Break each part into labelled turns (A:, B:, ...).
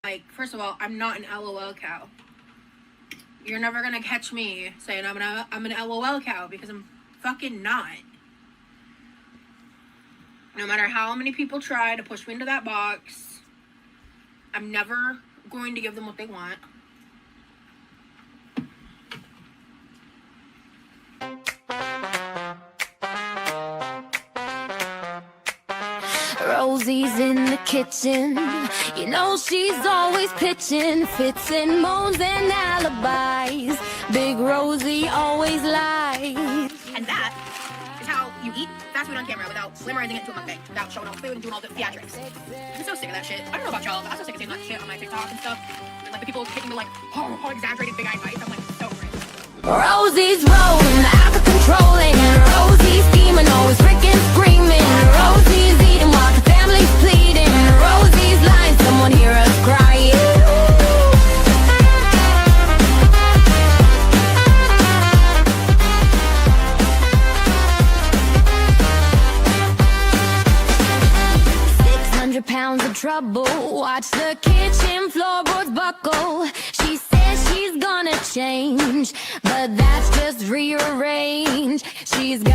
A: Like, first of all, I'm not an LOL cow. You're never gonna catch me saying I'm an LOL cow, because I'm fucking not. No matter how many people try to push me into that box, I'm never going to give them what they want.
B: Rosie's in the kitchen, you know she's always pitching fits and moans and alibis. Big Rosie always lies.
A: And that is how you eat fast food on camera without glamorizing it to a mukbang, without showing all the food and doing all the theatrics. I'm so sick of that shit. I don't know about y'all, but I'm so sick of seeing that shit on my TikTok and stuff. And like the people taking the like, oh exaggerated big eye bites. I'm like, so great.
B: Rosie's rolling out of control, and Rosie's scheming, always freaking screaming. Rosie's eating while the family's pleading. Rosie's lying, someone hear us crying. £600 of trouble, watch the kitchen floorboards buckle. She says she's gonna change, but that's just rearrange. She's got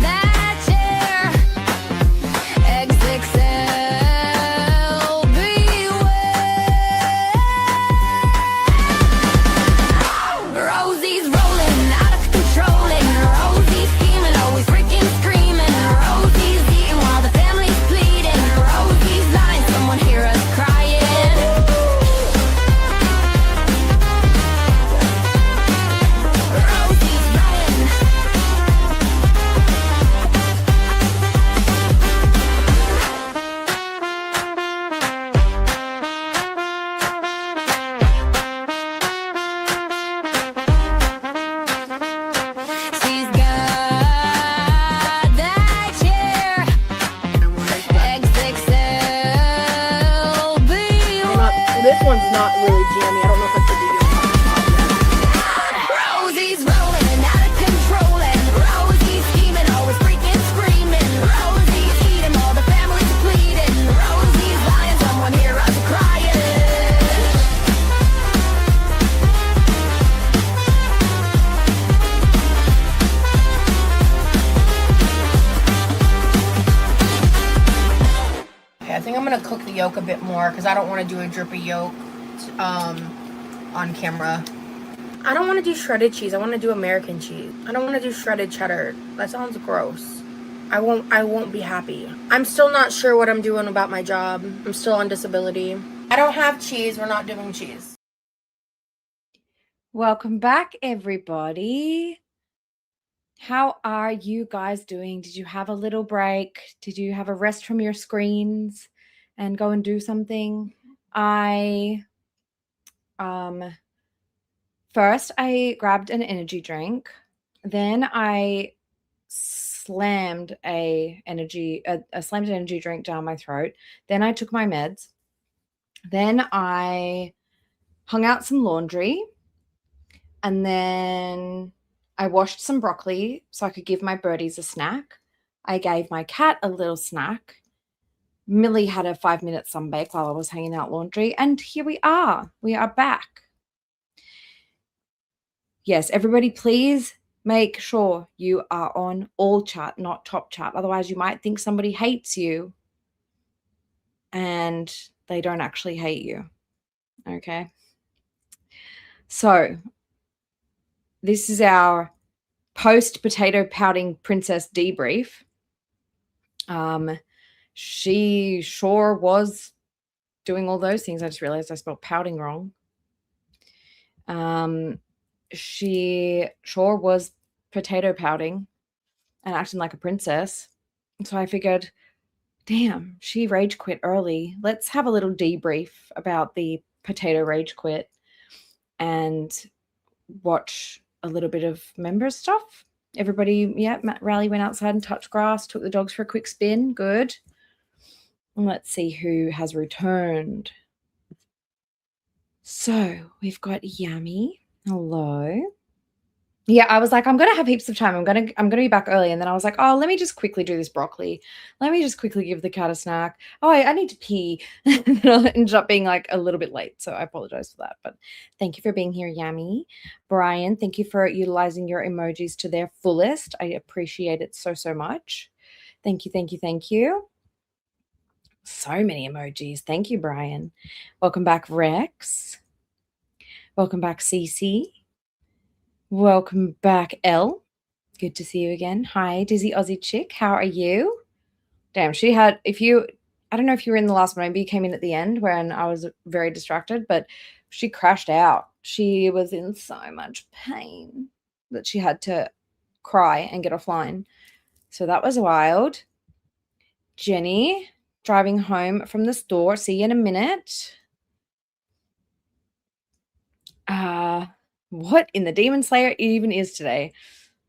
B: that chair, XXL, beware. Rosie's rolling out of control, and Rosie's scheming, always freaking screaming. Rosie's eating while the family's pleading. Rosie's lying, someone hear us crying. She's got that chair, XXL,
A: This one's not really jammy. I don't know if it's the
B: Rosie's rolling out of control, and Rosie's scheming, always freaking screaming. Rosie's eating, all the family's pleading. Rosie's lying, someone hear us crying.
A: Okay, I think I'm gonna cook the yolk a bit more because I don't want to do a drippy yolk on camera. I don't want to do shredded cheese. I want to do American cheese. I don't want to do shredded cheddar. That sounds gross. I won't be happy. I'm still not sure what I'm doing about my job. I'm still on disability. I don't have cheese. We're not doing cheese.
C: Welcome back, everybody. How are you guys doing? Did you have a little break? Did you have a rest from your screens and go and do something? First I grabbed an energy drink. Then I slammed an energy drink down my throat. Then I took my meds. Then I hung out some laundry. And then I washed some broccoli so I could give my birdies a snack. I gave my cat a little snack. Millie had a 5-minute sunbake while I was hanging out laundry. And here we are. We are back. Yes, everybody, please make sure you are on all chat, not top chat. Otherwise, you might think somebody hates you and they don't actually hate you. Okay? So, this is our post-potato pouting princess debrief. She sure was doing all those things. I just realized I spelled pouting wrong. She sure was potato pouting and acting like a princess. So I figured, damn, she rage quit early. Let's have a little debrief about the potato rage quit and watch a little bit of member stuff. Everybody, yeah, Rally went outside and touched grass, took the dogs for a quick spin. Good. And let's see who has returned. So we've got Yummy. Hello. Yeah, I was like, I'm gonna have heaps of time. I'm gonna be back early. And then I was like, oh, let me just quickly do this broccoli. Let me just quickly give the cat a snack. Oh, I need to pee. And then I'll end up being like a little bit late. So I apologize for that. But thank you for being here, Yami. Brian, thank you for utilizing your emojis to their fullest. I appreciate it so, so much. Thank you, thank you, thank you. So many emojis. Thank you, Brian. Welcome back, Rex. Welcome back, Cece. Welcome back, Elle. Good to see you again. Hi, Dizzy Aussie Chick. How are you? Damn, she had, I don't know if you were in the last one, maybe you came in at the end when I was very distracted, but she crashed out. She was in so much pain that she had to cry and get offline. So that was wild. Jenny, driving home from the store. See you in a minute. What in the Demon Slayer even is today?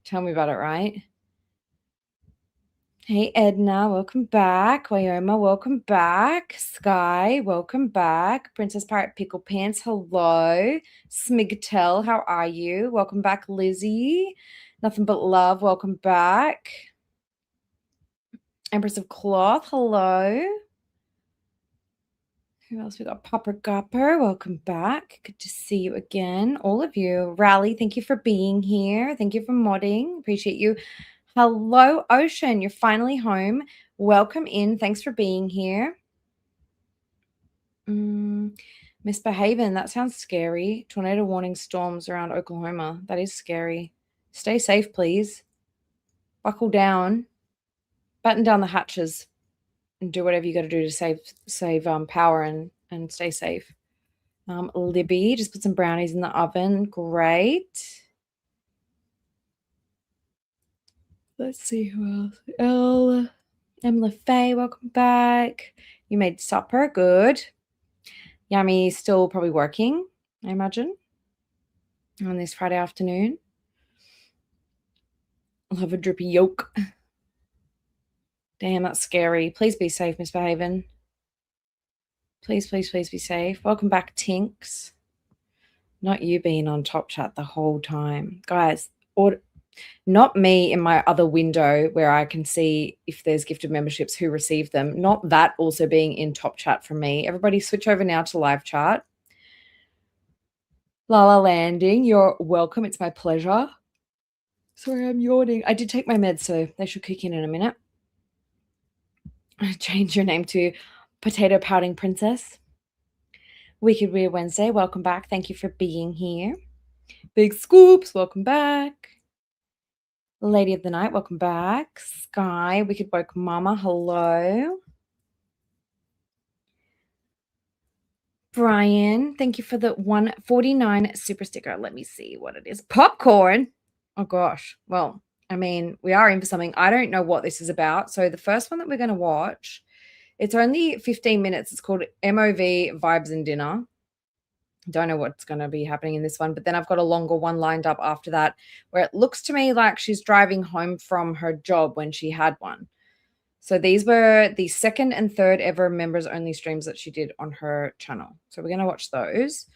C: Tell me about it, right? Hey, Edna, welcome back. Wyoma, welcome back. Sky, welcome back. Princess Pirate Pickle Pants, hello. Smigtel, how are you? Welcome back, Lizzie. Nothing but love, welcome back. Empress of Cloth, hello. Who else we got? Papa Gopper, welcome back. Good to see you again. All of you. Rally, thank you for being here. Thank you for modding. Appreciate you. Hello, Ocean. You're finally home. Welcome in. Thanks for being here. Misbehaving. That sounds scary. Tornado warning storms around Oklahoma. That is scary. Stay safe, please. Buckle down. Batten down the hatches. And do whatever you got to do to save power and stay safe. Libby, just put some brownies in the oven. Great. Let's see who else. Elle, Emma Faye, welcome back. You made supper. Good. Yami's still probably working, I imagine, on this Friday afternoon. I'll have a drippy yolk. Damn, that's scary. Please be safe, Miss Behaven. Please, please, please be safe. Welcome back, Tinks. Not you being on Top Chat the whole time. Guys, not me in my other window where I can see if there's gifted memberships, who received them. Not that also being in Top Chat from me. Everybody switch over now to live chat. Lala Landing, you're welcome. It's my pleasure. Sorry, I'm yawning. I did take my meds, so they should kick in a minute. Change your name to Potato Pouting Princess. Wicked Weird Wednesday, welcome back. Thank you for being here. Big Scoops, welcome back. Lady of the Night, welcome back. Sky, Wicked Woke Mama, hello. Brian, thank you for the 149 super sticker. Let me see what it is. Popcorn. Oh gosh. Well, I mean, we are in for something. I don't know what this is about. So the first one that we're going to watch, it's only 15 minutes. It's called MOV Vibes and Dinner. Don't know what's going to be happening in this one, but then I've got a longer one lined up after that where it looks to me like she's driving home from her job when she had one. So these were the second and third ever members only streams that she did on her channel. So we're going to watch those.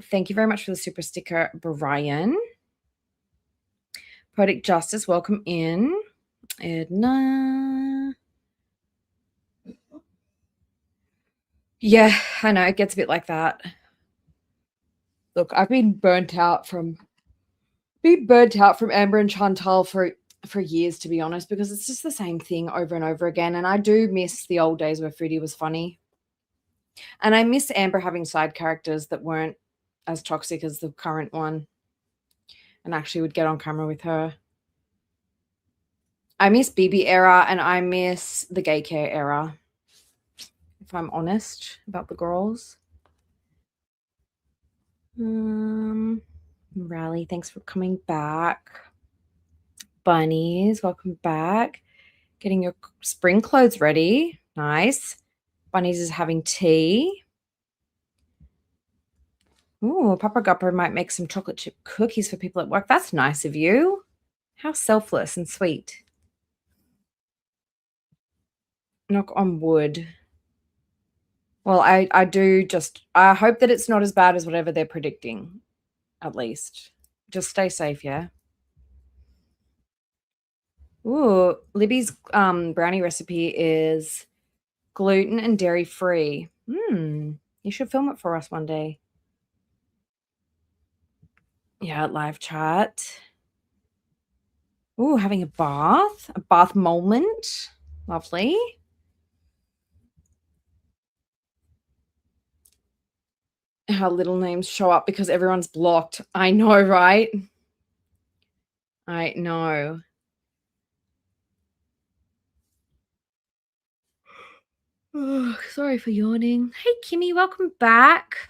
C: Thank you very much for the super sticker, Brian. Poetic Justice, welcome in. Edna. Yeah, I know. It gets a bit like that. Look, I've been burnt out from Amber and Chantal for years, to be honest, because it's just the same thing over and over again. And I do miss the old days where Foodie was funny. And I miss Amber having side characters that weren't as toxic as the current one and actually would get on camera with her. I miss BB era and I miss the gay care era, if I'm honest about the girls. Rally, thanks for coming back. Bunnies, welcome back. Getting your spring clothes ready. Nice. Bunnies is having tea. Ooh, Papa Gupper might make some chocolate chip cookies for people at work. That's nice of you. How selfless and sweet. Knock on wood. Well, I hope that it's not as bad as whatever they're predicting, at least. Just stay safe, yeah? Ooh, Libby's brownie recipe is gluten and dairy free. You should film it for us one day. Yeah, live chat. Ooh, having a bath moment. Lovely. How little names show up because everyone's blocked. I know, right? I know. Oh, sorry for yawning. Hey, Kimmy, welcome back.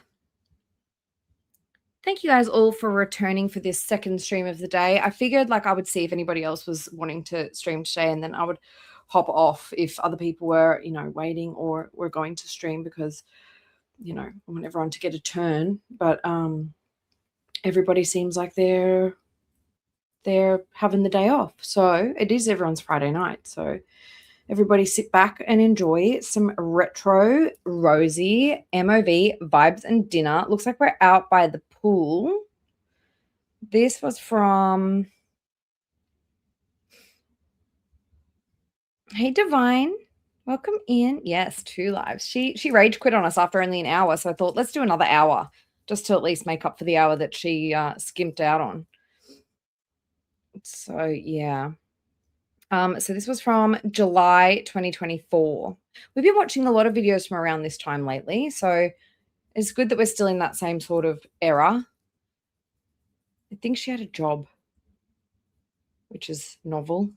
C: Thank you guys all for returning for this second stream of the day. I figured I would see if anybody else was wanting to stream today, and then I would hop off if other people were, waiting or were going to stream because, I want everyone to get a turn. But everybody seems like they're having the day off. So it is everyone's Friday night. So everybody sit back and enjoy some retro Rosie MOV vibes and dinner. Looks like we're out by the pool. This was from Hey Divine. Welcome in. Yes, 2 lives. She rage quit on us after only an hour. So I thought, let's do another hour just to at least make up for the hour that she skimped out on. So yeah. So this was from July 2024. We've been watching a lot of videos from around this time lately. So it's good that we're still in that same sort of era. I think she had a job, which is novel.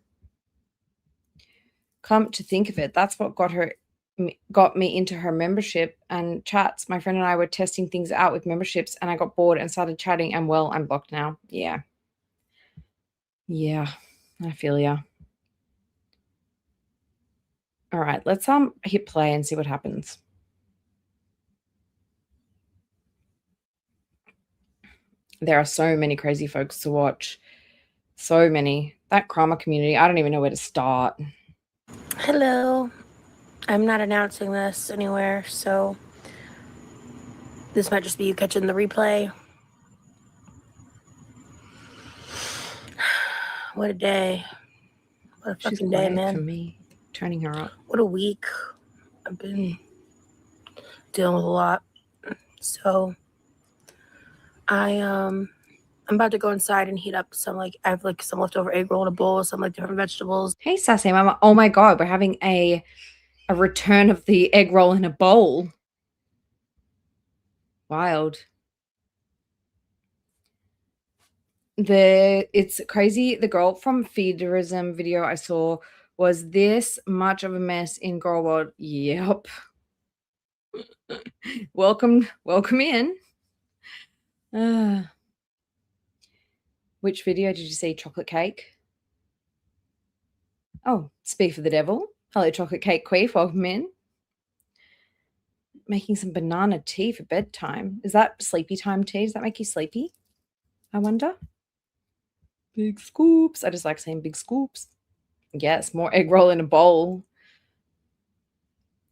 C: Come to think of it, that's what got me into her membership and chats. My friend and I were testing things out with memberships, and I got bored and started chatting, and well, I'm blocked now. Yeah, I feel ya. All right, let's hit play and see what happens. There are so many crazy folks to watch. So many. That Krama community, I don't even know where to start.
A: Hello. I'm not announcing this anywhere, so this might just be you catching the replay. What a day. What a fucking day, man.
C: For me, turning her up.
A: What a week. I've been dealing with a lot. So I'm about to go inside and heat up some I have some leftover egg roll in a bowl, some different vegetables.
C: Hey Sassy Mama. Oh my god, we're having a return of the egg roll in a bowl. Wild. It's crazy. The girl from Feederism video I saw was this much of a mess in girl world. Yep. Welcome in. Which video did you see? Chocolate cake? Oh, speak for the devil. Hello, chocolate cake queef. Welcome in. Making some banana tea for bedtime. Is that sleepy time tea? Does that make you sleepy? I wonder. Big scoops. I just like saying big scoops. Yes, more egg roll in a bowl.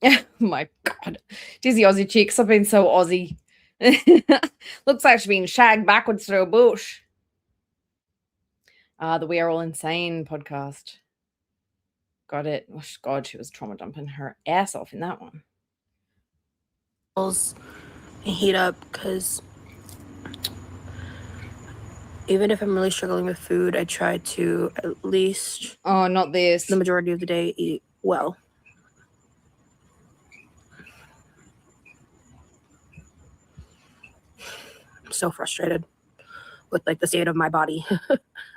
C: Oh my God. Dizzy Aussie chicks. I've been so Aussie. Looks like she's been shagged backwards through a bush. The We Are All Insane podcast. Got it. Oh, God, she was trauma dumping her ass off in that one.
A: And heat up, because even if I'm really struggling with food, I try to at least
C: not this
A: the majority of the day eat well. I'm so frustrated with the state of my body,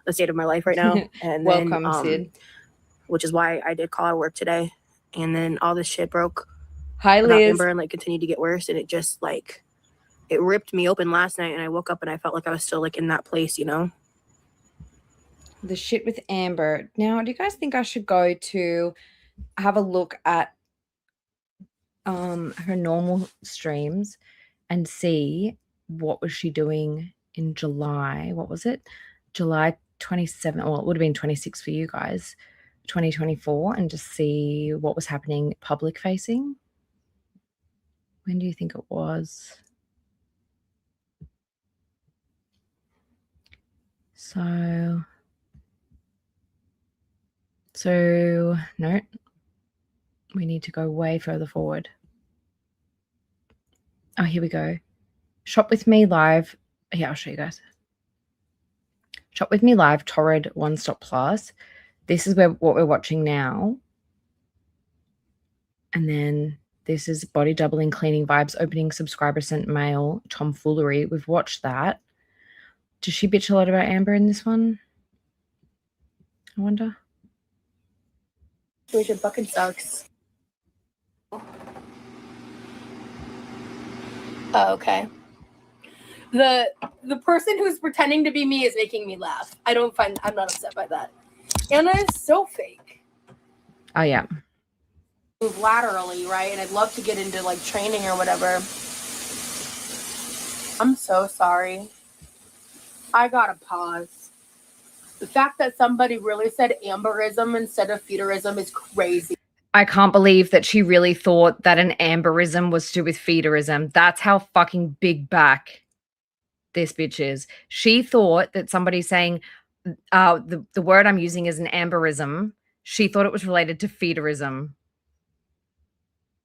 A: the state of my life right now. And
C: welcome,
A: then,
C: Sid.
A: Which is why I did call out work today. And then all this shit broke.
C: Hi, Liz.
A: Amber, and continued to get worse, and it just it ripped me open last night, and I woke up and I felt like I was still in that place, The
C: shit with Amber. Now, do you guys think I should go to have a look at her normal streams and see what was she doing in July? What was it? July 27th. Well, it would have been 26 for you guys. 2024, and just see what was happening public facing. When do you think it was? So no, we need to go way further forward. Oh, here we go. Shop with me live. Yeah, I'll show you guys. Shop with me live, Torrid One Stop Plus. This is what we're watching now. And then this is body doubling, cleaning vibes, opening subscriber sent mail, tomfoolery. We've watched that. Does she bitch a lot about Amber in this one? I wonder.
A: Situation fucking sucks. Oh, okay. The person who's pretending to be me is making me laugh. I'm not upset by that. Anna is so fake.
C: Oh, yeah.
A: Move laterally, right? And I'd love to get into like training or whatever. I'm so sorry. I gotta pause. The fact that somebody really said amberism instead of feederism is crazy.
C: I can't believe that she really thought that an amberism was to do with feederism. That's how fucking big back this bitch is. She thought that somebody saying the word I'm using is an amberism. She thought it was related to feederism.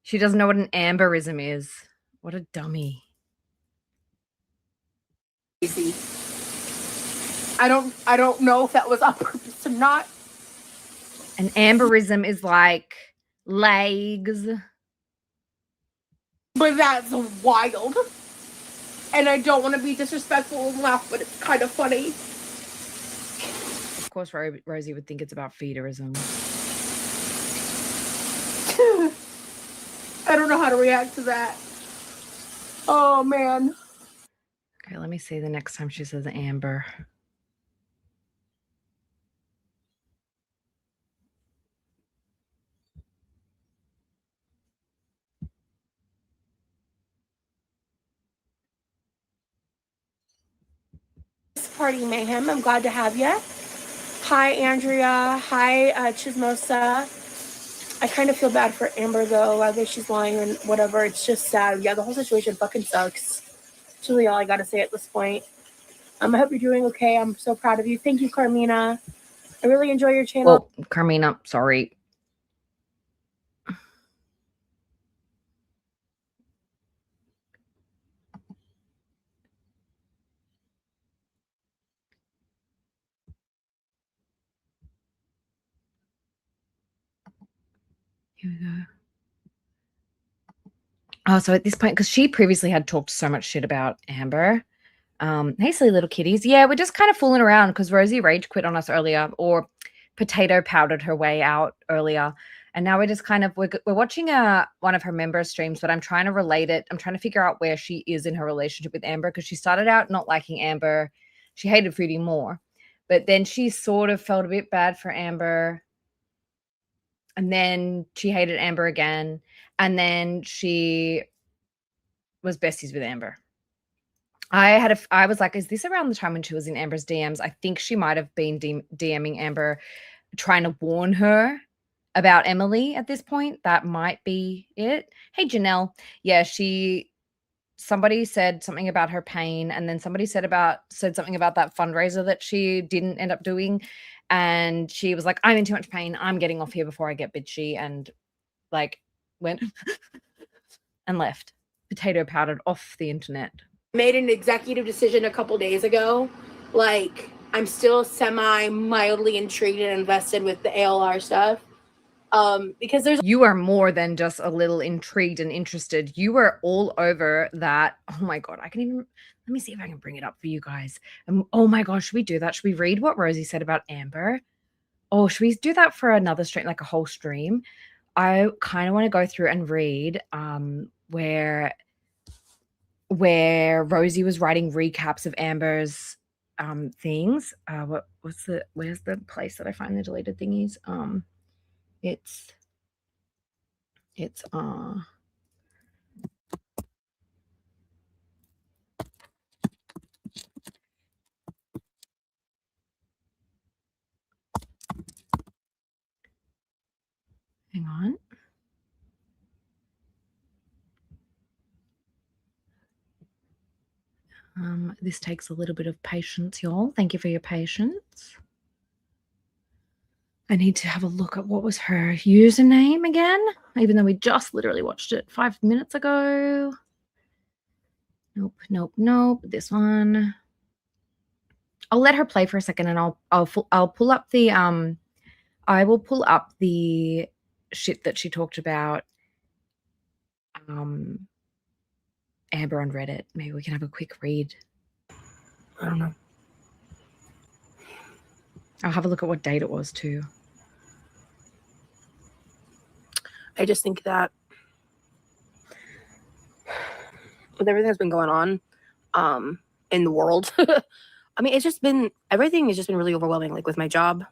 C: She doesn't know what an amberism is. What a dummy.
A: Crazy. I don't know if that was on purpose or not.
C: An amberism is like legs.
A: But that's wild. And I don't want to be disrespectful and laugh, but it's kind of funny.
C: Of course, Rosie would think it's about feederism.
A: I don't know how to react to that. Oh, man.
C: Okay, let me see the next time she says amber.
A: Party Mayhem, I'm glad to have you. Hi, Andrea. Hi, Chismosa. I kind of feel bad for Amber, though. I think she's lying and whatever. It's just sad. Yeah, the whole situation fucking sucks. That's really all I gotta say at this point. I hope you're doing okay. I'm so proud of you. Thank you, Carmina. I really enjoy your channel.
C: Well, Carmina, sorry. Here we go. Oh, so at this point, because she previously had talked so much shit about Amber. Hey, silly little kitties. Yeah, we're just kind of fooling around because Rosie rage quit on us earlier, or potato powdered her way out earlier. And now we're just kind of, we're watching one of her member streams, but I'm trying to relate it. I'm trying to figure out where she is in her relationship with Amber, because she started out not liking Amber. She hated Foodie more. But then she sort of felt a bit bad for Amber. And then she hated Amber again. And then she was besties with Amber. I was like, is this around the time when she was in Amber's DMs? I think she might have been DMing Amber, trying to warn her about Emily at this point. That might be it. Hey, Janelle. Yeah, somebody said something about her pain, and then somebody said something about that fundraiser that she didn't end up doing. And she was like, I'm in too much pain. I'm getting off here before I get bitchy, and like went and left. Potato powdered off the internet.
A: Made an executive decision a couple days ago. Like, I'm still mildly intrigued and invested with the ALR stuff. Because
C: you are more than just a little intrigued and interested. You are all over that. Oh my God. Let me see if I can bring it up for you guys. Oh my gosh, should we do that? Should we read what Rosie said about Amber? Oh, should we do that for another stream, like a whole stream? I kind of want to go through and read where Rosie was writing recaps of Amber's things. Where's the place that I find the deleted thingies? It's hang on. This takes a little bit of patience, y'all. Thank you for your patience. I need to have a look at what was her username again, even though we just literally watched it 5 minutes ago. Nope, nope, nope. This one. I'll let her play for a second, and I'll pull up the I will pull up the shit that she talked about. Amber on Reddit. Maybe we can have a quick read.
A: I don't know.
C: I'll have a look at what date it was too.
A: I just think that with everything that's been going on in the world, I mean, everything has just been really overwhelming, like with my job.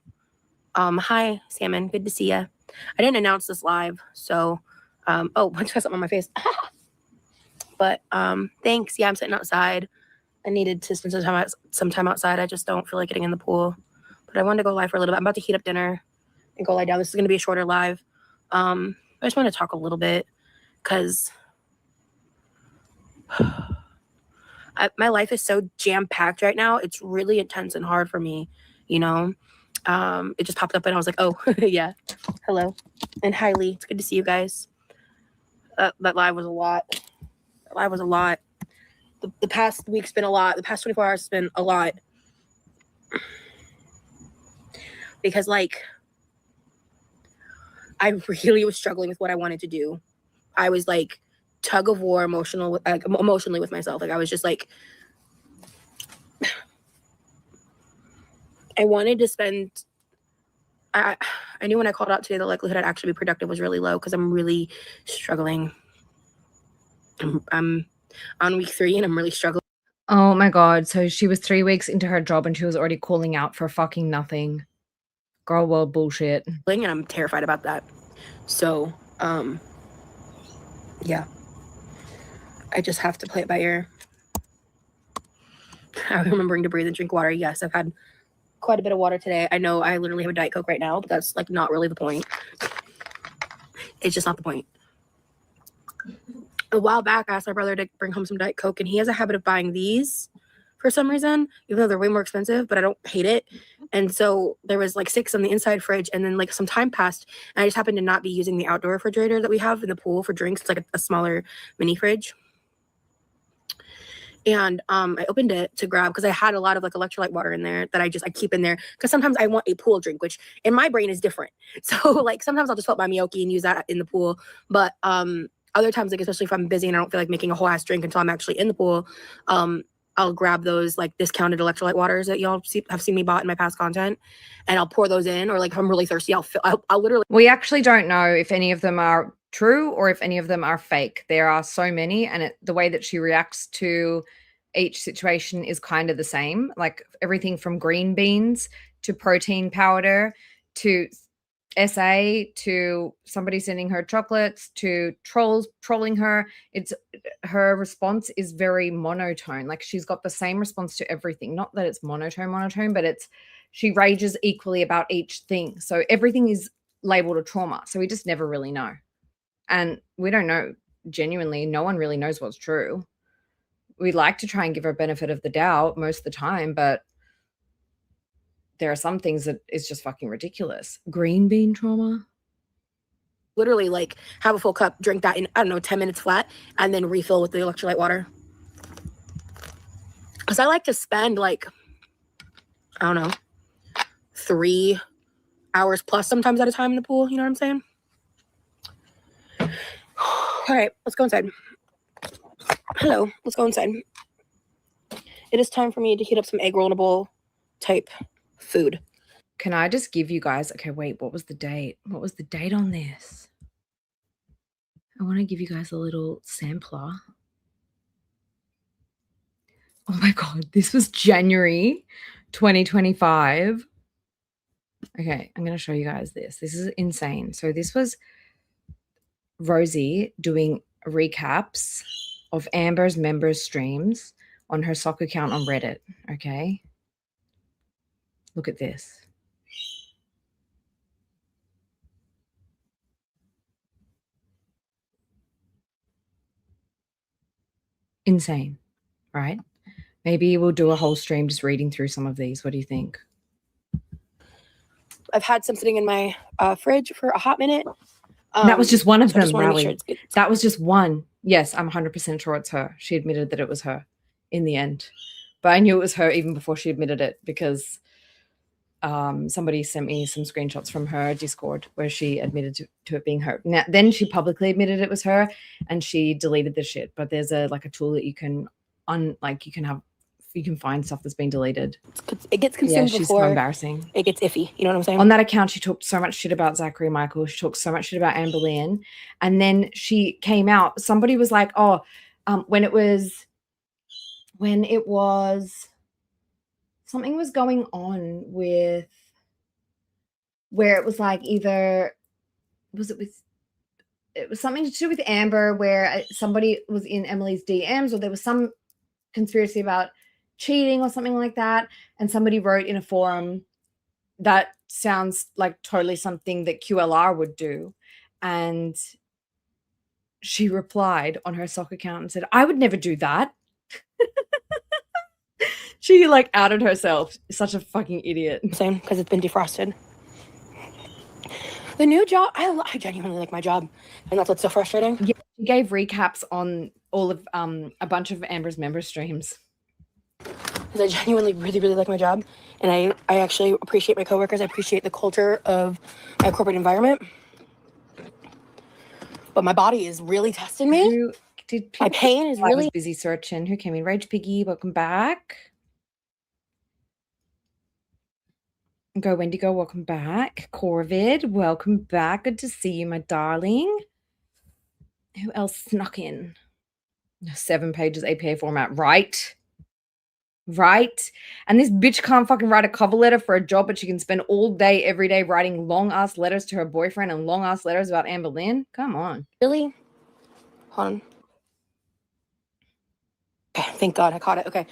A: Hi, Salmon. Good to see ya. I didn't announce this live, so, oh, I just got something on my face. But, thanks. Yeah, I'm sitting outside. I needed to spend some time outside. I just don't feel like getting in the pool. But I wanted to go live for a little bit. I'm about to heat up dinner and go lie down. This is going to be a shorter live. I just want to talk a little bit because my life is so jam-packed right now. It's really intense and hard for me, you know? It just popped up and I was like, oh, yeah. Hello. And hi, Lee. It's good to see you guys. That live was a lot. That live was a lot. The past week's been a lot. The past 24 hours has been a lot. Because, like, I really was struggling with what I wanted to do. I was, like, tug of war emotionally with myself. Like, I was just, like, I wanted to spend... I knew when I called out today the likelihood I'd actually be productive was really low because I'm really struggling. I'm on week 3 and I'm really struggling.
C: Oh my God. So she was 3 weeks into her job and she was already calling out for fucking nothing. Girl world bullshit.
A: And I'm terrified about that. So, yeah. I just have to play it by ear. I'm remembering to breathe and drink water. Yes, I've had quite a bit of water today. I know I literally have a Diet Coke right now, but that's like not really the point. It's just not the point. A while back, I asked my brother to bring home some Diet Coke, and he has a habit of buying these for some reason, even though they're way more expensive, but I don't hate it. And so there was like 6 on the inside fridge, and then like some time passed, and I just happened to not be using the outdoor refrigerator that we have in the pool for drinks. It's like a smaller mini fridge. And I opened it to grab because I had a lot of like electrolyte water in there that I keep in there because sometimes I want a pool drink, which in my brain is different. So like sometimes I'll just fill up my Miyoki and use that in the pool. But other times, like especially if I'm busy and I don't feel like making a whole ass drink until I'm actually in the pool, I'll grab those like discounted electrolyte waters that y'all have seen me bought in my past content, and I'll pour those in. Or like if I'm really thirsty, I'll literally.
C: We actually don't know if any of them are true or if any of them are fake. There are so many, and the way that she reacts to each situation is kind of the same. Like everything from green beans to protein powder to SA to somebody sending her chocolates to trolling her. Her response is very monotone. Like she's got the same response to everything. Not that it's monotone, but she rages equally about each thing. So everything is labeled a trauma. So we just never really know. And we don't know, genuinely, no one really knows what's true. We like to try and give her benefit of the doubt most of the time, but there are some things that is just fucking ridiculous. Green bean trauma.
A: Literally like have a full cup, drink that in, I don't know, 10 minutes flat, and then refill with the electrolyte water. Because I like to spend like, I don't know, 3 hours plus sometimes at a time in the pool. You know what I'm saying? All right, let's go inside. Hello, let's go inside. It is time for me to heat up some egg roll in a bowl type food.
C: Can I just give you guys, okay, wait, what was the date? What was the date on this? I want to give you guys a little sampler. Oh my God, this was January 2025. Okay, I'm going to show you guys this. This is insane. So this was Rosie doing recaps of Amber's members' streams on her sock account on Reddit, okay? Look at this. Insane, right? Maybe we'll do a whole stream just reading through some of these. What do you think?
A: I've had some sitting in my fridge for a hot minute.
C: That was just one of
A: so I
C: them,
A: just wanna make
C: Rally.
A: sure it's good.
C: That was just one. Yes, I'm 100% sure it's her. She admitted that it was her in the end. But I knew it was her even before she admitted it because somebody sent me some screenshots from her Discord where she admitted to it being her. Now, then she publicly admitted it was her and she deleted the shit. But there's a tool that you can you can find stuff that's been deleted.
A: It gets consumed
C: she's
A: before
C: so embarrassing.
A: it gets iffy. You know what I'm saying?
C: On that account, she talked so much shit about Zachary Michael. She talked so much shit about Amber Lynn. And then she came out. Somebody was like, when it was something was going on with where it was like it was something to do with Amber where somebody was in Emily's DMs or there was some conspiracy about cheating or something like that. And somebody wrote in a forum that sounds like totally something that QLR would do. And she replied on her sock account and said, I would never do that. She outed herself. Such a fucking idiot.
A: Same, because it's been defrosted. The new job, I genuinely like my job. And that's what's so frustrating.
C: Yeah, she gave recaps on all of a bunch of Amber's member streams.
A: Because I genuinely really, really like my job. And I actually appreciate my coworkers. I appreciate the culture of my corporate environment. But my body is really testing me. My pain is really...
C: I was busy searching. Who came in? Rage Piggy, welcome back. Go Wendigo, welcome back. Corvid, welcome back. Good to see you, my darling. Who else snuck in? 7 pages APA format, right? Right? And this bitch can't fucking write a cover letter for a job, but she can spend all day, every day writing long-ass letters to her boyfriend and long-ass letters about Amber Lynn? Come on.
A: Really? Hold on. Okay, thank God I caught it. Okay.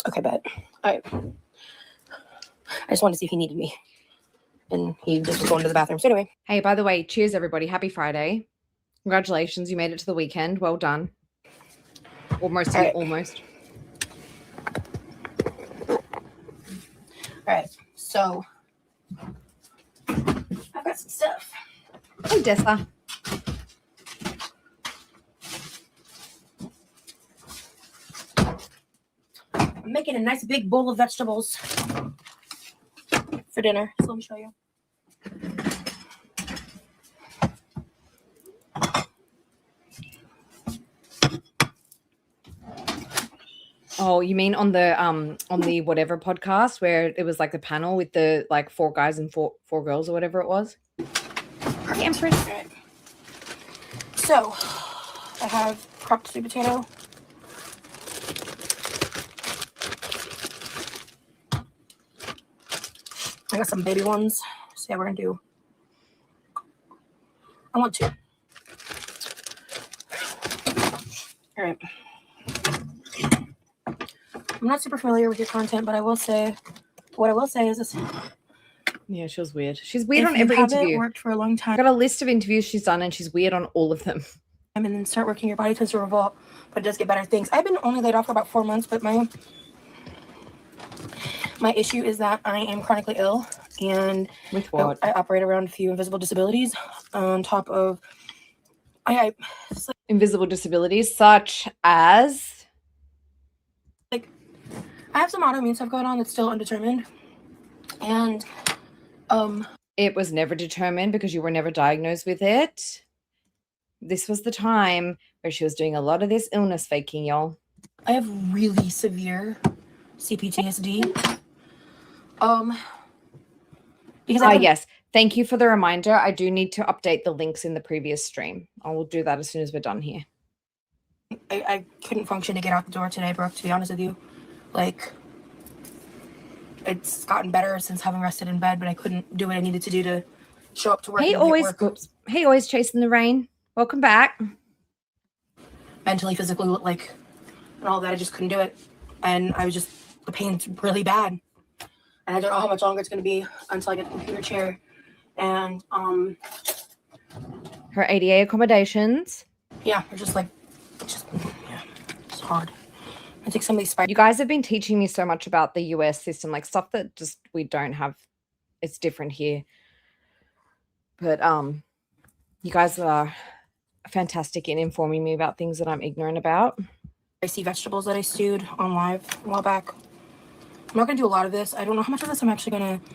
A: Okay, bet. All right. I just wanted to see if he needed me. And he just was going to the bathroom. So anyway.
C: Hey, by the way, cheers, everybody. Happy Friday. Congratulations. You made it to the weekend. Well done. Almost. Almost.
A: All right. So, I've got some stuff.
C: Hey, Dessa.
A: I'm making a nice big bowl of vegetables for dinner. So let me show you.
C: Oh, you mean on the whatever podcast where it was like the panel with the 4 guys and four girls or whatever it was?
A: Okay, Empress. All right. So, I have cropped sweet potato. I got some baby ones. So yeah, we're gonna do. I want 2. All right. I'm not super familiar with your content, but what I will say is this.
C: Yeah, she was weird. She's weird on every interview.
A: Worked for a long time.
C: I've got a list of interviews she's done, and she's weird on all of them.
A: And then start working, your body tends to revolt, but it does get better things. I've been only laid off for about 4 months, but my issue is that I am chronically ill, and
C: with what?
A: I operate around a few invisible disabilities. On top of,
C: invisible disabilities such as,
A: I have some autoimmune stuff going on that's still undetermined, and
C: it was never determined because you were never diagnosed with it. This was the time where she was doing a lot of this illness faking, y'all.
A: I have really severe CPTSD. Because
C: yes. Thank you for the reminder. I do need to update the links in the previous stream. I will do that as soon as we're done here.
A: I couldn't function to get out the door today, Brooke, to be honest with you. It's gotten better since having rested in bed, but I couldn't do what I needed to do to show up to work.
C: Hey, always chasing the rain. Welcome back.
A: Mentally, physically, and all that, I just couldn't do it. And the pain's really bad. And I don't know how much longer it's going to be until I get the computer chair. And,
C: Her ADA accommodations.
A: yeah, it's just it's hard. I think some of these spiders.
C: You guys have been teaching me so much about the US system, like stuff that just we don't have. It's different here. But you guys are fantastic in informing me about things that I'm ignorant about.
A: I see vegetables that I stewed on live a while back. I'm not going to do a lot of this. I don't know how much of this I'm actually going to.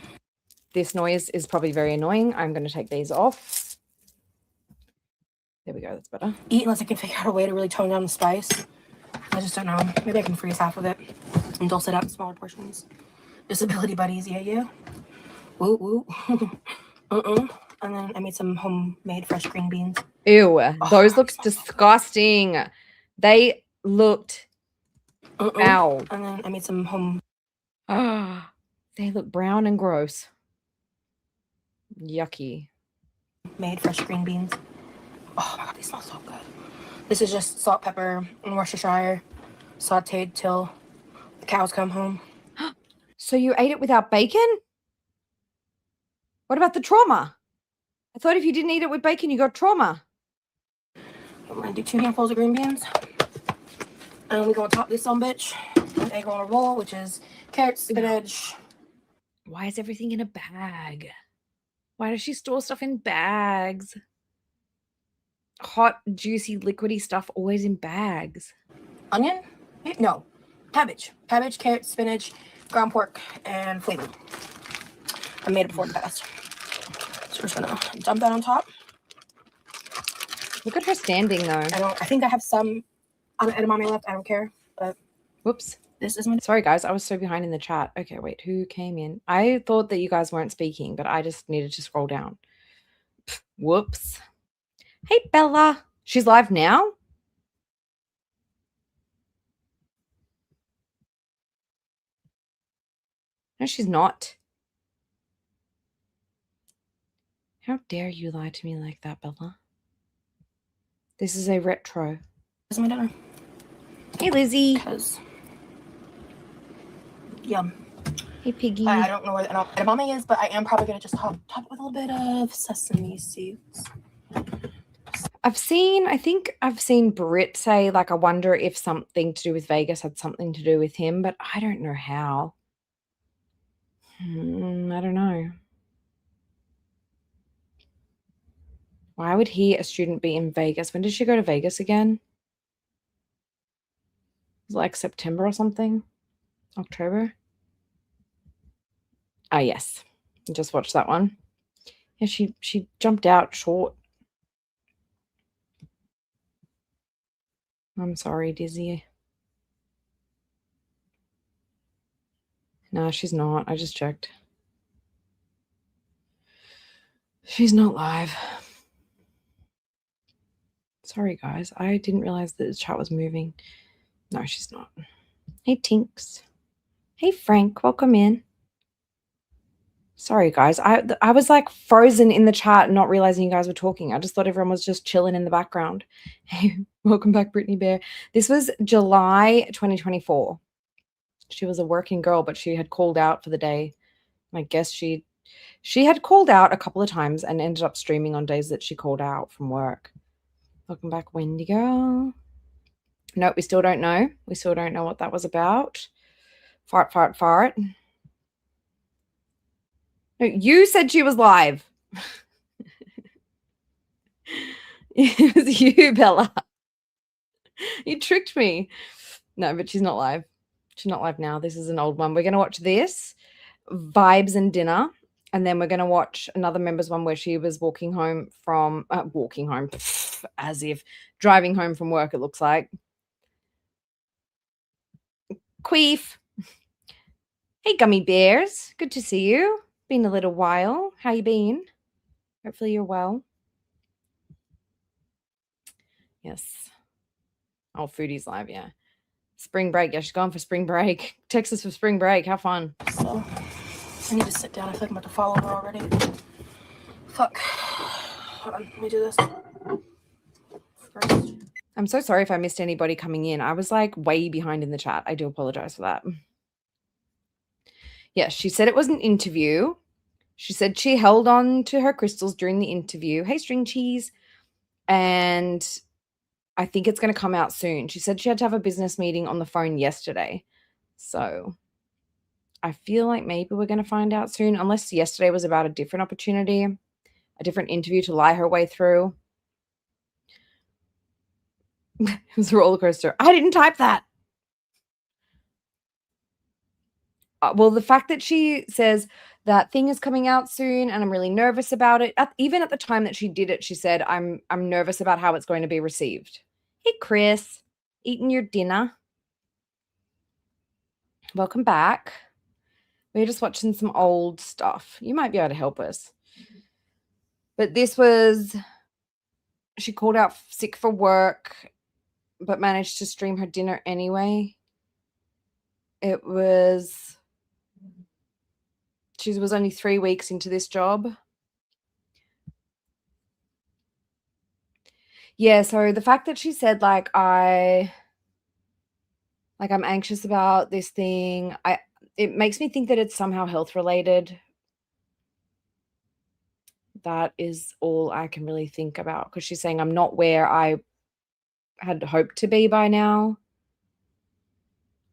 C: This noise is probably very annoying. I'm going to take these off. There we go. That's better.
A: Eat unless I can figure out a way to really tone down the spice. I just don't know. Maybe I can freeze half of it and dulce it out in smaller portions. Disability buddies, yeah, yeah. Woo, woo. And then I made some homemade fresh green beans.
C: Ew, those looked disgusting. They looked. Ow.
A: And then I made some home.
C: They look brown and gross. Yucky.
A: Made fresh green beans. Oh my god, they smell so good. This is just salt, pepper, and Worcestershire, sauteed till the cows come home.
C: So you ate it without bacon? What about the trauma? I thought if you didn't eat it with bacon, you got trauma.
A: I'm gonna do 2 handfuls of green beans. And we're gonna top this on bitch with egg on a roll, which is carrots, spinach.
C: Why is everything in a bag? Why does she store stuff in bags? Hot, juicy, liquidy stuff always in bags.
A: Onion? No. Cabbage. Cabbage, carrots, spinach, ground pork, and flavor. I made it before the past. So we're just gonna dump that on top.
C: Look at her standing though.
A: I think I have some edamame left. I don't care. But
C: whoops.
A: This is my.
C: Sorry guys, I was so behind in the chat. Okay, wait, who came in? I thought that you guys weren't speaking, but I just needed to scroll down. Pff, whoops. Hey Bella. She's live now? No, she's not. How dare you lie to me like that, Bella? This is a retro.
A: This is my dinner.
C: Hey, Lizzie.
A: Because yum.
C: Hey, Piggy.
A: I don't know where the edamame is, but I am probably going to just top it with a little bit of sesame seeds.
C: I think I've seen Britt say, like, I wonder if something to do with Vegas had something to do with him, but I don't know how. I don't know. Why would a student, be in Vegas? When did she go to Vegas again? Was it like September or something? October? Ah, yes. I just watched that one. Yeah, she jumped out short. I'm sorry, Dizzy. No, she's not. I just checked. She's not live. Sorry, guys. I didn't realize that the chat was moving. No, she's not. Hey, Tinks. Hey, Frank. Welcome in. Sorry, guys. I was like frozen in the chat, not realizing you guys were talking. I just thought everyone was just chilling in the background. Hey, welcome back, Brittany Bear. This was July 2024. She was a working girl, but she had called out for the day. I guess she had called out a couple of times and ended up streaming on days that she called out from work. Welcome back, Wendy girl. No, we still don't know. We still don't know what that was about. Fart, fart, fart. No, you said she was live. It was you, Bella. You tricked me. No, but she's not live. She's not live now. This is an old one. We're going to watch this, Vibes and Dinner, and then we're going to watch another member's one where she was walking home, as if driving home from work, it looks like. Queef. Hey, Gummy Bears. Good to see you. Been a little while. How you been? Hopefully you're well. Yes. Oh, Foodie's live, yeah. Spring break. Yeah, she's going for spring break. Texas for spring break. Have fun.
A: So, I need to sit down. I feel like I'm about to fall over already. Fuck. Hold on. Let me do this first.
C: I'm so sorry if I missed anybody coming in. I was like way behind in the chat. I do apologize for that. Yes, she said it was an interview. She said she held on to her crystals during the interview. Hey, string cheese. And I think it's going to come out soon. She said she had to have a business meeting on the phone yesterday. So I feel like maybe we're going to find out soon, unless yesterday was about a different opportunity, a different interview to lie her way through. It was a roller coaster. I didn't type that. Well, the fact that she says that thing is coming out soon and I'm really nervous about it. Even at the time that she did it, she said, I'm nervous about how it's going to be received. Hey, Chris, eating your dinner. Welcome back. We're just watching some old stuff. You might be able to help us. But this was, she called out sick for work, but managed to stream her dinner anyway. It was, she was only 3 weeks into this job. Yeah, so the fact that she said I'm anxious about this thing, it makes me think that it's somehow health related. That is all I can really think about, because she's saying I'm not where I had hoped to be by now.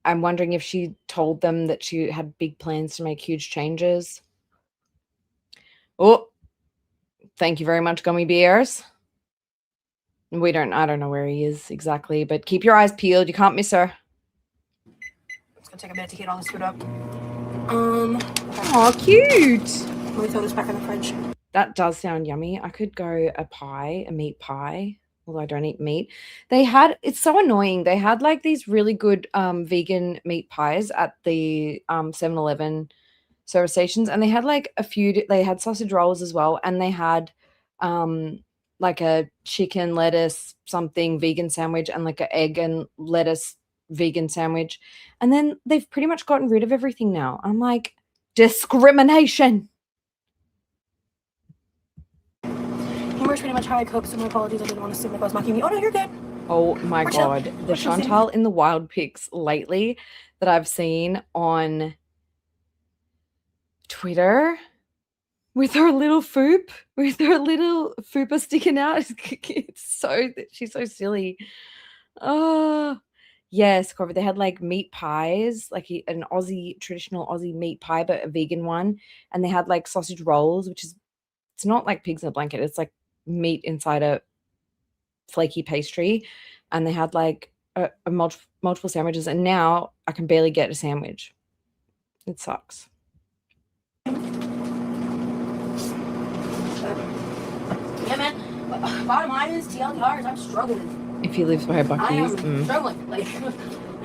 C: I'm wondering if she told them that she had big plans to make huge changes. Oh, thank you very much, gummy bears. I don't know where he is exactly, but keep your eyes peeled. You can't miss her.
A: It's gonna take a minute to heat all this food up.
C: Oh, cute.
A: Let me throw this back in the fridge.
C: That does sound yummy. I could go a meat pie, although I don't eat meat. It's so annoying. They had like these really good vegan meat pies at the 7-Eleven service stations, and they had like they had sausage rolls as well, and they had like a chicken lettuce something vegan sandwich and like an egg and lettuce vegan sandwich. And then they've pretty much gotten rid of everything now. I'm like, discrimination.
A: Humor's pretty much how I cook, so my apologies. I didn't want to seem like I was mocking you. Oh no, you're good.
C: Oh my God. The Chantal in the Wild pics lately that I've seen on Twitter with her little foop, with her little fupa sticking out. She's so silly. Oh, yes, Corby. They had like meat pies, like an traditional Aussie meat pie, but a vegan one. And they had like sausage rolls, it's not like pigs in a blanket. It's like meat inside a flaky pastry. And they had like multiple sandwiches. And now I can barely get a sandwich. It sucks.
A: Yeah, man. Bottom line is TLDRs. I'm struggling.
C: If he lives by Bucky's.
A: I am struggling. Like,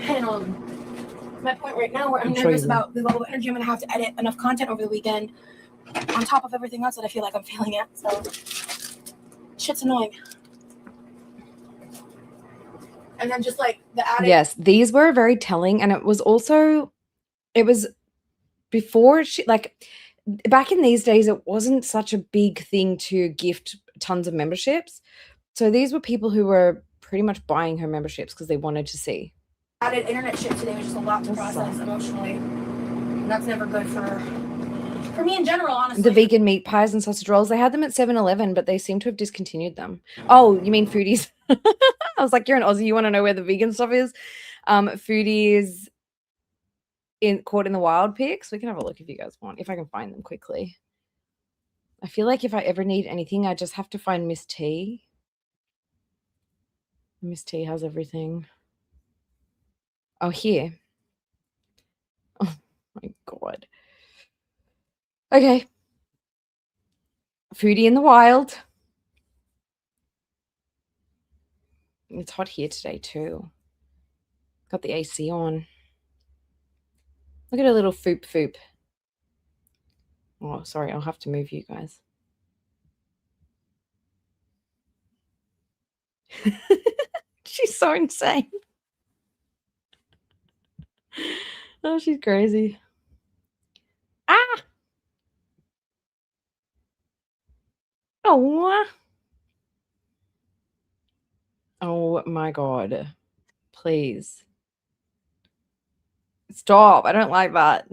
A: and my point right now where I'm nervous about the level of energy I'm going to have to edit enough content over the weekend on top of everything else that I feel like I'm failing at. So, shit's annoying. And then just like the added.
C: Yes, these were very telling. And it was before back in these days, it wasn't such a big thing to gift tons of memberships. So these were people who were pretty much buying her memberships because they wanted to see.
A: Added internet shit today was just a lot to process emotionally. And that's never good for me in general, honestly.
C: The vegan meat pies and sausage rolls, they had them at 7-Eleven, but they seem to have discontinued them. Oh, you mean Foodies? I was like, you're an Aussie, you want to know where the vegan stuff is? Foodies caught in the wild pics. We can have a look if you guys want, if I can find them quickly. I feel like if I ever need anything, I just have to find Miss T. Miss T has everything. Oh, here. Oh my God. Okay. Foodie in the wild. It's hot here today too. Got the AC on. Look at a little foop. Oh, sorry. I'll have to move you guys. She's so insane. Oh, she's crazy. Ah! Oh. Oh my God. Please. Stop. I don't like that.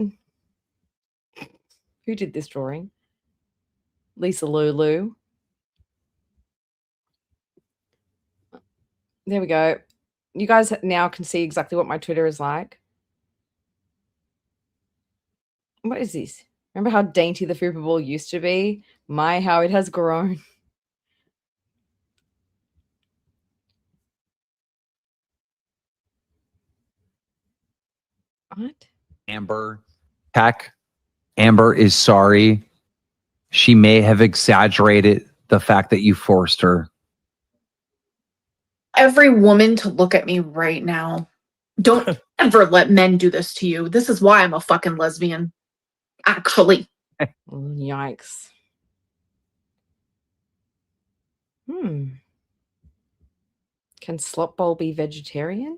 C: Who did this drawing? Lisa Lulu. There we go. You guys now can see exactly what my Twitter is like. What is this? Remember how dainty the Fupa Ball used to be? My, how it has grown. What?
D: Amber is sorry. She may have exaggerated the fact that you forced her.
E: Every woman to look at me right now. Don't ever let men do this to you. This is why I'm a fucking lesbian. Actually.
C: Yikes. Can Slop Bowl be vegetarian?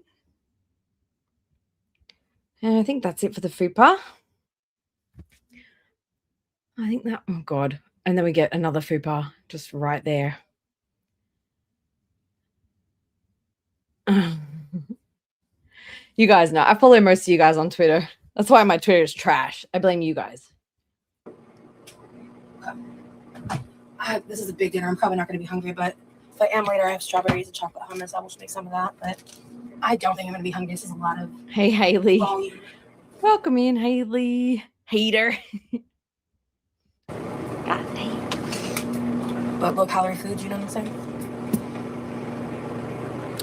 C: And I think that's it for the fupa. I think that, oh God. And then we get another fupa just right there. You guys know. I follow most of you guys on Twitter. That's why my Twitter is trash. I blame you guys.
A: This is a big dinner. I'm probably not going to be hungry, but if I am later, I have strawberries and chocolate hummus. I will just make some of that, but I don't think I'm going to be hungry. This is a lot of
C: Hey, Haley.
A: volume.
C: Welcome in, Haley. Hater. God damn.
A: But low-calorie foods, you know what I'm saying?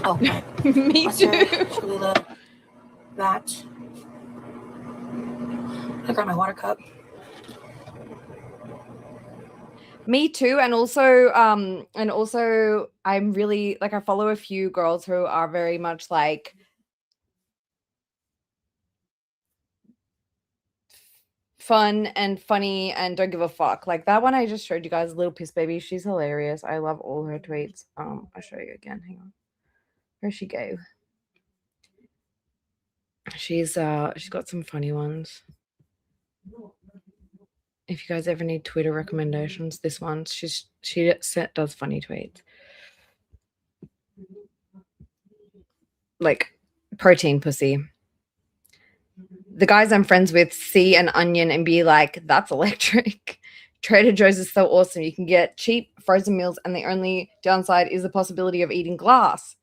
A: Oh,
C: Me
A: mustard,
C: too.
A: Cholula, that. I got my water cup.
C: Me too. And also I'm really like, I follow a few girls who are very much like fun and funny and don't give a fuck. Like that one I just showed you guys, Little Piss Baby. She's hilarious. I love all her tweets. I'll show you again. Hang on. Where'd she go? She's got some funny ones. If you guys ever need Twitter recommendations, this one, she does funny tweets. Like protein pussy. The guys I'm friends with see an onion and be like, that's electric. Trader Joe's is so awesome. You can get cheap frozen meals and the only downside is the possibility of eating glass.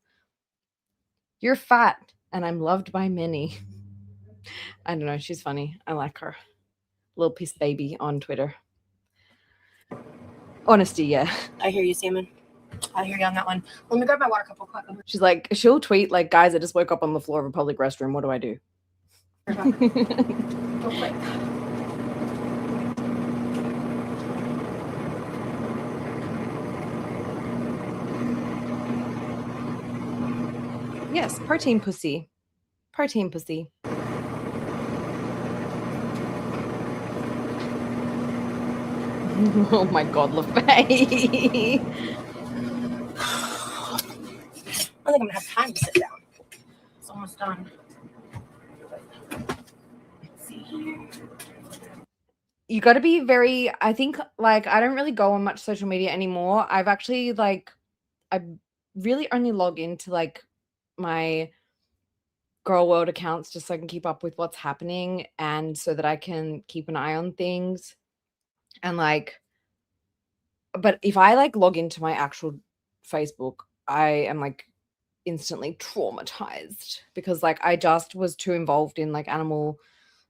C: You're fat and I'm loved by many. I don't know. She's funny. I like her. Little Piss Baby on Twitter. Honesty, yeah.
A: I hear you, Salmon. I hear you on that one. Let me grab my water cup real quick.
C: She's like, she'll tweet like, guys, I just woke up on the floor of a public restroom. What do I do?
A: Real quick.
C: Yes, protein pussy. Protein pussy. Oh my God, LaFay.
A: I don't think I'm gonna have time to sit down. It's almost done. Let's see here.
C: You got to be very, I think, like, I don't really go on much social media anymore. I've actually, like, I really only log into, like, my girl world accounts just so I can keep up with what's happening and so that I can keep an eye on things. And, like, but if I, like, log into my actual Facebook, I am, like, instantly traumatized because, like, I just was too involved in, like, animal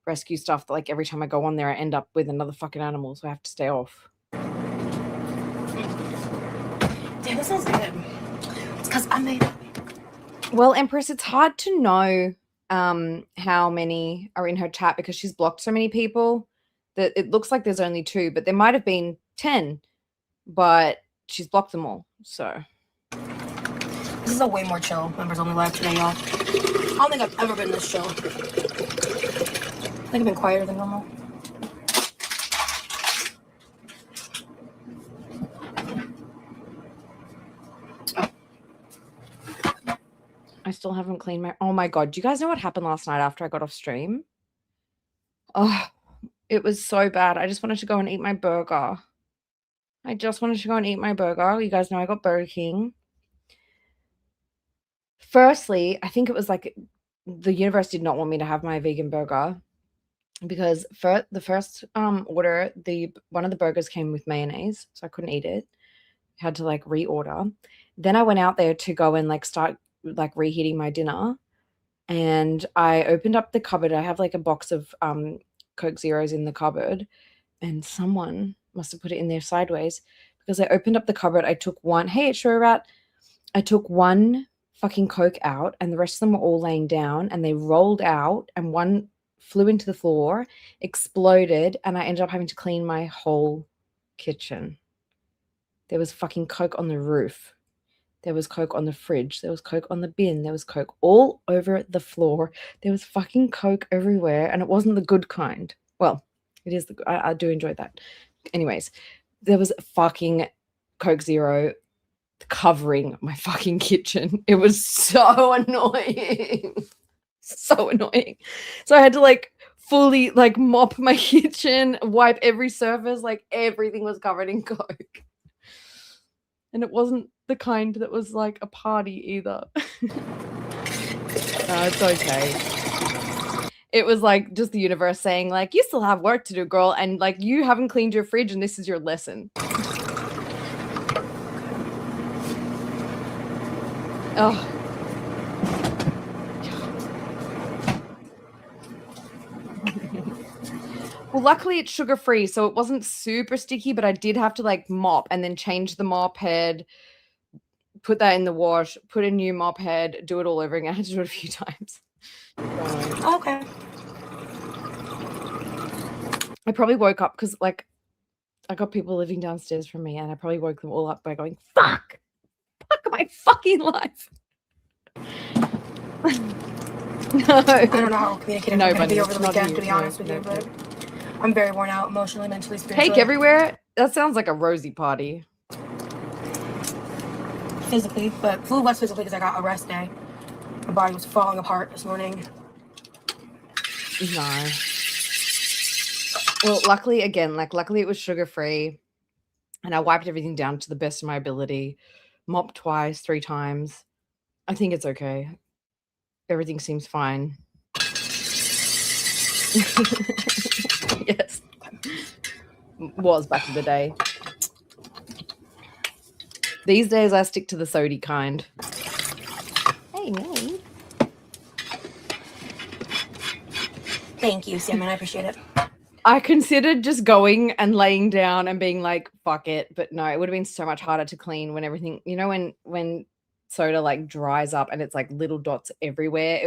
C: rescue stuff that, like, every time I go on there, I end up with another fucking animal, so I have to stay off.
A: Damn, this smells good. It's because I made it.
C: Well, Empress, it's hard to know how many are in her chat because she's blocked so many people that it looks like there's only 2, but there might have been 10, but she's blocked them all, so.
A: This is a way more chill members only live today, y'all. I don't think I've ever been this chill. I think I've been quieter than normal.
C: I still haven't cleaned my, oh my God. Do you guys know what happened last night after I got off stream? Oh, it was so bad. I just wanted to go and eat my burger. You guys know I got Burger King. Firstly, I think it was like the universe did not want me to have my vegan burger. because for the first order, one of the burgers came with mayonnaise, so I couldn't eat it. Had to like reorder. Then I went out there to go and like start like reheating my dinner, and I opened up the cupboard. I have like a box of Coke Zeros in the cupboard, and someone must have put it in there sideways, because I opened up the cupboard. I took one. Hey, it's Sure Rat. I took one fucking Coke out, and the rest of them were all laying down, and they rolled out, and one flew into the floor, exploded, and I ended up having to clean my whole kitchen. There was fucking Coke on the roof. There was Coke on the fridge. There was Coke on the bin. There was Coke all over the floor. There was fucking Coke everywhere, and it wasn't the good kind. Well, it is I do enjoy that. Anyways, there was fucking Coke Zero covering my fucking kitchen. It was so annoying. So annoying. So I had to like fully like mop my kitchen, wipe every surface, like everything was covered in Coke. And it wasn't the kind that was like a party either. No, it's okay. It was like just the universe saying like, you still have work to do, girl, and like you haven't cleaned your fridge and this is your lesson. Oh. Well, luckily it's sugar-free, so it wasn't super sticky, but I did have to like mop and then change the mop head, put that in the wash, put a new mop head, do it all over again. I had to do it a few times.
A: Okay.
C: I probably woke up because like I got people living downstairs from me, and I probably woke them all up by going, fuck my fucking life. No.
A: I don't know how communicative
C: No,
A: I'm going to
C: buddy,
A: be over
C: it's
A: the
C: not
A: weekend,
C: you.
A: to be
C: No,
A: honest with
C: no,
A: you,
C: no.
A: but I'm very worn out emotionally, mentally, spiritually.
C: Cake everywhere? That sounds like a Rosie party.
A: Physically, but flew west physically because I got a rest day. My body was falling apart this morning.
C: No. Well, luckily it was sugar-free, and I wiped everything down to the best of my ability, mopped twice, 3 times. I think it's okay. Everything seems fine. Yes. Was back in the day. These days I stick to the sody kind. Hey, me.
A: Thank you, Simon. I appreciate it.
C: I considered just going and laying down and being like, fuck it. But no, it would have been so much harder to clean when everything, you know, when soda like dries up and it's like little dots everywhere.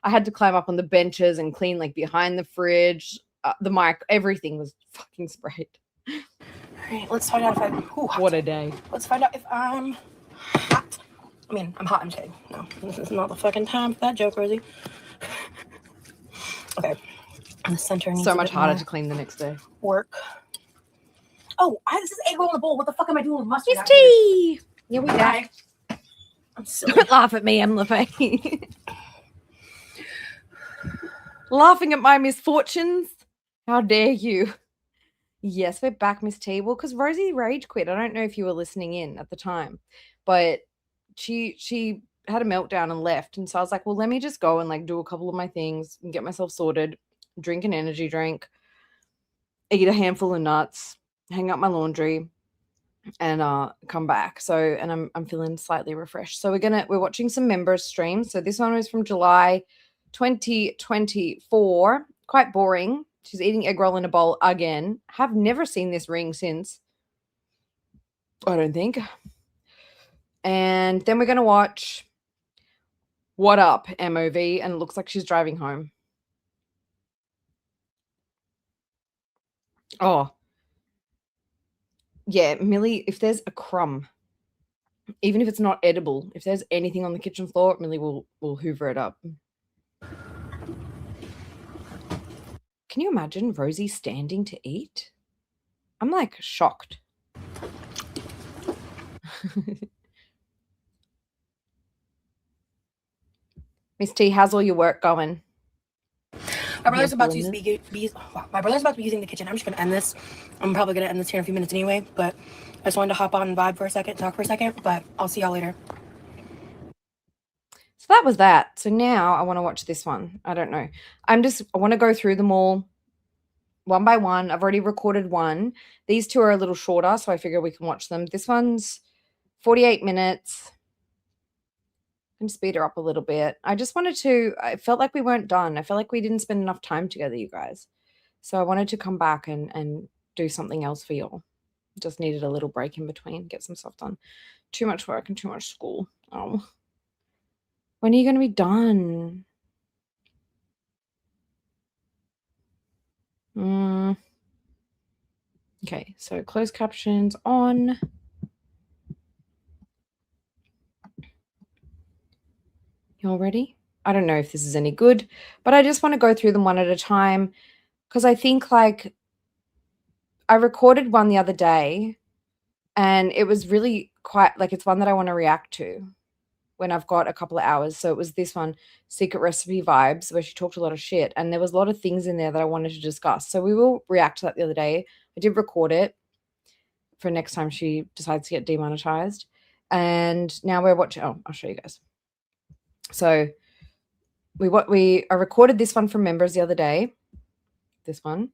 C: I had to climb up on the benches and clean like behind the fridge, the mic, everything was fucking sprayed.
A: All right, let's find out if I'm.
C: What a day.
A: Let's find out if I'm hot. I mean, I'm hot and shade. No, this is not the fucking time for that joke, Rosie. Okay. The center needs
C: So
A: a
C: much
A: bit
C: harder
A: more
C: to clean the next day.
A: work. Oh, this is egg roll in a bowl. What the fuck am I doing with mustard?
C: It's tea. Yeah, we got.
A: Okay. I'm silly.
C: Don't laugh at me, Emma Faye. Laughing at my misfortunes? How dare you? Yes, we're back, Miss T. Well, because Rosie rage quit. I don't know if you were listening in at the time, but she had a meltdown and left. And so I was like, well, let me just go and like do a couple of my things and get myself sorted, drink an energy drink, eat a handful of nuts, hang up my laundry, and come back. So, and I'm feeling slightly refreshed. So we're watching some members streams. So this one was from July 2024. Quite boring. She's eating egg roll in a bowl again. Have never seen this ring since. I don't think. And then we're going to watch What Up, MOV, and it looks like she's driving home. Oh. Yeah, Millie, if there's a crumb, even if it's not edible, if there's anything on the kitchen floor, Millie will hoover it up. Can you imagine Rosie standing to eat? I'm like shocked. Miss T, how's all your work going?
A: My brother's about to my brother's about to be using the kitchen. I'm just gonna end this. I'm probably gonna end this here in a few minutes anyway, but I just wanted to hop on and vibe for a second, talk for a second, but I'll see y'all later.
C: So that was that. So now I want to watch this one. I don't know. I want to go through them all one by one. I've already recorded one. These two are a little shorter, so I figure we can watch them. This one's 48 minutes. And speed her up a little bit. I felt like we weren't done. I felt like we didn't spend enough time together, you guys. So I wanted to come back and do something else for y'all. Just needed a little break in between, get some stuff done. Too much work and too much school. Oh. When are you going to be done? Okay, so closed captions on. Y'all ready? I don't know if this is any good, but I just want to go through them one at a time because I think like I recorded one the other day and it was really quite like it's one that I want to react to when I've got a couple of hours. So it was this one, Secret Recipe Vibes, where she talked a lot of shit and there was a lot of things in there that I wanted to discuss. So we will react to that the other day. I did record it for next time she decides to get demonetized. And now we're watching. Oh, I'll show you guys. So I recorded this one from members the other day. This one.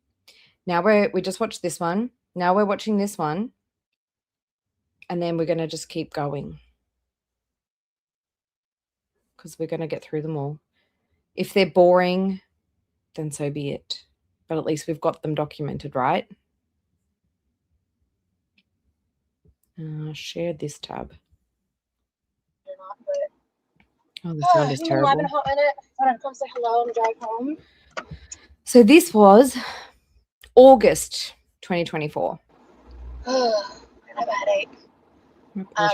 C: Now we just watched this one. Now we're watching this one. And then we're going to just keep going. Because we're going to get through them all. If they're boring, then so be it. But at least we've got them documented, right? Share this tab. Oh, the sound is terrible.
A: Live in a hot minute. I want to come say hello and drive home.
C: So this was August 2024.
A: I have a headache.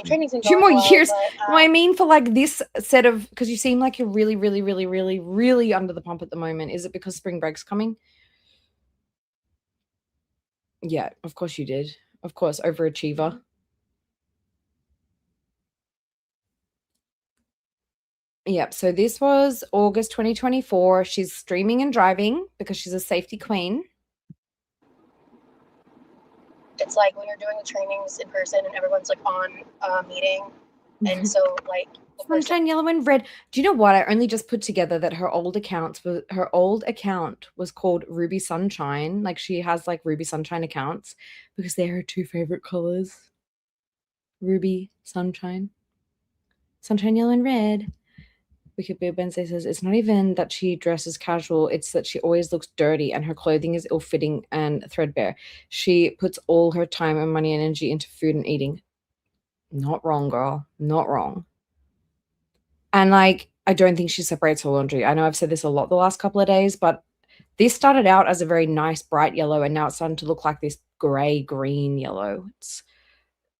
A: Training's in
C: 2 more
A: well,
C: years.
A: but,
C: No, I mean for like this set of, because you seem like you're really, really, really, really, really under the pump at the moment. Is it because spring break's coming? Yeah, of course you did. Of course, overachiever. Yep. So this was August 2024. She's streaming and driving because she's a safety queen.
A: It's like when you're doing the trainings in person and everyone's like on a meeting. And so like
C: Sunshine, yellow, and red. Do you know what? I only just put together that her old account was called Ruby Sunshine. Like she has like Ruby Sunshine accounts because they're her two favorite colors. Ruby Sunshine. Sunshine, yellow, and red. Wicked Beard Wednesday says it's not even that she dresses casual, it's that she always looks dirty and her clothing is ill-fitting and threadbare. She puts all her time and money and energy into food and eating. Not wrong, girl. Not wrong. And like, I don't think she separates her laundry. I know I've said this a lot the last couple of days, but this started out as a very nice bright yellow and now it's starting to look like this gray-green yellow. It's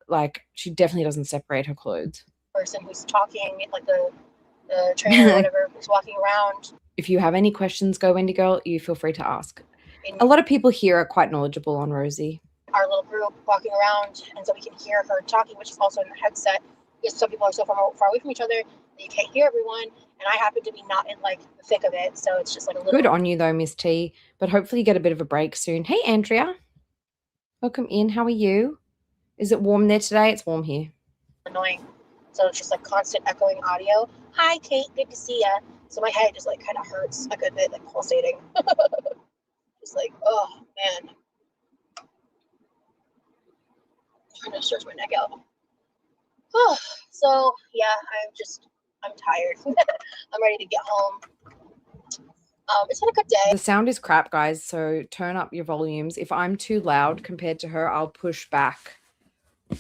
C: like she definitely doesn't separate her clothes.
A: Person who's talking, like the trainer or whatever, who's walking around.
C: If you have any questions, go Wendy Girl, you feel free to ask. A lot of people here are quite knowledgeable on Rosie.
A: Our little group walking around, and so we can hear her talking, which is also in the headset. Because some people are so far away from each other that you can't hear everyone. And I happen to be not in like the thick of it, so it's just like a little.
C: Good on you though, Miss T. But hopefully you get a bit of a break soon. Hey, Andrea. Welcome in. How are you? Is it warm there today? It's warm here.
A: Annoying. So it's just like constant echoing audio. Hi, Kate. Good to see ya. So my head just like kind of hurts a good bit, like pulsating. Just like, oh man. Trying to stretch my neck out. Oh, so yeah, I'm tired. I'm ready to get home. It's been a good day.
C: The sound is crap, guys. So turn up your volumes. If I'm too loud compared to her, I'll push back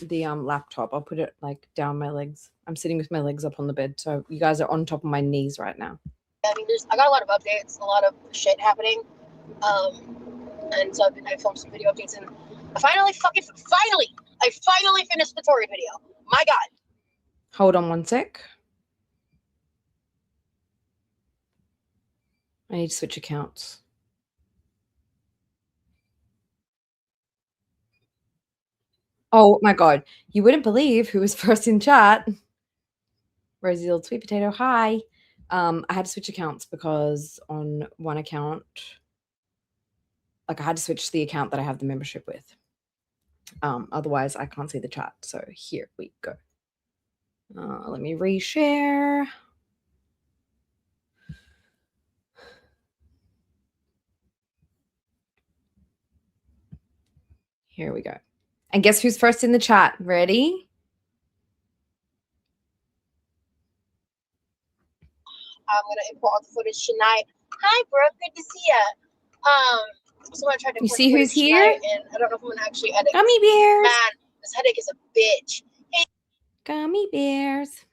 C: the laptop. I'll put it like down my legs. I'm sitting with my legs up on the bed, so you guys are on top of my knees right now.
A: I mean, I got a lot of updates, a lot of shit happening, and so I filmed some video updates, and I finally finished the Tory video. My God.
C: Hold on one sec. I need to switch accounts. Oh my God. You wouldn't believe who was first in chat. Rosie Old Sweet Potato. Hi. I had to switch accounts because on one account, like I had to switch the account that I have the membership with. Otherwise I can't see the chat. So here we go. Let me reshare. Here we go. And guess who's first in the chat? Ready?
A: I'm gonna import all the footage tonight. Hi, Brooke. Good to see ya. So I'm gonna try to.
C: You see who's here?
A: And I don't know if I'm gonna actually edit.
C: Gummy bears.
A: Man, this headache is a bitch. Hey.
C: Gummy bears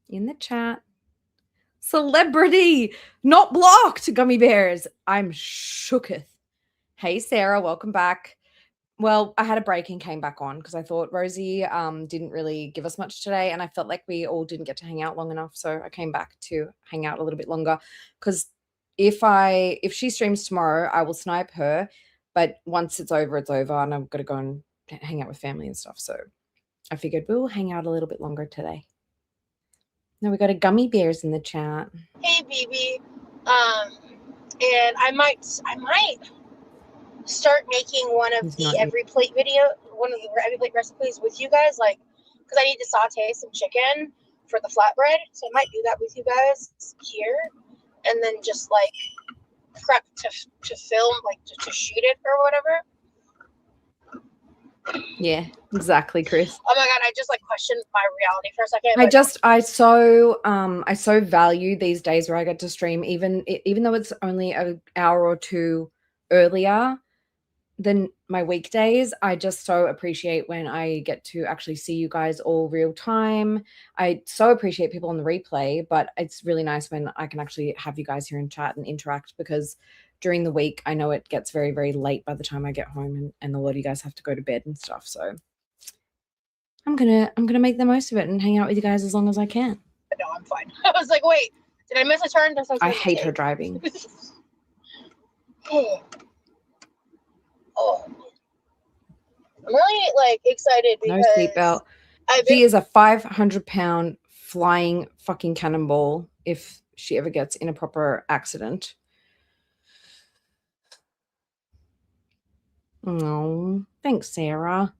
C: in the chat. Celebrity, not blocked. Gummy bears. I'm shooketh. Hey, Sarah. Welcome back. Well, I had a break and came back on because I thought Rosie didn't really give us much today, and I felt like we all didn't get to hang out long enough. So I came back to hang out a little bit longer because if she streams tomorrow, I will snipe her. But once it's over, and I've got to go and hang out with family and stuff. So I figured we'll hang out a little bit longer today. Now we got a Gummy Bears in the chat.
A: Hey, BB. And I might start making one of the every plate recipes with you guys, like, because I need to saute some chicken for the flatbread, so I might do that with you guys here, and then just like prep to film, like to shoot it or whatever.
C: Yeah, exactly, Chris.
A: Oh my god, I just like questioned my reality for a second.
C: I so value these days where I get to stream, even though it's only an hour or two earlier than my weekdays. I just so appreciate when I get to actually see you guys all real time. I so appreciate people on the replay, but it's really nice when I can actually have you guys here in chat and interact, because during the week I know it gets very, very late by the time I get home, and a lot of you guys have to go to bed and stuff. So I'm gonna make the most of it and hang out with you guys as long as I can.
A: No, I'm fine. I was like, wait, did I miss a turn?
C: I hate her driving.
A: Oh, I'm really like excited because
C: no seatbelt. She is a 500-pound flying fucking cannonball if she ever gets in a proper accident. Oh, thanks, Sarah.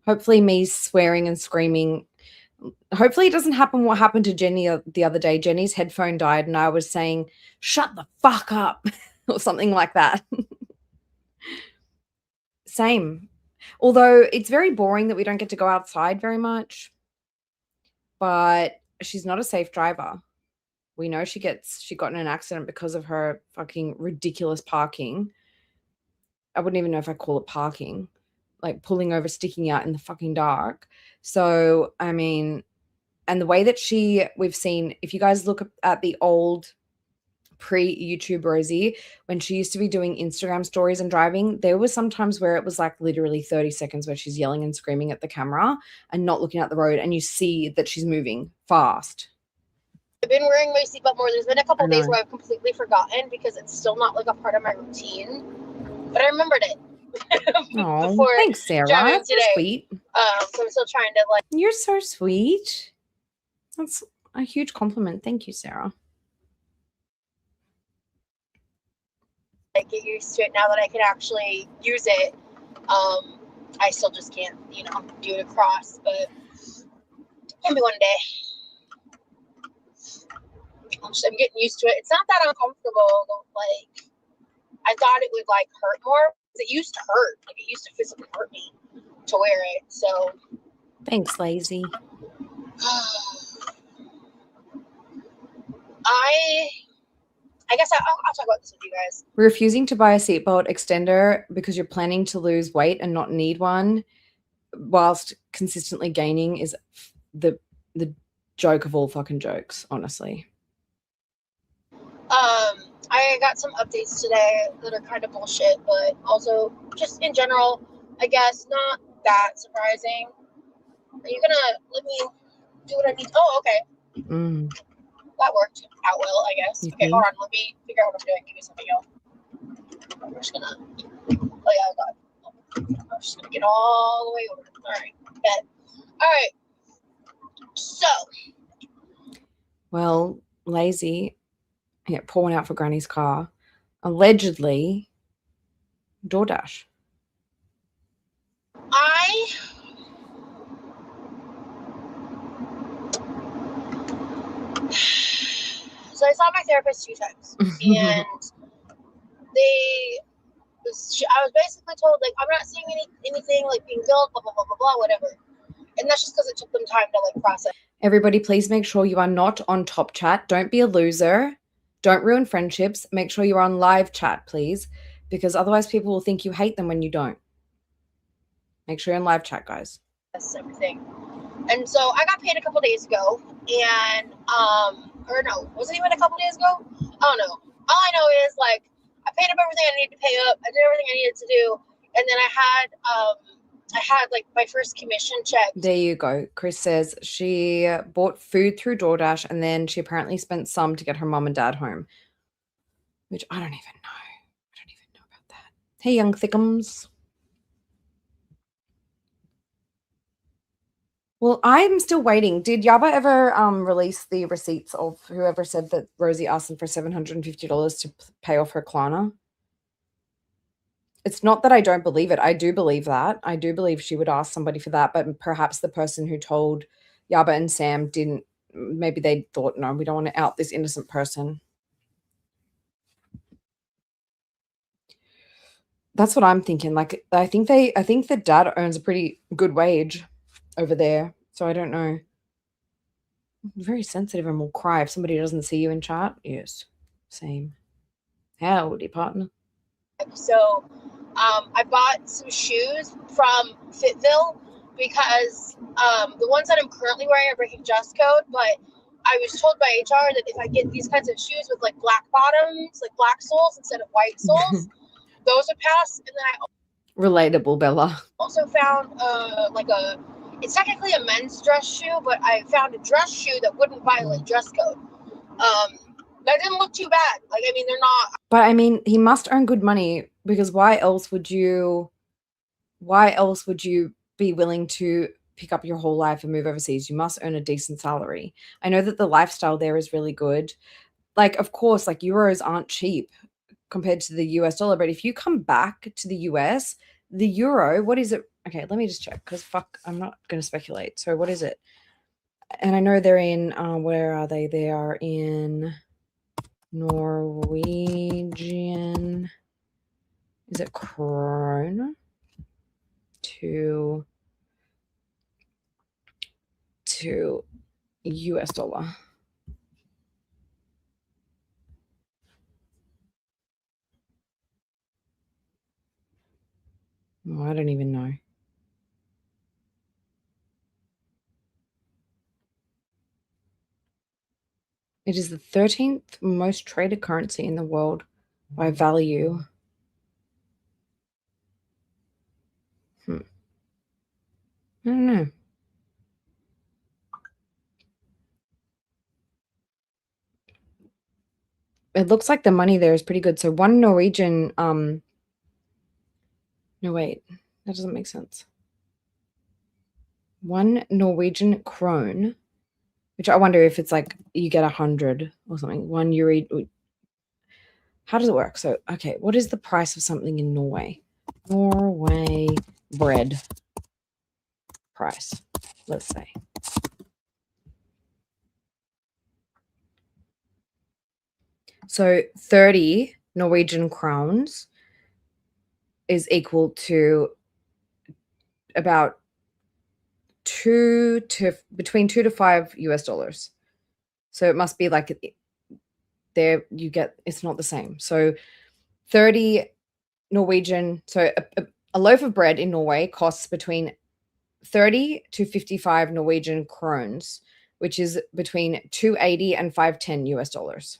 C: Hopefully me swearing and screaming. Hopefully it doesn't happen what happened to Jenny the other day. Jenny's headphone died and I was saying, shut the fuck up, or something like that. Same. Although it's very boring that we don't get to go outside very much. But she's not a safe driver. We know she got in an accident because of her fucking ridiculous parking. I wouldn't even know if I call it parking. Like pulling over, sticking out in the fucking dark. So, I mean, and the way that we've seen, if you guys look at the old pre-YouTube Rosie, when she used to be doing Instagram stories and driving, there was sometimes where it was like literally 30 seconds where she's yelling and screaming at the camera and not looking at the road, and you see that she's moving fast.
A: I've been wearing my seatbelt more. There's been a couple days where I've completely forgotten because it's still not like a part of my routine, but I remembered it.
C: Oh, thanks, Sarah. That's so sweet.
A: So I'm still trying to like.
C: You're so sweet. That's a huge compliment. Thank you, Sarah.
A: Like get used to it now that I can actually use it. I still just can't, do it across, but maybe one day. I'm getting used to it. It's not that uncomfortable. Like I thought it would like hurt more. It used to hurt. Like it used to physically hurt me to wear it. So
C: thanks, Lazy.
A: I guess I'll talk about this with you guys.
C: We're refusing to buy a seatbelt extender because you're planning to lose weight and not need one, whilst consistently gaining is the joke of all fucking jokes, honestly.
A: I got some updates today that are kind of bullshit, but also just in general, I guess not that surprising. Are you gonna let me do what I need? Oh, okay. That worked out well, I guess. Okay, hold on. Let me figure out what I'm doing. Give me something else. I'm just gonna. Oh yeah, I'm just gonna get all the way over. All right, bed. All right. So.
C: Well, Lazy. Yeah, pour one out for Granny's car. Allegedly, DoorDash.
A: So I saw my therapist 2 times, and they I was basically told, like, I'm not seeing anything like being built, blah, blah, blah, blah, blah, whatever. And that's just because it took them time to like process.
C: Everybody, please make sure you are not on top chat. Don't be a loser. Don't ruin friendships. Make sure you're on live chat, please, because otherwise people will think you hate them when you don't. Make sure you're in live chat, guys.
A: Everything. And so I got paid a couple days ago, and or no, was it even a couple days ago? I don't know. All I know is like I paid up everything I needed to pay up. I did everything I needed to do, and then I had like my first commission check.
C: There you go. Chris says she bought food through DoorDash, and then she apparently spent some to get her mom and dad home, which I don't even know. I don't even know about that. Hey, young thickums. Well, I'm still waiting. Did Yaba ever release the receipts of whoever said that Rosie asked them for $750 to pay off her Klarna? It's not that I don't believe it. I do believe that. I do believe she would ask somebody for that, but perhaps the person who told Yaba and Sam didn't. Maybe they thought, no, we don't want to out this innocent person. That's what I'm thinking. Like, I think the dad earns a pretty good wage over there. So I don't know. I'm very sensitive and will cry if somebody doesn't see you in chat. Yes. Same. Howdy, partner.
A: So I bought some shoes from Fitville because the ones that I'm currently wearing are breaking dress code, but I was told by HR that if I get these kinds of shoes with like black bottoms, like black soles instead of white soles, those would pass. And then I
C: Relatable, Bella.
A: also found it's technically a men's dress shoe, but I found a dress shoe that wouldn't violate dress code. That didn't look too bad. Like, I mean, they're not.
C: But I mean, he must earn good money, because why else would you be willing to pick up your whole life and move overseas? You must earn a decent salary. I know that the lifestyle there is really good. Like, of course, like euros aren't cheap compared to the US dollar, but if you come back to the US, the euro, what is it? Okay, let me just check, because fuck, I'm not going to speculate. So what is it? And I know they're in, where are they? They are in Norwegian. Is it krone to US dollar? Oh, I don't even know. It is the 13th most traded currency in the world by value. I don't know. It looks like the money there is pretty good. So one Norwegian, no, wait, that doesn't make sense. One Norwegian krone, which I wonder if it's like you get 100 or something. 1 euro. How does it work? So, okay, what is the price of something in Norway? Norway bread price, let's say. So 30 Norwegian crowns is equal to about between 2 to 5 US dollars. So it must be like there you get, it's not the same. So 30 Norwegian, so a loaf of bread in Norway costs between 30 to 55 Norwegian krones, which is between 280 and 510 US dollars.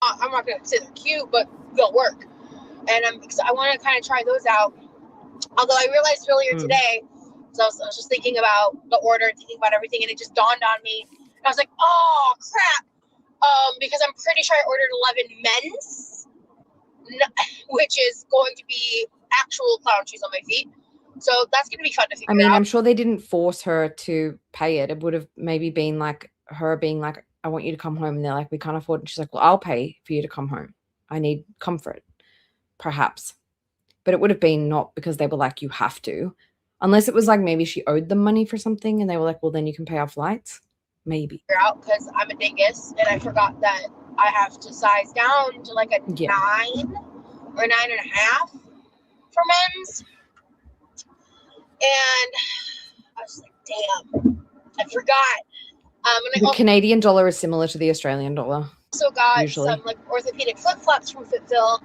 A: I'm not going to say they're cute, but they'll work. And I want to kind of try those out. Although I realized earlier today, so I was just thinking about the order, thinking about everything, and it just dawned on me. And I was like, oh, crap. Because I'm pretty sure I ordered 11 men's, which is going to be actual clown shoes on my feet. So that's going to be fun to figure out.
C: I'm sure they didn't force her to pay it. It would have maybe been like her being like, I want you to come home. And they're like, we can't afford it. And she's like, well, I'll pay for you to come home. I need comfort, perhaps. But it would have been not because they were like, you have to. Unless it was like maybe she owed them money for something and they were like, well, then you can pay our flights. Maybe.
A: Out because I'm a dingus and I forgot that I have to size down to like a
C: Yeah.
A: 9 or 9.5 for men's. And I was like, damn, I forgot. And
C: The
A: I
C: Canadian dollar is similar to the Australian dollar.
A: also got
C: Usually.
A: some like orthopedic flip flops from Fitville.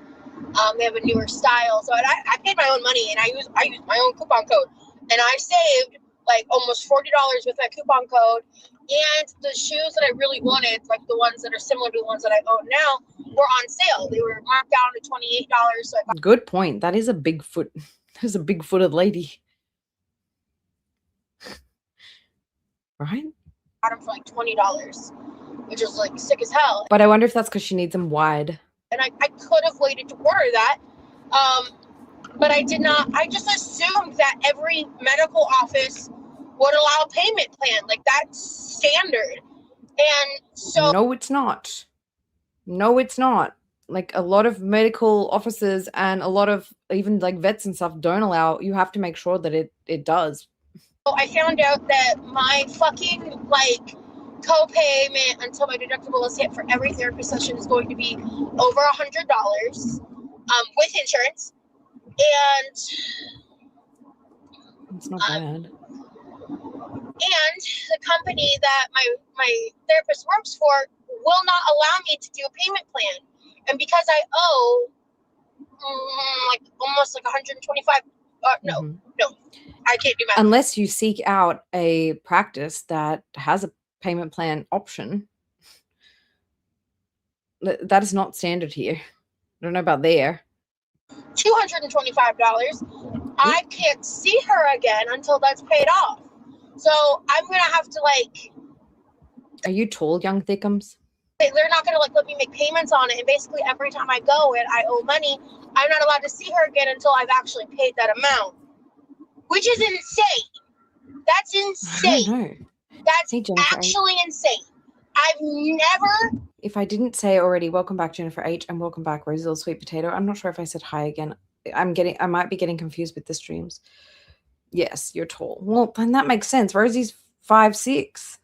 A: They have a newer style, so I paid my own money, and I used my own coupon code, and I saved like almost $40 with my coupon code. And the shoes that I really wanted, like the ones that are similar to the ones that I own now, were on sale. They were marked down to $28. So I got
C: Good point. That is a big foot. That is a big-footed lady. Right?
A: them for like $20, which is like sick as hell.
C: But I wonder if that's because she needs them wide.
A: And I could have waited to order that. But I did not. I just assumed that every medical office would allow a payment plan. Like, that's standard. And so
C: No, it's not. No, it's not. Like a lot of medical offices and a lot of even like vets and stuff don't allow. You have to make sure that it does.
A: I found out that my fucking like co-payment until my deductible is hit for every therapy session is going to be over $100 with insurance. And
C: It's not bad.
A: and the company that my therapist works for will not allow me to do a payment plan. And because I owe like almost like 125 no, I can't do math.
C: Unless you seek out a practice that has a payment plan option. That is not standard here. I don't know about there.
A: $225. I can't see her again until that's paid off. So I'm gonna have to like.
C: Are you tall, young thickums?
A: They're not gonna like let me make payments on it, and basically every time I go and I owe money, I'm not allowed to see her again until I've actually paid that amount, which is insane. That's
C: I
A: insane.
C: don't know.
A: That's
C: Hey, Jennifer.
A: actually insane. I've never.
C: If I didn't say already, welcome back, Jennifer H, and welcome back, Rosie's Little Sweet Potato. I'm not sure if I said hi again. I might be getting confused with the streams. Yes, you're tall. Well, then that makes sense. Rosie's 5'6".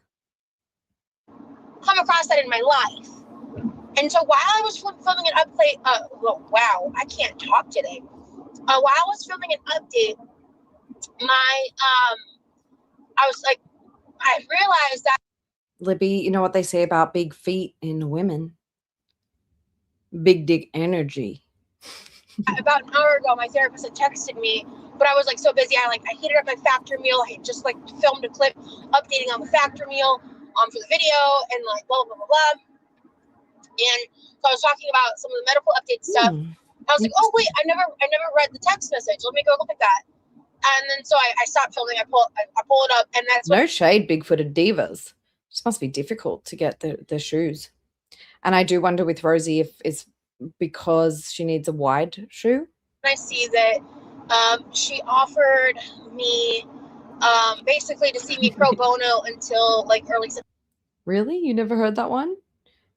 A: Come across that in my life. And so while I was filming an update, wow, I can't talk today. While I was filming an update, I was like, I realized that.
C: Libby, you know what they say about big feet in women? Big dick energy.
A: About an hour ago, my therapist had texted me, but I was like so busy. I heated up my factor meal. I just like filmed a clip updating on the factor meal for the video and like blah, blah, blah, blah. And so I was talking about some of the medical update stuff. I was like, oh wait, I never read the text message. Let me go look at that. And then so I stopped filming. I pull it up, and that's
C: No shade, big-footed divas. This must be difficult to get the shoes. And I do wonder with Rosie if it's because she needs a wide shoe.
A: I see that she offered me basically to see me pro bono until like early
C: Really? You never heard that one?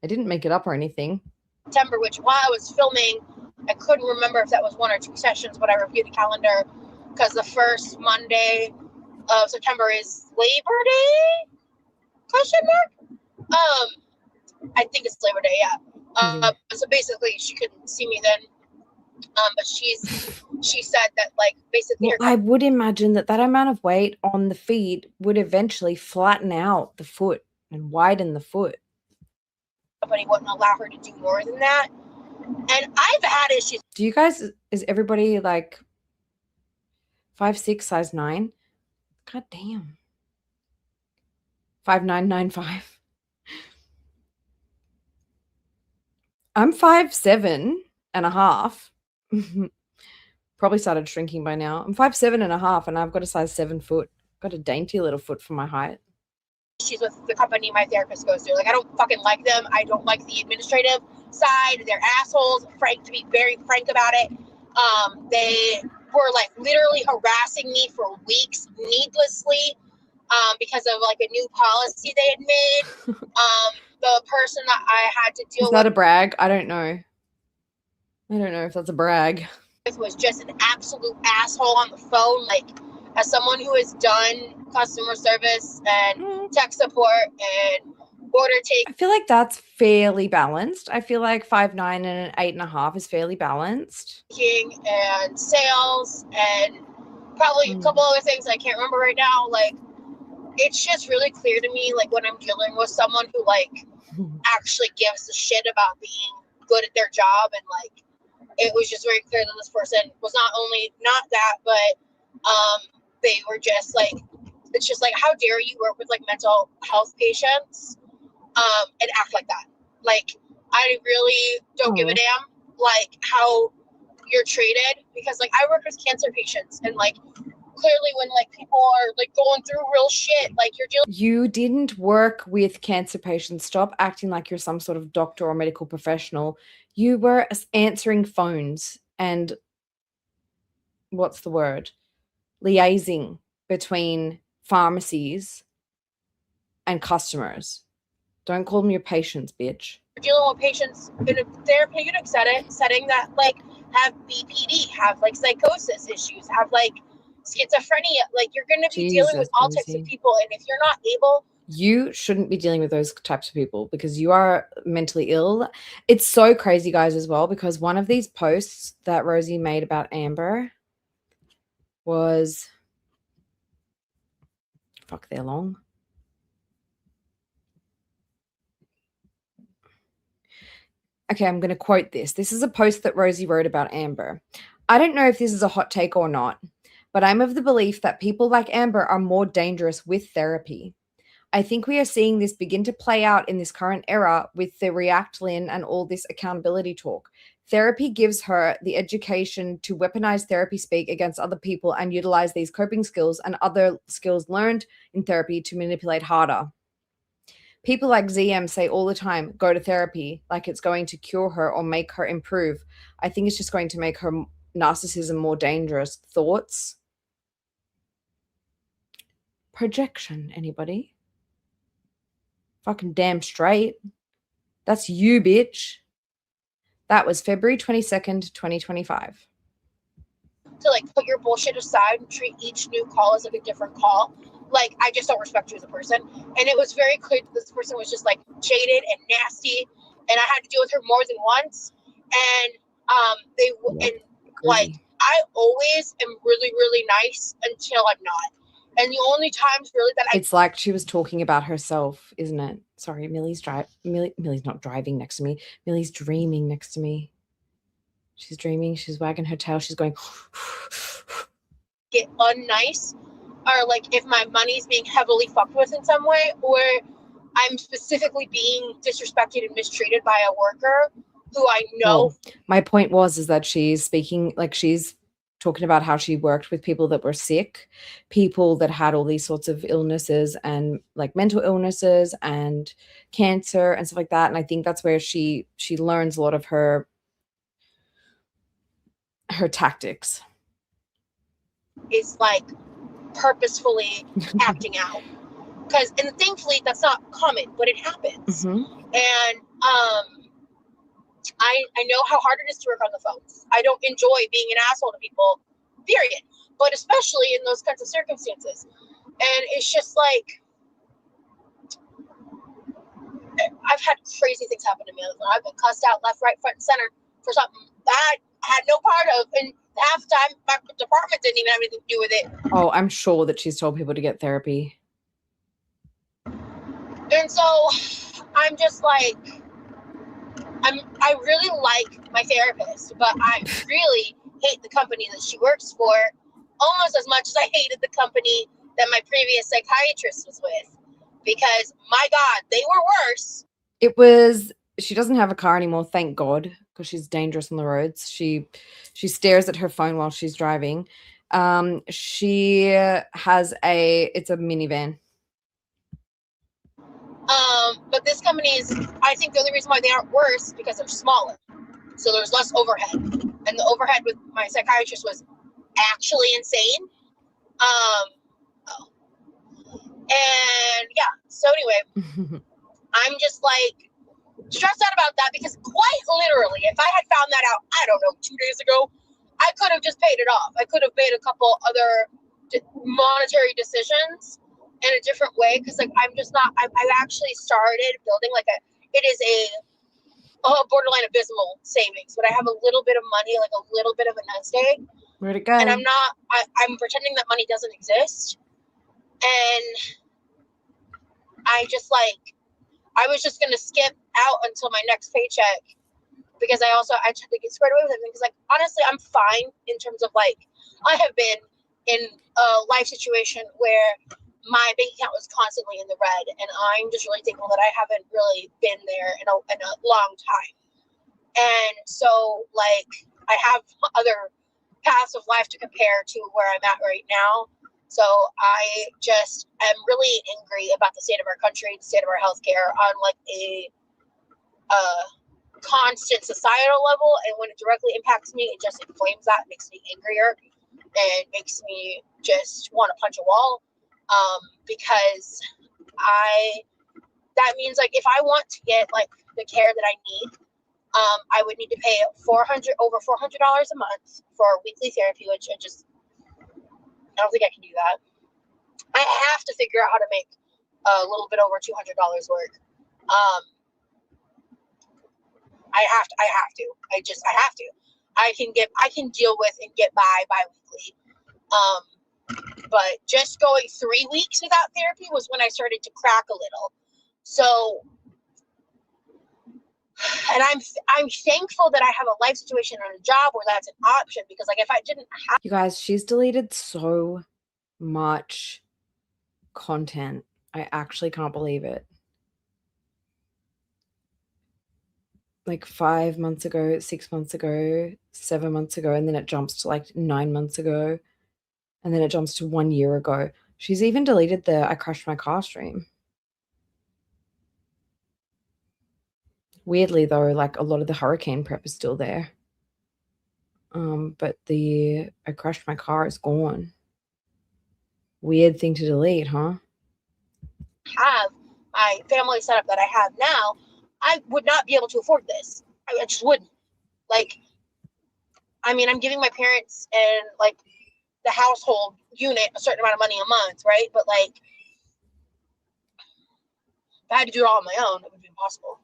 C: I didn't make it up or anything.
A: September, which while I was filming, I couldn't remember if that was 1 or 2 sessions, but I reviewed the calendar because the first Monday of September is Labor Day? Question mark? I think it's Labor Day, yeah. So basically she couldn't see me then. But she said that like basically
C: I would imagine that amount of weight on the feet would eventually flatten out the foot and widen the foot.
A: company wouldn't allow her to do more than that. And I've had issues.
C: Do you guys, is everybody like 5'6", size 9? God damn. 5'9", 5'5". I'm 5'7.5". Probably started shrinking by now. I'm 5'7.5", and I've got a size 7 foot. Got a dainty little foot for my height.
A: Issues with the company my therapist goes through. Like, I don't fucking like them. I don't like the administrative side. They're assholes. Frank, to be very frank about it. They were like literally harassing me for weeks needlessly because of like a new policy they had made. The person that I had to deal
C: Is that a brag? I don't know. I don't know if that's a brag.
A: with was just an absolute asshole on the phone. Like, as someone who has done customer service and tech support and order
C: I feel like that's fairly balanced. I feel like 5'9" and an 8.5 is fairly balanced.
A: taking and sales and probably a couple other things I can't remember right now. Like, it's just really clear to me, like, when I'm dealing with someone who, like, actually gives a shit about being good at their job, and, like, it was just very clear that this person was not only not that, but they were just, like, it's just, like, how dare you work with, like, mental health patients and act like that? Like, I really don't give a damn, like, how you're treated, because, like, I work with cancer patients, and, like, clearly when, like, people are, like, going through real shit, like, you're dealing.
C: You didn't work with cancer patients. Stop acting like you're some sort of doctor or medical professional. You were answering phones and what's the word? Liaising between pharmacies and customers. Don't call them your patients, bitch.
A: Dealing with patients in a therapeutic setting that, like, have BPD, have, like, psychosis issues, have, like, schizophrenia. Like, you're going to be dealing with all types of people, and if you're not able,
C: you shouldn't be dealing with those types of people because you are mentally ill. It's so crazy, guys, as well, because one of these posts that Rosie made about Amber was, fuck, they're long. Okay, I'm going to quote this. This is a post that Rosie wrote about Amber. I don't know if this is a hot take or not, but I'm of the belief that people like Amber are more dangerous with therapy. I think we are seeing this begin to play out in this current era with the React Lynn and all this accountability talk. Therapy gives her the education to weaponize therapy speak against other people and utilize these coping skills and other skills learned in therapy to manipulate harder. People like ZM say all the time, go to therapy, like it's going to cure her or make her improve. I think it's just going to make her narcissism more dangerous. Thoughts? Projection, anybody? Fucking damn straight. That's you, bitch. That was February 22nd, 2025.
A: To, like, put your bullshit aside and treat each new call as, like, a different call. Like, I just don't respect you as a person. And it was very clear that this person was just, like, jaded and nasty, and I had to deal with her more than once. And like, I always am really, really nice until I'm not. And the only times really that
C: it's like she was talking about herself, isn't it? Sorry, Millie's not driving next to me. Millie's dreaming next to me. She's dreaming. She's wagging her tail. She's going.
A: Get unnice, or, like, if my money's being heavily fucked with in some way, or I'm specifically being disrespected and mistreated by a worker who I know.
C: Well, my point is that she's speaking, like, she's talking about how she worked with people that were sick, people that had all these sorts of illnesses and, like, mental illnesses and cancer and stuff like that. And I think that's where she learns a lot of her tactics.
A: Is, like, purposefully acting out, because, and thankfully that's not common, but it happens. And I know how hard it is to work on the phones. I don't enjoy being an asshole to people, period, but especially in those kinds of circumstances. And it's just like, I've had crazy things happen to me. I've been cussed out left, right, front, and center for something that I had no part of, and half the time my department didn't even have anything to do with it.
C: Oh, I'm sure that she's told people to get therapy.
A: And so I'm just like, I really like my therapist, but I really hate the company that she works for almost as much as I hated the company that my previous psychiatrist was with, because, my God, they were worse.
C: She doesn't have a car anymore, thank God, because she's dangerous on the roads. She stares at her phone while she's driving. She has it's a minivan.
A: But this company is, I think the only reason why they aren't worse because they're smaller. So there's less overhead. And the overhead with my psychiatrist was actually insane. And yeah, so anyway, I'm just, like, stressed out about that, because quite literally, if I had found that out, I don't know, 2 days ago, I could have just paid it off. I could have made a couple other monetary decisions in a different way, because like I'm just not. I've actually started building like it is a borderline abysmal savings, but I have a little bit of money, like a little bit of a nest egg,
C: Where'd it go?
A: and I'm pretending that money doesn't exist, and I just like I was just gonna skip out until my next paycheck, because I tried to get squared away with it, because like honestly I'm fine in terms of like I have been in a life situation where my bank account was constantly in the red, and I'm just really thankful that I haven't really been there in a long time. And so like I have other paths of life to compare to where I'm at right now. So I just am really angry about the state of our country, the state of our healthcare on like a constant societal level, and when it directly impacts me, it just inflames that, makes me angrier, and makes me just want to punch a wall. Because that means like if I want to get like the care that I need, I would need to pay over $400 a month for weekly therapy, which I don't think I can do that. I have to figure out how to make a little bit over $200 work. I have to. I have to. I can deal with and get by bi-weekly. But just going 3 weeks without therapy was when I started to crack a little. So, and I'm thankful that I have a life situation and a job where that's an option, because like if I didn't have,
C: You guys, she's deleted so much content. I actually can't believe it. Like 5 months ago, 6 months ago, 7 months ago, and then it jumps to like 9 months ago, and then it jumps to 1 year ago. She's even deleted the I crashed my car stream. Weirdly though, like a lot of the hurricane prep is still there. But the I crashed my car is gone. Weird thing to delete, huh?
A: have my family setup that I have now, I would not be able to afford this. I just wouldn't. Like, I mean, I'm giving my parents and like the household unit a certain amount of money a month, right? But like, if I had to do it all on my own, it would be impossible.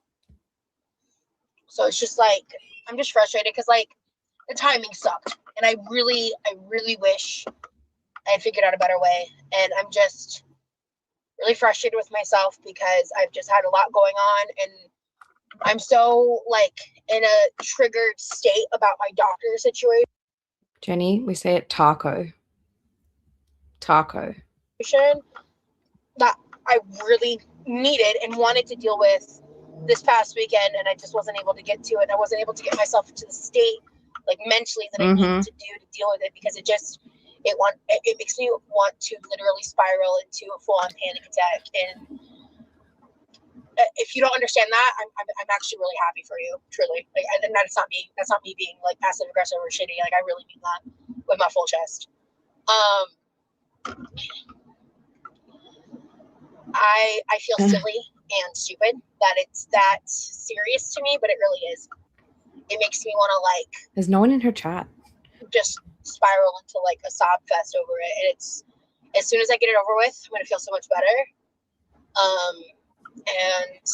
A: So it's just like I'm just frustrated because like the timing sucked, and I really wish I had figured out a better way, and I'm just really frustrated with myself because I've just had a lot going on, and I'm so like in a triggered state about my doctor situation
C: Jenny, we say it taco. Taco.
A: that I really needed and wanted to deal with this past weekend, and I just wasn't able to get to it. I wasn't able to get myself to the state like mentally that I needed to do to deal with it, because it makes me want to literally spiral into a full-on panic attack. And if you don't understand that, I'm actually really happy for you, truly. Like, and that's not me being like passive aggressive or shitty. Like, I really mean that with my full chest. I feel silly and stupid that it's that serious to me, but it really is. It makes me want to like.
C: There's no one in her chat. Just
A: spiral into like a sob fest over it, and it's as soon as I get it over with, I'm gonna feel so much better. And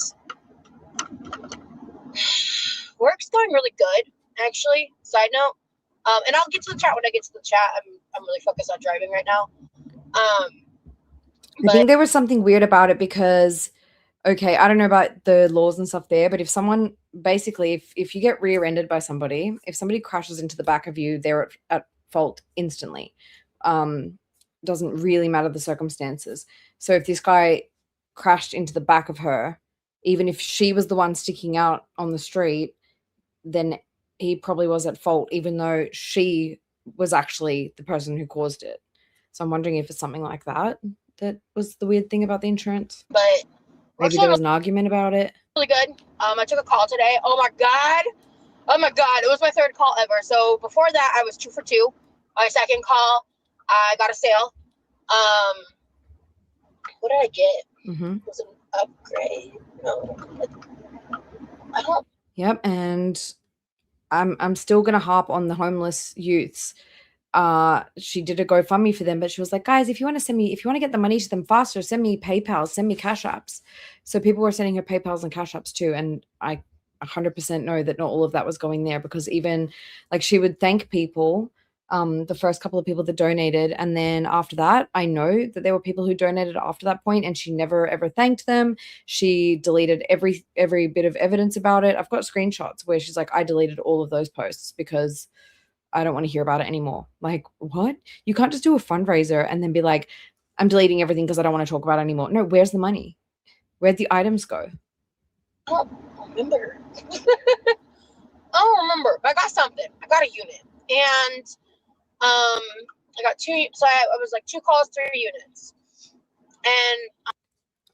A: work's going really good, actually. Side note, and I'll get to the chat when I get to the chat. I'm really focused on driving right now.
C: I think there was something weird about it because, okay, I don't know about the laws and stuff there, but if someone basically, if you get rear-ended by somebody, if somebody crashes into the back of you, they're at fault instantly. Doesn't really matter the circumstances. So if this guy crashed into the back of her, even if she was the one sticking out on the street, then he probably was at fault, even though she was actually the person who caused it. So I'm wondering if it's something like that was the weird thing about the insurance.
A: But
C: maybe there was an argument about it.
A: Really good. I took a call today. Oh my god, it was my third call ever. So before that, I was 2 for 2. My second call, I got a sale. What did I get? It was an upgrade. No, I don't.
C: Yep, and I'm still gonna harp on the homeless youths. she did a GoFundMe for them, but she was like, guys, if you want to get the money to them faster, send me PayPal, send me Cash Apps. So people were sending her PayPals and Cash Apps too. And I 100% know that not all of that was going there, because even like she would thank people, the first couple of people that donated. And then after that, I know that there were people who donated after that point, and she never ever thanked them. She deleted every bit of evidence about it. I've got screenshots where she's like, I deleted all of those posts because I don't want to hear about it anymore. Like, what? You can't just do a fundraiser and then be like, I'm deleting everything because I don't want to talk about it anymore. No, where's the money? Where'd the items go?
A: I don't remember. I don't remember. But I got something. I got a unit. And I got 2, so I was like 2 calls, 3 units. And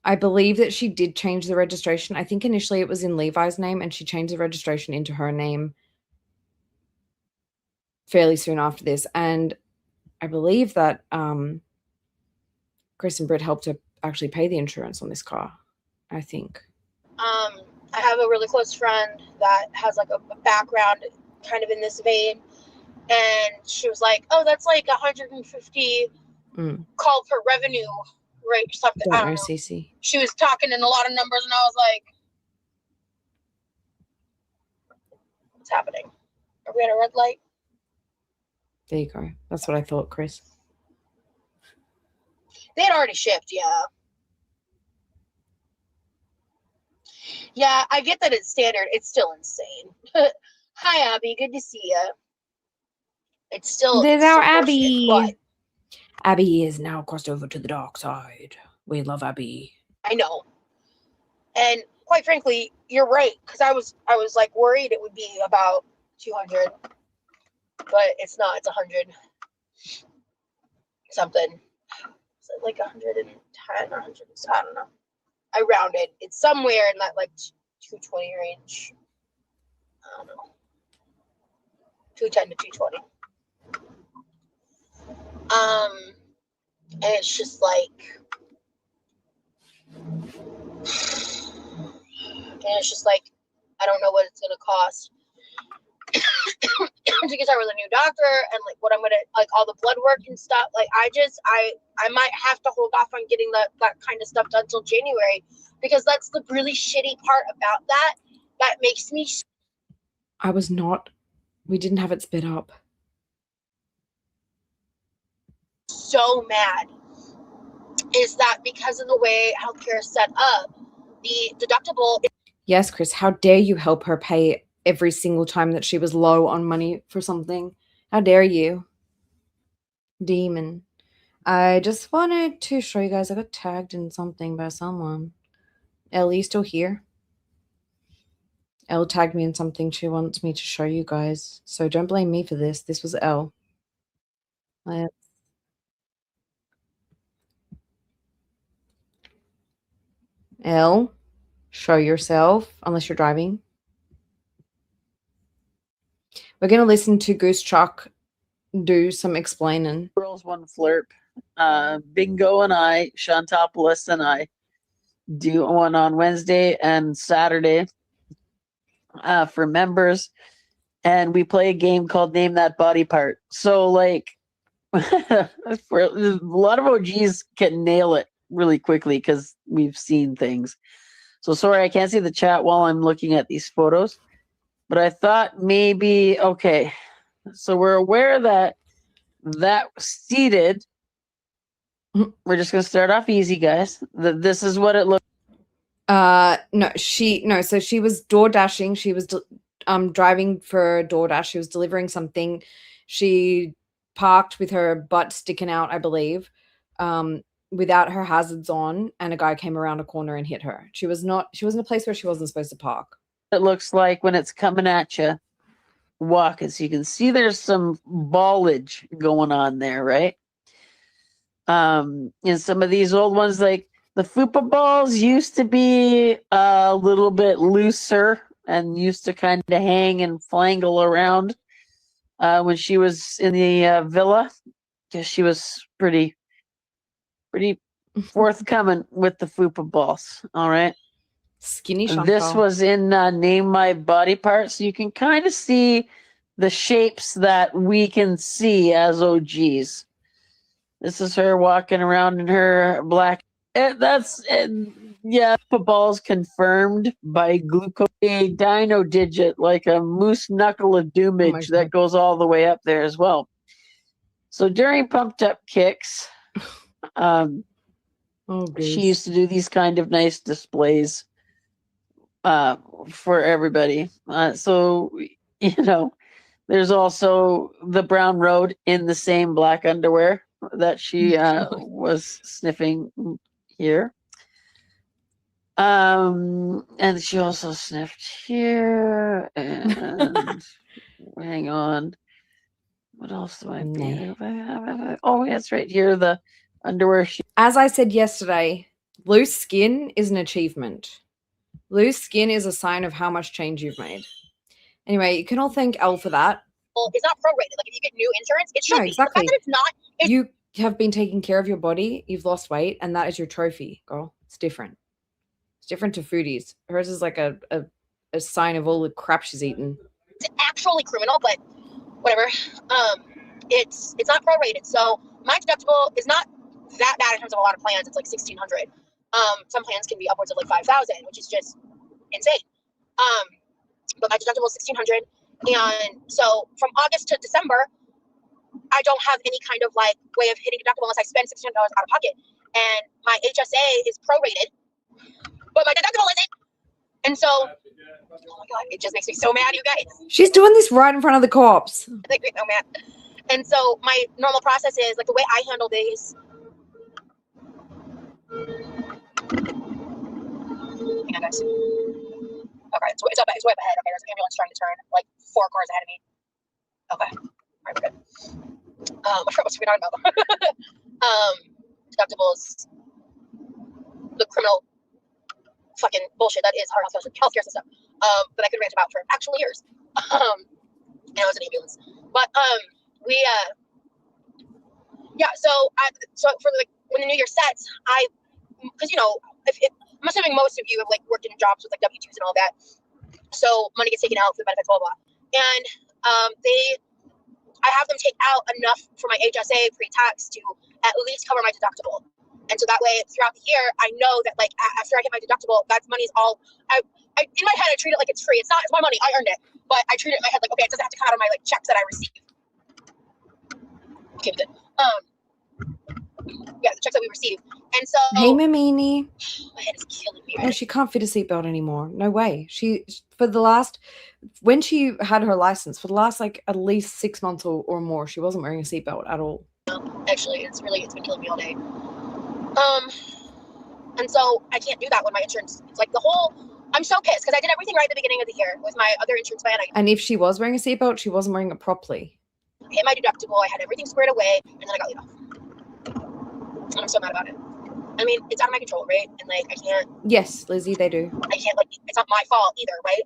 C: I believe that she did change the registration. I think initially it was in Levi's name, and she changed the registration into her name fairly soon after this. And I believe that Chris and Britt helped her actually pay the insurance on this car, I think.
A: I have a really close friend that has like a background kind of in this vein. And she was like, oh, that's like 150 call per revenue rate or something. I don't know.
C: CC.
A: She was talking in a lot of numbers, and I was like, what's happening? Are we at a red light?
C: There you go. That's what I thought, Chris.
A: They had already shipped, yeah. Yeah, I get that it's standard. It's still insane. Hi, Abby. Good to see you. It's still...
C: There's
A: it's
C: our
A: still
C: Abby.
A: bullshit, but
C: Abby is now crossed over to the dark side. We love Abby.
A: I know. And quite frankly, you're right. Because I was like worried it would be about 200. But it's not. It's 100 something. Is it like 110 or 100? I don't know. I rounded. It's somewhere in that like 220 range. I don't know. 210 to 220. And it's just like, I don't know what it's gonna cost to get her with a new doctor, and like what I'm gonna, like all the blood work and stuff. Like I might have to hold off on getting that kind of stuff done till January, because that's the really shitty part about that makes me
C: we didn't have it sped up.
A: So mad is that because of the way healthcare is set up, the deductible.
C: Yes, Chris, how dare you help her pay every single time that she was low on money for something? How dare you? Demon. I just wanted to show you guys I got tagged in something by someone. Ellie, still here? Elle tagged me in something she wants me to show you guys. So don't blame me for this. This was Elle. Elle, show yourself, unless you're driving. We're going to listen to Goose Chuck do some explaining.
F: Girls One Flirp. Bingo and I, Shantopoulos and I, do one on Wednesday and Saturday for members. And we play a game called Name That Body Part. So, like, for a lot of OGs can nail it really quickly because we've seen things. So, sorry, I can't see the chat while I'm looking at these photos. But I thought maybe, okay, so we're aware that seated, we're just going to start off easy, guys. This is what it looks.
C: So she was door dashing. She was driving for DoorDash. She was delivering something. She parked with her butt sticking out, I believe, without her hazards on, and a guy came around a corner and hit her. She was in a place where she wasn't supposed to park.
F: It looks like when it's coming at you, walking. So you can see there's some ballage going on there, right? And some of these old ones, like the fupa balls, used to be a little bit looser and used to kind of hang and flangle around when she was in the villa, because she was pretty forthcoming with the fupa balls. All right.
C: Skinny Chantal.
F: This was in Name My Body Part, so you can kind of see the shapes that we can see as OGs. This is her walking around in her black. Yeah, football's confirmed by glucose. A dino digit, like a moose knuckle of doomage that goes all the way up there as well. So during pumped up kicks, she used to do these kind of nice displays for everybody. So, you know, there's also the brown road in the same black underwear that she was sniffing here. And she also sniffed here. And hang on. What else do I have? Oh, yes, right here. The underwear.
C: As I said yesterday, loose skin is an achievement. Loose skin is a sign of how much change you've made. Anyway, you can all thank Elle for that.
A: It's not prorated. Like if you get new insurance, it should be.
C: Exactly.
A: The fact that it's not.
C: You have been taking care of your body. You've lost weight, and that is your trophy, girl. It's different. It's different to foodies. Hers is like a sign of all the crap she's eaten.
A: It's actually criminal, but whatever. It's not prorated. So my deductible is not that bad in terms of a lot of plans. It's like $1,600. Some plans can be upwards of like $5,000, which is just insane. But my deductible is $1,600, and so from August to December, I don't have any kind of like way of hitting deductible unless I spend $1,600 out of pocket. And my HSA is prorated, but my deductible isn't. And so, oh my god, it just makes me so mad, you guys.
C: She's doing this right in front of the cops.
A: It makes me so mad. And so my normal process is like the way I handle these. Hang on, guys. Okay, it's way up ahead. Okay, there's an ambulance trying to turn like 4 cars ahead of me. Okay, all right, we're good. I forgot what we were talking about. Deductibles, the criminal fucking bullshit that is our healthcare system. That I could rant about for actual years. And I was an ambulance, but so for like when the new year sets, because you know, I'm assuming most of you have like worked in jobs with like W-2s and all that, so money gets taken out for the benefits, blah blah. And I have them take out enough for my HSA pre-tax to at least cover my deductible, and so that way throughout the year I know that like after I get my deductible, that money's all. I in my head I treat it like it's free. It's not. It's my money. I earned it, but I treat it in my head like okay, it doesn't have to come out of my like checks that I receive. Okay, good. Yeah, the checks that we receive. And so
C: hey Mamini.
A: My head is killing me.
C: No, she can't fit a seatbelt anymore. No way. When she had her license, for the last like at least 6 months or more, she wasn't wearing a seatbelt at all.
A: Actually, it's been killing me all day. And so I can't do that when my insurance, it's like I'm so pissed because I did everything right at the beginning of the year with my other insurance plan.
C: And if she was wearing a seatbelt, she wasn't wearing it properly.
A: I hit my deductible, I had everything squared away, and then I got laid off. And I'm so mad about it. I mean, it's out of my control, right? And like, I can't.
C: Yes, Lizzie, they do.
A: I can't like. It's not my fault either, right?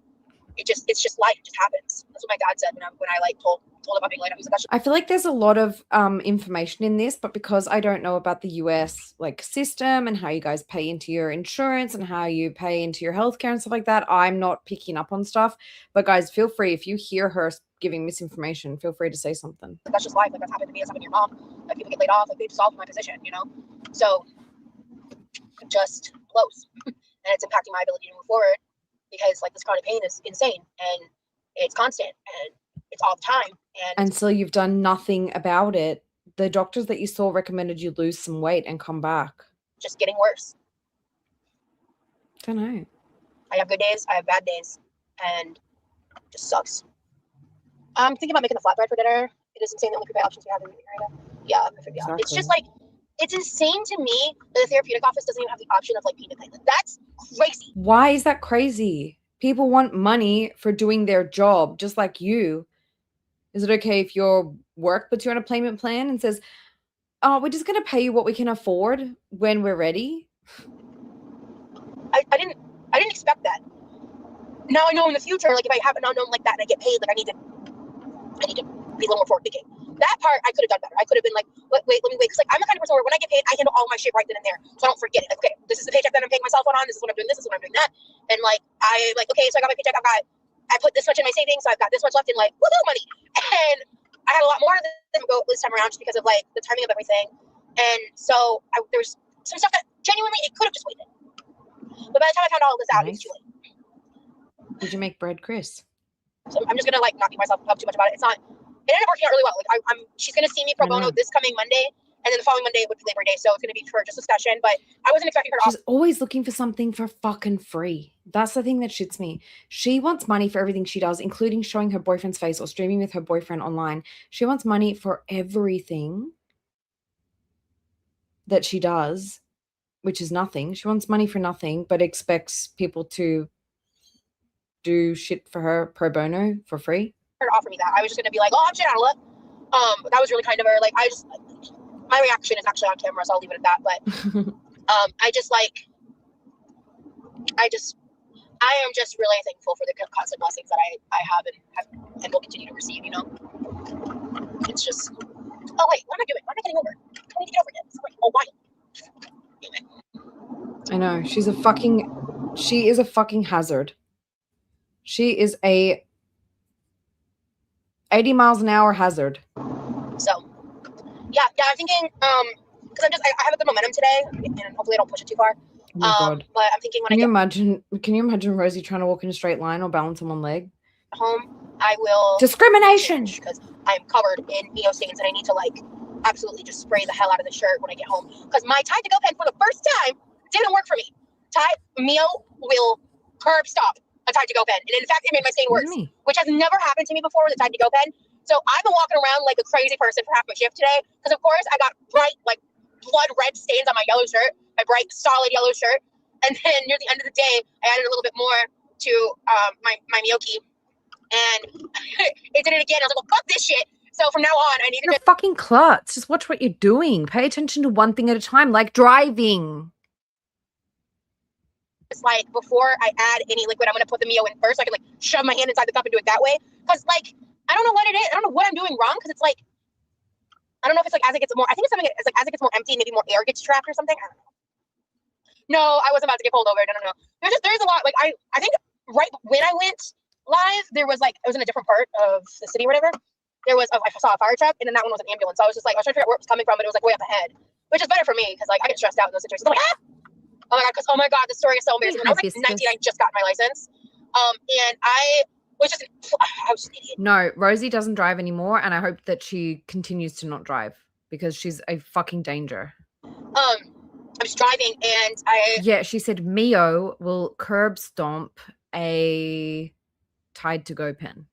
A: It's just life. It just happens. That's what my dad said when I like told about being laid off. He said,
C: I feel like there's a lot of information in this, but because I don't know about the US like system and how you guys pay into your insurance and how you pay into your healthcare and stuff like that, I'm not picking up on stuff. But guys, feel free if you hear her giving misinformation, feel free to say something.
A: That's just life. Like that's happened to me. That's happened to your mom. Like people get laid off. Like they've solved my position, you know. So it just blows, and it's impacting my ability to move forward because like this chronic pain is insane and it's constant and it's all the time. And
C: so you've done nothing about it. The doctors that you saw recommended you lose some weight and come back.
A: Just getting worse.
C: Don't know.
A: I have good days. I have bad days, and it just sucks. I'm thinking about making a flatbread for dinner. It is insane the only prepay options we have in the area. Yeah, exactly. It's just like, it's insane to me that the therapeutic office doesn't even have the option of like peanut butter. That's crazy.
C: Why is that crazy? People want money for doing their job, just like you. Is it okay if your work puts you on a payment plan and says, oh, we're just going to pay you what we can afford when we're ready?
A: I didn't expect that. Now I know in the future, like if I have an unknown like that and I get paid, like I need to be a little more forward thinking. That part I could have done better. I could have been like, wait, let me wait. Because like I'm the kind of person where when I get paid, I handle all my shit right then and there. So I don't forget it. Like, okay, this is the paycheck that I'm paying myself on. This is when I'm doing this. This is when I'm doing that. And like, okay, so I got my paycheck. I got I put this much in my savings, so I've got this much left in like woohoo money. And I had a lot more than go this time around just because of like the timing of everything. And so there's some stuff that genuinely it could have just waited. But by the time I found all this out, it was too late.
C: Did you make bread, Chris?
A: So I'm just gonna like not beat myself up too much about it. It ended up working out really well. Like she's gonna see me pro bono this coming Monday, and then the following Monday would be Labor Day, so it's gonna be for just discussion. But I wasn't expecting her to.
C: She's always looking for something for fucking free. That's the thing that shits me. She wants money for everything she does, including showing her boyfriend's face or streaming with her boyfriend online. She wants money for everything that she does, which is nothing. She wants money for nothing, but expects people to do shit for her pro bono for free.
A: Her to offer me that. I was just gonna be like, oh, I'm shit out of luck. But that was really kind of her. Like my reaction is actually on camera, so I'll leave it at that. But I am just really thankful for the constant blessings that I have and will continue to receive, you know? It's just, oh wait, what am I doing? Why am I getting over? I need to get over it. It's like, oh, why? Anyway.
C: I know. She is a fucking hazard. She is a 80 miles an hour hazard.
A: So, yeah, I'm thinking, because I have a good momentum today, and hopefully I don't push it too far.
C: Oh my God.
A: But I'm thinking
C: Can you imagine Rosie trying to walk in a straight line or balance on one leg?
A: Home, I will
C: discrimination
A: because I'm covered in Neo stains and I need to like absolutely just spray the hell out of the shirt when I get home. Because my Tide to Go pen for the first time didn't work for me. Mio will curb stop a Tide to Go pen, and in fact, it made my stain worse, which has never happened to me before with a Tide to Go pen. So I've been walking around like a crazy person for half my shift today because, of course, I got bright like blood red stains on my yellow shirt, my bright solid yellow shirt, and then near the end of the day, I added a little bit more to my Miyoki, and it did it again. I was like, well, fuck this shit. So from now on, I need to
C: fucking klutz. Just watch what you're doing. Pay attention to one thing at a time, like driving.
A: It's like before I add any liquid, I'm gonna put the Mio in first, so I can like shove my hand inside the cup and do it that way. Because like I don't know what it is. I don't know what I'm doing wrong. Because it's like I don't know if it's like as it gets more. I think it's something. It's like as it gets more empty, maybe more air gets trapped or something. I don't know. No, I wasn't about to get pulled over. No. There's a lot. Like I think right when I went live, there was like it was in a different part of the city or whatever. There was I saw a fire truck, and then that one was an ambulance. So I was just like I was trying to figure out where it was coming from, but it was like way up ahead, which is better for me because like I get stressed out in those situations. I'm like oh my god, the story is so amazing. When I was like 19, I just got my license, and I was just an idiot.
C: No, Rosie doesn't drive anymore, and I hope that she continues to not drive because she's a fucking danger.
A: I was driving, and
C: she said Mio will curb stomp a Tide to Go pen.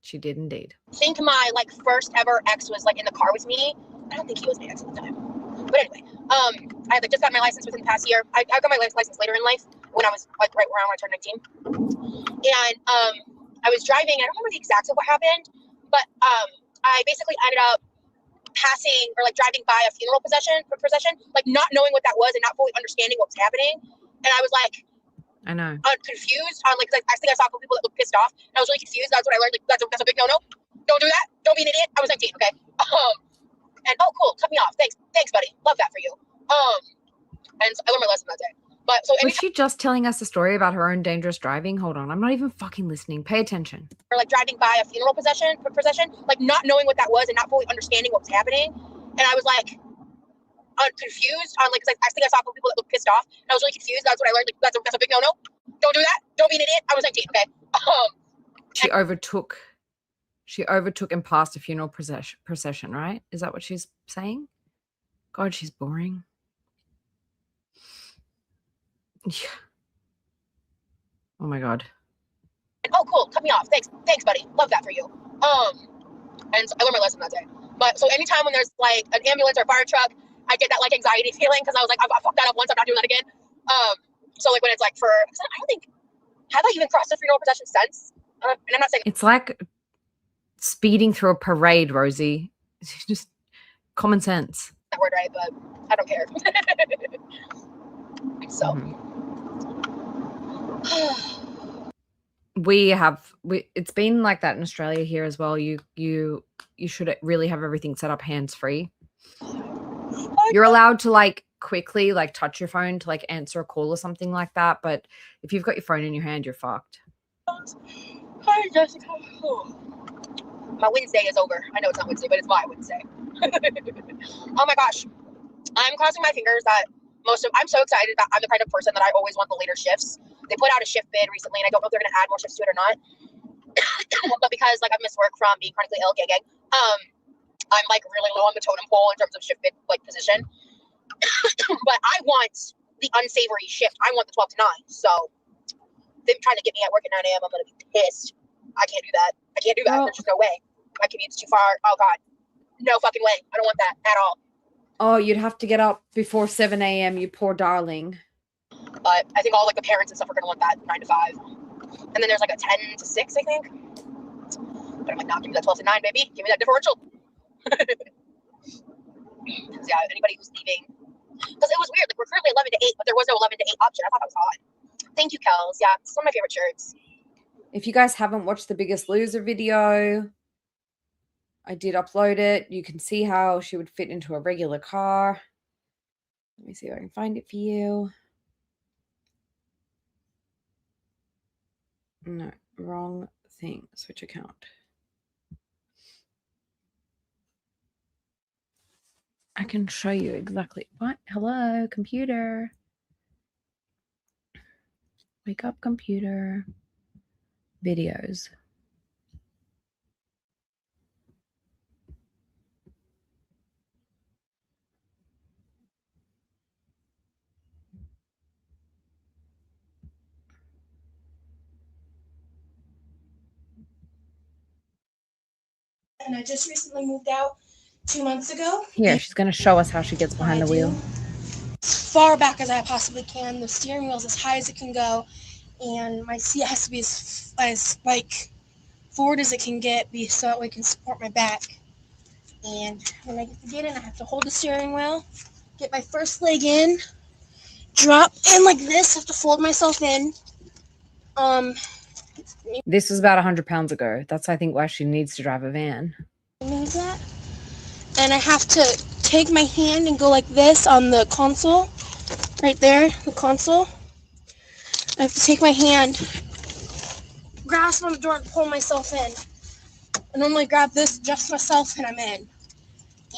C: She did indeed.
A: I think my like first ever ex was like in the car with me. I don't think he was my ex at the time, but anyway, I had like just got my license within the past year. I got my license later in life when I was like right around when I turned 19, and I was driving. I don't remember the exacts of what happened, but I basically ended up passing or like driving by a funeral procession, like not knowing what that was and not fully understanding what was happening. And I was like,
C: I know,
A: confused on like, I think I saw people that looked pissed off, and I was really confused. That's what I learned. Like that's a big no. Don't do that. Don't be an idiot. I was 19. Okay. And oh, cool. Cut me off. Thanks, buddy. Love that for you. And so I learned my lesson that day. But so
C: was she just telling us a story about her own dangerous driving? Hold on, I'm not even fucking listening. Pay attention.
A: Or like driving by a funeral procession, like not knowing what that was and not fully understanding what was happening, and I was like confused on like because I think I saw people that looked pissed off, and I was really confused. That's what I learned. Like that's a big no. Don't do that. Don't be an idiot. I was 19. Okay. She overtook and passed a funeral procession, right? Is that what she's saying? God, she's boring. Yeah. Oh my god. Oh, cool. Cut me off. Thanks, buddy. Love that for you. And so I learned my lesson that day. But so anytime when there's like an ambulance or a fire truck, I get that like anxiety feeling because I was like, I fucked that up once. I'm not doing that again. So like when it's like I don't think have I even crossed a funeral procession since? And I'm not saying
C: it's like speeding through a parade, Rosie. It's just common sense.
A: That word right, but I don't care. So.
C: It's been like that in Australia here as well. You should really have everything set up hands-free. You're allowed to like quickly like touch your phone to like answer a call or something like that, but if you've got your phone in your hand, you're fucked.
A: Hi, Jessica. My Wednesday is over. I know it's not Wednesday, but it's my Wednesday. Oh my gosh. I'm crossing my fingers that I'm so excited that I'm the kind of person that I always want the later shifts. They put out a shift bid recently, and I don't know if they're going to add more shifts to it or not. But because like I've missed work from being chronically ill, gang, I'm like really low on the totem pole in terms of shift bid like position. But I want the unsavory shift. I want the 12 to 9. So them trying to get me at work at 9 a.m. I'm going to be pissed. I can't do that.
C: Well-
A: There's just no way. My commute's too far. Oh God, no fucking way. I don't want that at all.
C: Oh, you'd have to get up before 7 a.m., you poor darling.
A: But I think all like the parents and stuff are gonna want that 9 to 5. And then there's like a 10 to 6, I think. But I'm like, nah, give me that 12 to 9, baby. Give me that differential. Yeah, anybody who's leaving. Because it was weird. Like we're currently 11 to 8, but there was no 11 to 8 option. I thought that was odd. Thank you, Kels. Yeah, it's one of my favorite shirts.
C: If you guys haven't watched the Biggest Loser video, I did upload it. You can see how she would fit into a regular car. Let me see if I can find it for you. No, wrong thing. Switch account. I can show you exactly. What? Hello, computer. Wake up, computer. Videos.
G: And I just recently moved out 2 months ago.
C: Here, she's going to show us how she gets behind the wheel.
G: As far back as I possibly can. The steering wheel's as high as it can go, and my seat has to be as like forward as it can get, so that way it can support my back. And when I get in, I have to hold the steering wheel, get my first leg in, drop in like this. Have to fold myself in.
C: This was about 100 pounds ago. That's, I think, why she needs to drive a van.
G: That. And I have to take my hand and go like this on the console. Right there, the console. I have to take my hand, grasp on the door, and pull myself in. I normally grab this just myself and I'm in.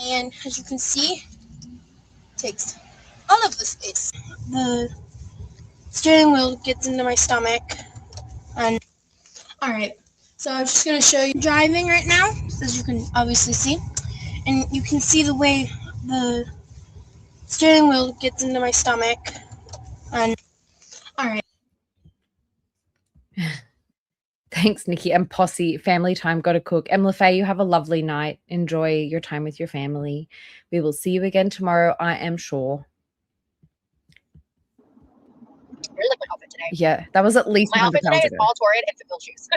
G: And as you can see, it takes all of the space. The steering wheel gets into my stomach. And alright, so I'm just going to show you driving right now, as you can obviously see. And you can see the way the steering wheel gets into my stomach. And alright.
C: Thanks, Nikki. And Posse, family time, got to cook. Emma Faye, you have a lovely night. Enjoy your time with your family. We will see you again tomorrow, I am sure.
A: I really like my outfit today.
C: Yeah, that was at least
A: My
C: 100
A: outfit today
C: pounds
A: is
C: ago.
A: all Torrid and Fit shoes. I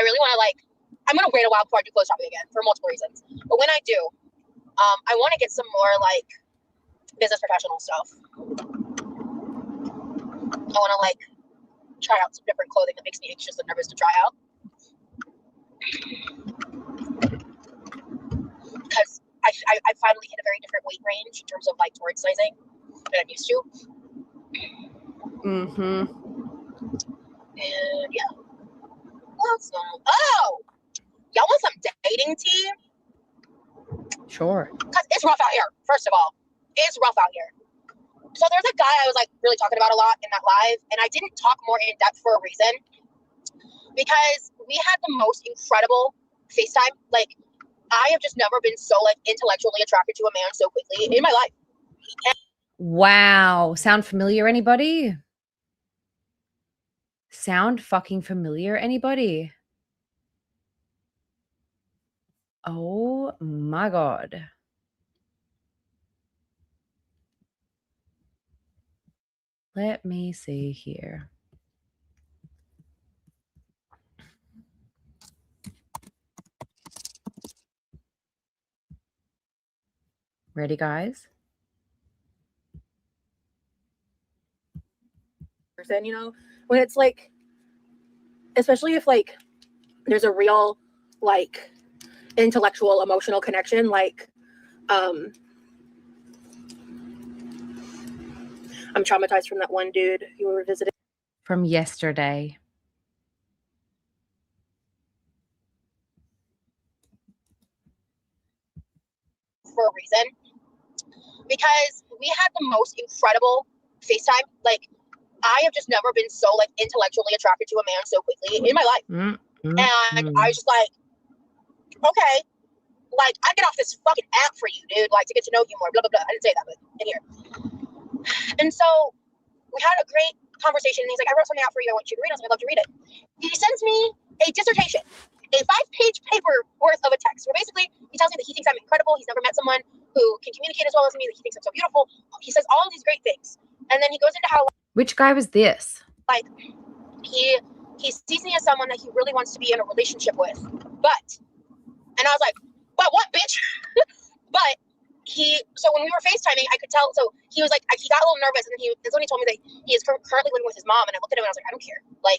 A: really want to I'm going to wait a while before I do clothes shopping again for multiple reasons. But when I do, I want to get some more business professional stuff. I want to try out some different clothing that makes me anxious and nervous to try out. Because I finally hit a very different weight range in terms of Torrid sizing that I'm used to.
C: Mm-hmm.
A: And yeah. Oh! Y'all want some dating tea?
C: Sure.
A: Because it's rough out here, first of all. It's rough out here. So there's a guy I was really talking about a lot in that live, and I didn't talk more in depth for a reason. Because we had the most incredible FaceTime. I have just never been so intellectually attracted to a man so quickly in my life.
C: Wow. Sound familiar, anybody? Sound fucking familiar, anybody? Oh my God. Let me see here. Ready, guys?
A: And when it's especially if there's a real intellectual emotional connection, I'm traumatized from that one dude you were visiting.
C: From yesterday.
A: for a reason. Because we had the most incredible FaceTime. Like, I have just never been so like intellectually attracted to a man so quickly in my life. And I was just like, okay, like I get off this fucking app for you, dude, like to get to know you more, blah, blah, blah. I didn't say that, but in here. And so we had a great conversation. And he's like, I wrote something out for you. I want you to read it. I was like, I'd love to read it. He sends me a dissertation, a 5-page paper worth of a text where basically he tells me that he thinks I'm incredible. He's never met someone who can communicate as well as me, that he thinks I'm so beautiful. He says all of these great things. And then he goes into how
C: Which guy was this?
A: like he sees me as someone that he really wants to be in a relationship with. But, and I was like, but what, bitch? But so when we were FaceTiming, I could tell, so he was like, he got a little nervous, and then that's when he told me that he is currently living with his mom, and I looked at him and I was like, I don't care. Like,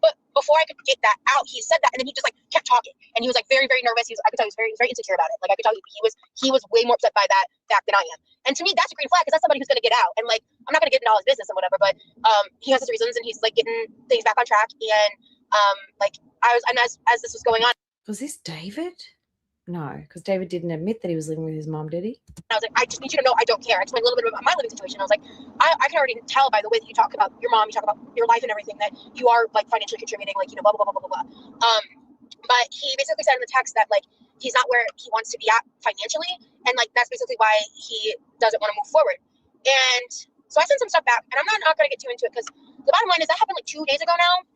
A: but before I could get that out, he said that, and then he just like kept talking, and he was like very, very nervous. I could tell he was very, very insecure about it. Like, I could tell he was way more upset by that fact than I am. And to me, that's a green flag, because that's somebody who's going to get out. And like, I'm not going to get into all his business and whatever, but he has his reasons, and he's like getting things back on track. And like as this was going on,
C: Was this David? No, because David didn't admit that he was living with his mom, did he?
A: I was like, I just need you to know I don't care. I explained a little bit about my living situation. I was like, I can already tell by the way that you talk about your mom, you talk about your life and everything, that you are like financially contributing, like, you know, blah, blah, blah, blah, blah, blah. But he basically said in the text that like, he's not where he wants to be at financially. And like, that's basically why he doesn't want to move forward. And so I sent some stuff back, and I'm not going to get too into it, because the bottom line is that happened like 2 days ago now.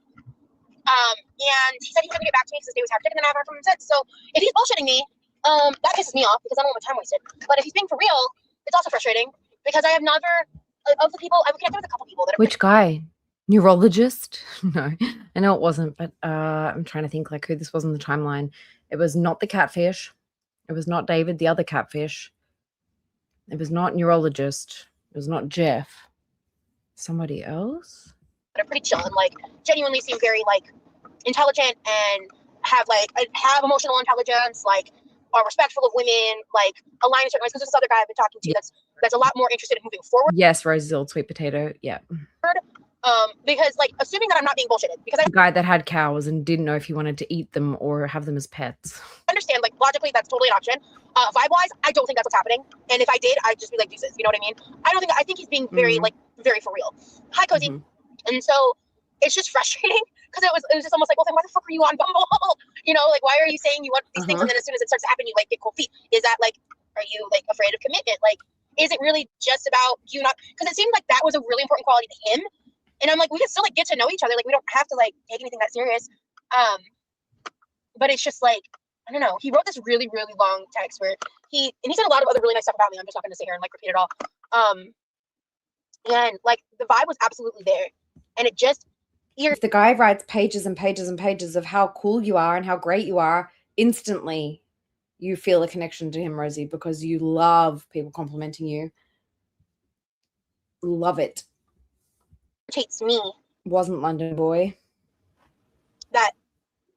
A: And he said he was going to get back to me because his day was hectic, and then I haven't heard from him since. So if he's bullshitting me, that pisses me off, because I don't want my time wasted. But if he's being for real, it's also frustrating, because I have never, of the people, I've connected with a couple people that are.
C: Which guy? Neurologist? No, I know it wasn't, but I'm trying to think like who this was on the timeline. It was not the catfish. It was not David, the other catfish. It was not neurologist. It was not Jeff. Somebody else?
A: That are pretty chill and like genuinely seem very like intelligent and have emotional intelligence, like are respectful of women, like align in certain ways. Because this other guy I've been talking to that's a lot more interested in moving forward.
C: Yes, Rosie's old sweet potato. Yeah.
A: Because like assuming that I'm not being bullshitted, because I
C: The guy that had cows and didn't know if he wanted to eat them or have them as pets.
A: understand like logically that's totally an option. Vibe wise, I don't think that's what's happening. And if I did, I'd just be like deuces. You know what I mean? I think he's being very like very for real. Hi, Cozy. And so it's just frustrating, because it was just almost like, well, then why the fuck are you on Bumble? You know, like why are you saying you want these things, and then as soon as it starts to happen, you like get cold feet? Is that like, are you like afraid of commitment? Like, is it really just about you not? Because it seemed like that was a really important quality to him. And I'm like, we can still like get to know each other. Like, we don't have to like take anything that serious. But it's just like, I don't know. He wrote this really, really long text where he said a lot of other really nice stuff about me. I'm just not going to sit here and like repeat it all. And like the vibe was absolutely there. And it just,
C: If the guy writes pages and pages and pages of how cool you are and how great you are, instantly you feel a connection to him, Rosie, because you love people complimenting you. Love it.
A: irritates me
C: Wasn't London Boy.
A: that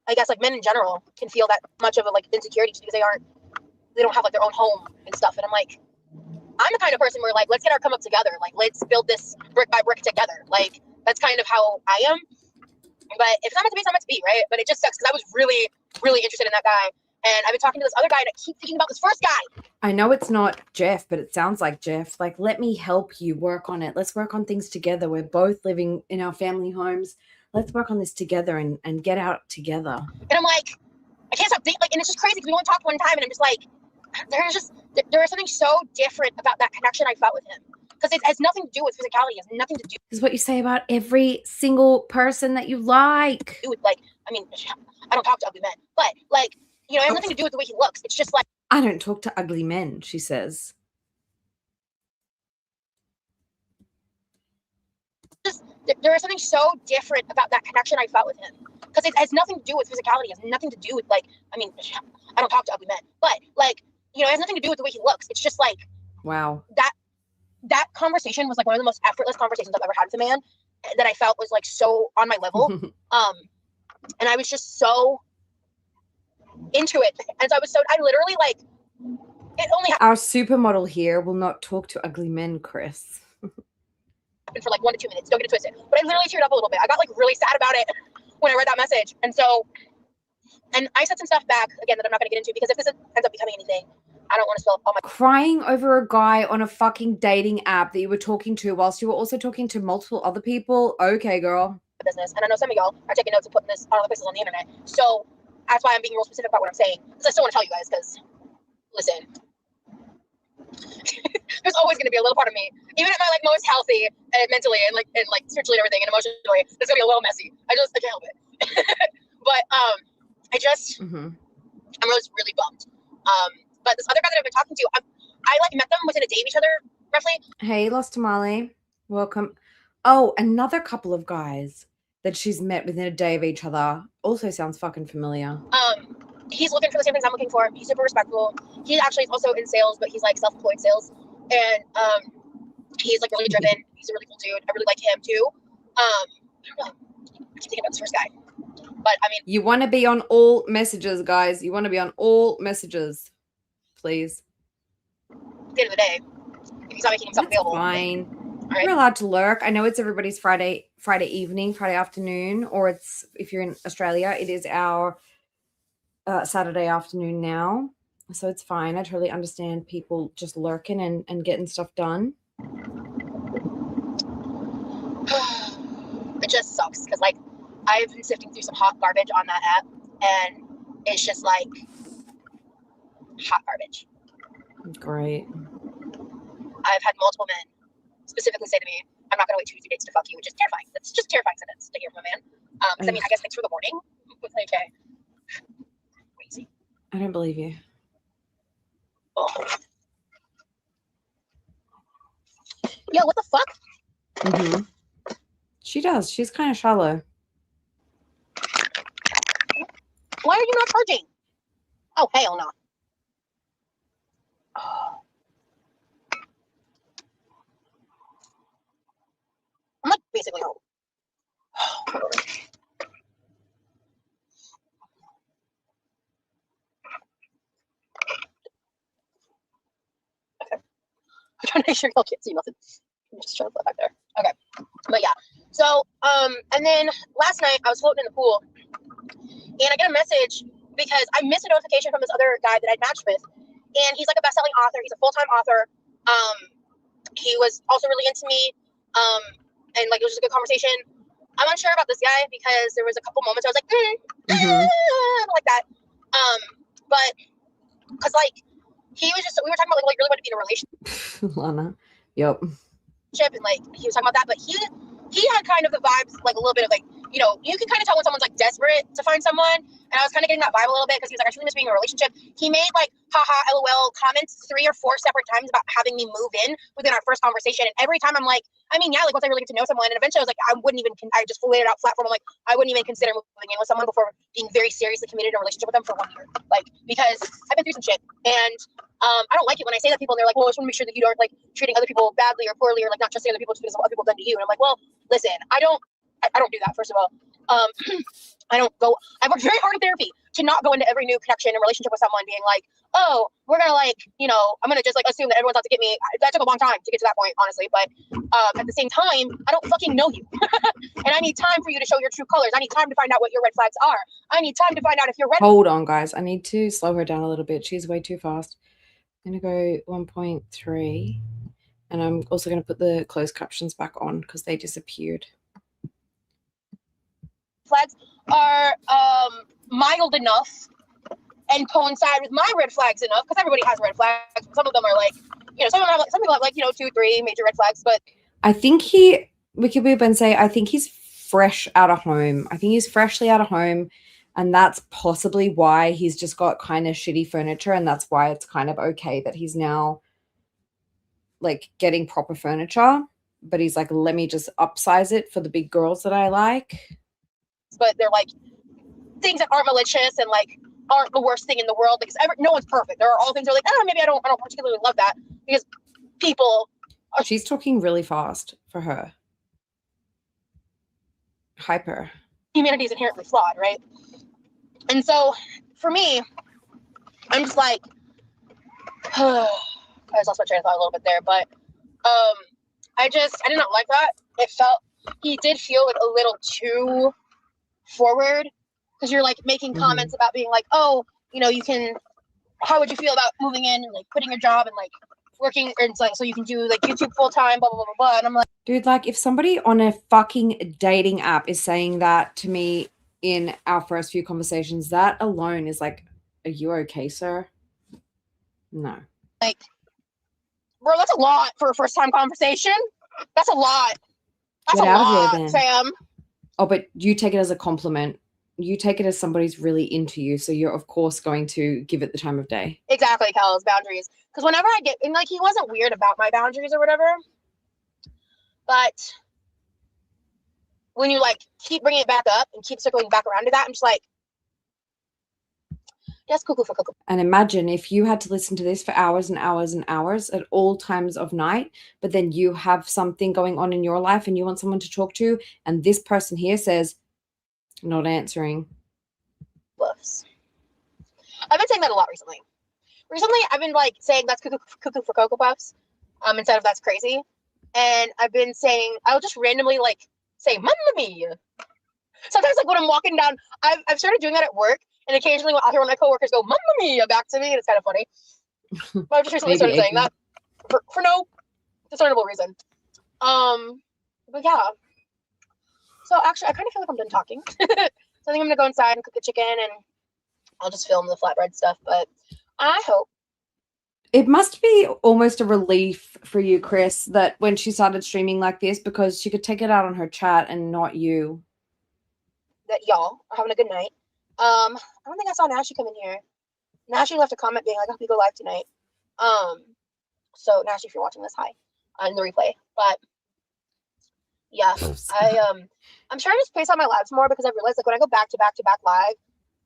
A: I guess like men in general can feel that much of a like insecurity just because they don't have like their own home and stuff. And I'm like, I'm the kind of person where like, let's get our come up together. Like, let's build this brick by brick together. Like, that's kind of how I am. But if it's not meant to be, it's not meant to be, right? But it just sucks, because I was really, really interested in that guy. And I've been talking to this other guy, and I keep thinking about this first guy.
C: I know it's not Jeff, but it sounds like Jeff. Like, let me help you work on it. Let's work on things together. We're both living in our family homes. Let's work on this together and get out together.
A: And I'm like, I can't stop thinking, like, and it's just crazy because we only talked one time, and I'm just like, there is something so different about that connection I felt with him. Because it has nothing to do with physicality. It has nothing to do
C: This is what you say about every single person that you like.
A: with, like, I mean, I don't talk to ugly men, but, like, you know, it has nothing to do with the way he looks. It's just like,
C: I don't talk to ugly men, she says.
A: there is something so different about that connection I felt with him. Because it has nothing to do with physicality. It has nothing to do with, like, I mean, I don't talk to ugly men, but, like, you know, it has nothing to do with the way he looks. It's just like,
C: Wow.
A: that conversation was like one of the most effortless conversations I've ever had with a man, that I felt was like so on my level. And I was just so into it. And so I literally like, it only
C: Our supermodel here will not talk to ugly men, Chris.
A: happened for like 1 to 2 minutes. Don't get it twisted. But I literally teared up a little bit. I got like really sad about it when I read that message. And so, and I said some stuff back again that I'm not going to get into, because if this ends up becoming anything, I don't want to spill all my
C: Crying over a guy on a fucking dating app that you were talking to whilst you were also talking to multiple other people. Okay, girl.
A: business. And I know some of y'all are taking notes and putting this on other places on the internet. So that's why I'm being real specific about what I'm saying. Because I still want to tell you guys, because listen, there's always going to be a little part of me, even at my like most healthy and mentally and like spiritually and everything and emotionally, it's going to be a little messy. I can't help it. But I just I'm really bummed. But this other guy that I've been talking to, I like met them within a day of each other roughly.
C: Hey, Lost Tamale. Welcome. Oh, another couple of guys that she's met within a day of each other. Also sounds fucking familiar.
A: He's looking for the same things I'm looking for. He's super respectful. He actually is also in sales, but he's like self-employed sales. And he's like really driven. He's a really cool dude. I really like him too. I don't know. I keep thinking about this first guy. But I mean,
C: you want to be on all messages, guys. You want to be on all messages, please.
A: At the end of the day, if he's not making himself available,
C: fine.
A: All right.
C: You're allowed to lurk. I know it's everybody's Friday evening, Friday afternoon, or it's if you're in Australia, it is our Saturday afternoon now. So it's fine. I totally understand people just lurking and getting stuff done.
A: It just sucks because like I've been sifting through some hot garbage on that app, and it's just like hot garbage.
C: Great.
A: I've had multiple men specifically say to me, "I'm not going to wait 2 to 3 days to fuck you," which is terrifying. That's just terrifying sentence to hear from a man. Because I mean, I guess thanks for the warning. Okay. Crazy.
C: I don't believe you.
A: Oh. Yo, what the fuck?
C: She does. She's kind of shallow.
A: Why are you not charging? Oh, hell no. I'm like basically home. Okay. I'm trying to make sure y'all can't see nothing. I'm just trying to put it back there. Okay. But yeah. So, and then last night I was floating in the pool and I get a message because I missed a notification from this other guy that I'd matched with. And he's like a best-selling author. He's a full-time author. He was also really into me. And like it was just a good conversation. I'm unsure about this guy because there was a couple moments I was like, like that. But because like he was just we were talking about like really wanted to be in a relationship.
C: Lana. Yep.
A: And like he was talking about that, but he had kind of the vibes, like a little bit of like, you know, you can kind of tell when someone's like desperate to find someone. And I was kind of getting that vibe a little bit because he was like, I truly miss being in a relationship. He made like haha LOL comments 3 or 4 separate times about having me move in within our first conversation. And every time I'm like, I mean, yeah, like once I really get to know someone, and eventually I was like, I just laid it out flat for him. I'm like, I wouldn't even consider moving in with someone before being very seriously committed in a relationship with them for 1 year. Like, because I've been through some shit. And I don't like it when I say that to people and they're like, well, I just want to make sure that you don't like treating other people badly or poorly or like not trusting other people just because of what other people have done to you. And I'm like, well, listen, I don't do that, first of all. I worked very hard in therapy to not go into every new connection and relationship with someone being like, oh, we're gonna like, you know, I'm gonna just like assume that everyone's out to get me. That took a long time to get to that point, honestly. But at the same time, I don't fucking know you. And I need time for you to show your true colors. I need time to find out what your red flags are. I need time to find out if you're red.
C: Hold on, guys. I need to slow her down a little bit. She's way too fast. I'm gonna go 1.3. And I'm also gonna put the closed captions back on because they disappeared.
A: Flags are mild enough and coincide with my red flags enough because everybody has red flags. Some of them are like, you know, some people have like, you know, 2, 3 major red flags. But
C: I think we could be able to say, I think he's fresh out of home. I think he's freshly out of home, and that's possibly why he's just got kind of shitty furniture, and that's why it's kind of okay that he's now like getting proper furniture. But he's like, let me just upsize it for the big girls that I like.
A: But they're like things that aren't malicious and like aren't the worst thing in the world because no one's perfect. There are all things that are like, oh, maybe I don't particularly love that because people are.
C: She's talking really fast for her. Hyper.
A: Humanity is inherently flawed, right? And so for me, I'm just like, I just lost my train of thought a little bit there, but I did not like that. He did feel like a little too forward because you're like making comments about being like, oh, you know, you can
G: how would you feel about moving in and like quitting your job and like working, and it's like so you can do like YouTube full time, blah blah blah blah blah. And I'm like,
C: Dude, like if somebody on a fucking dating app is saying that to me in our first few conversations, that alone is like, are you okay, sir? No.
G: bro, that's a lot for a first time conversation. That's a lot. That's
C: Get
G: a
C: out of here,
G: lot,
C: then.
G: Sam.
C: Oh, but you take it as a compliment. You take it as somebody's really into you. So you're, of course, going to give it the time of day.
G: Exactly, Kel's boundaries. Because whenever I get, and like he wasn't weird about my boundaries or whatever, but when you like keep bringing it back up and keep circling back around to that, I'm just like, yes, cuckoo for cuckoo.
C: And imagine if you had to listen to this for hours and hours and hours at all times of night, but then you have something going on in your life and you want someone to talk to, and this person here says, not answering.
G: Woofs. I've been saying that a lot recently. Recently, I've been like saying that's cuckoo for Cocoa Puffs, instead of that's crazy. And I've been saying, I'll just randomly like say, Mamma Mia. Sometimes like when I'm walking down, I've started doing that at work. And occasionally I'll hear one of my coworkers go, Mamma Mia, back to me. And it's kind of funny. But I've just recently started saying that for no discernible reason. But yeah. So actually, I kind of feel like I'm done talking. So I think I'm going to go inside and cook a chicken and I'll just film the flatbread stuff. But I hope.
C: It must be almost a relief for you, Chris, that when she started streaming like this, because she could take it out on her chat and not you.
G: That y'all are having a good night. I don't think I saw Nashi come in here. Nashi left a comment being like, I hope you go live tonight. So Nashi, if you're watching this, hi on the replay. But yeah, I'm trying to space out my lives more because I realized like when I go back to back live,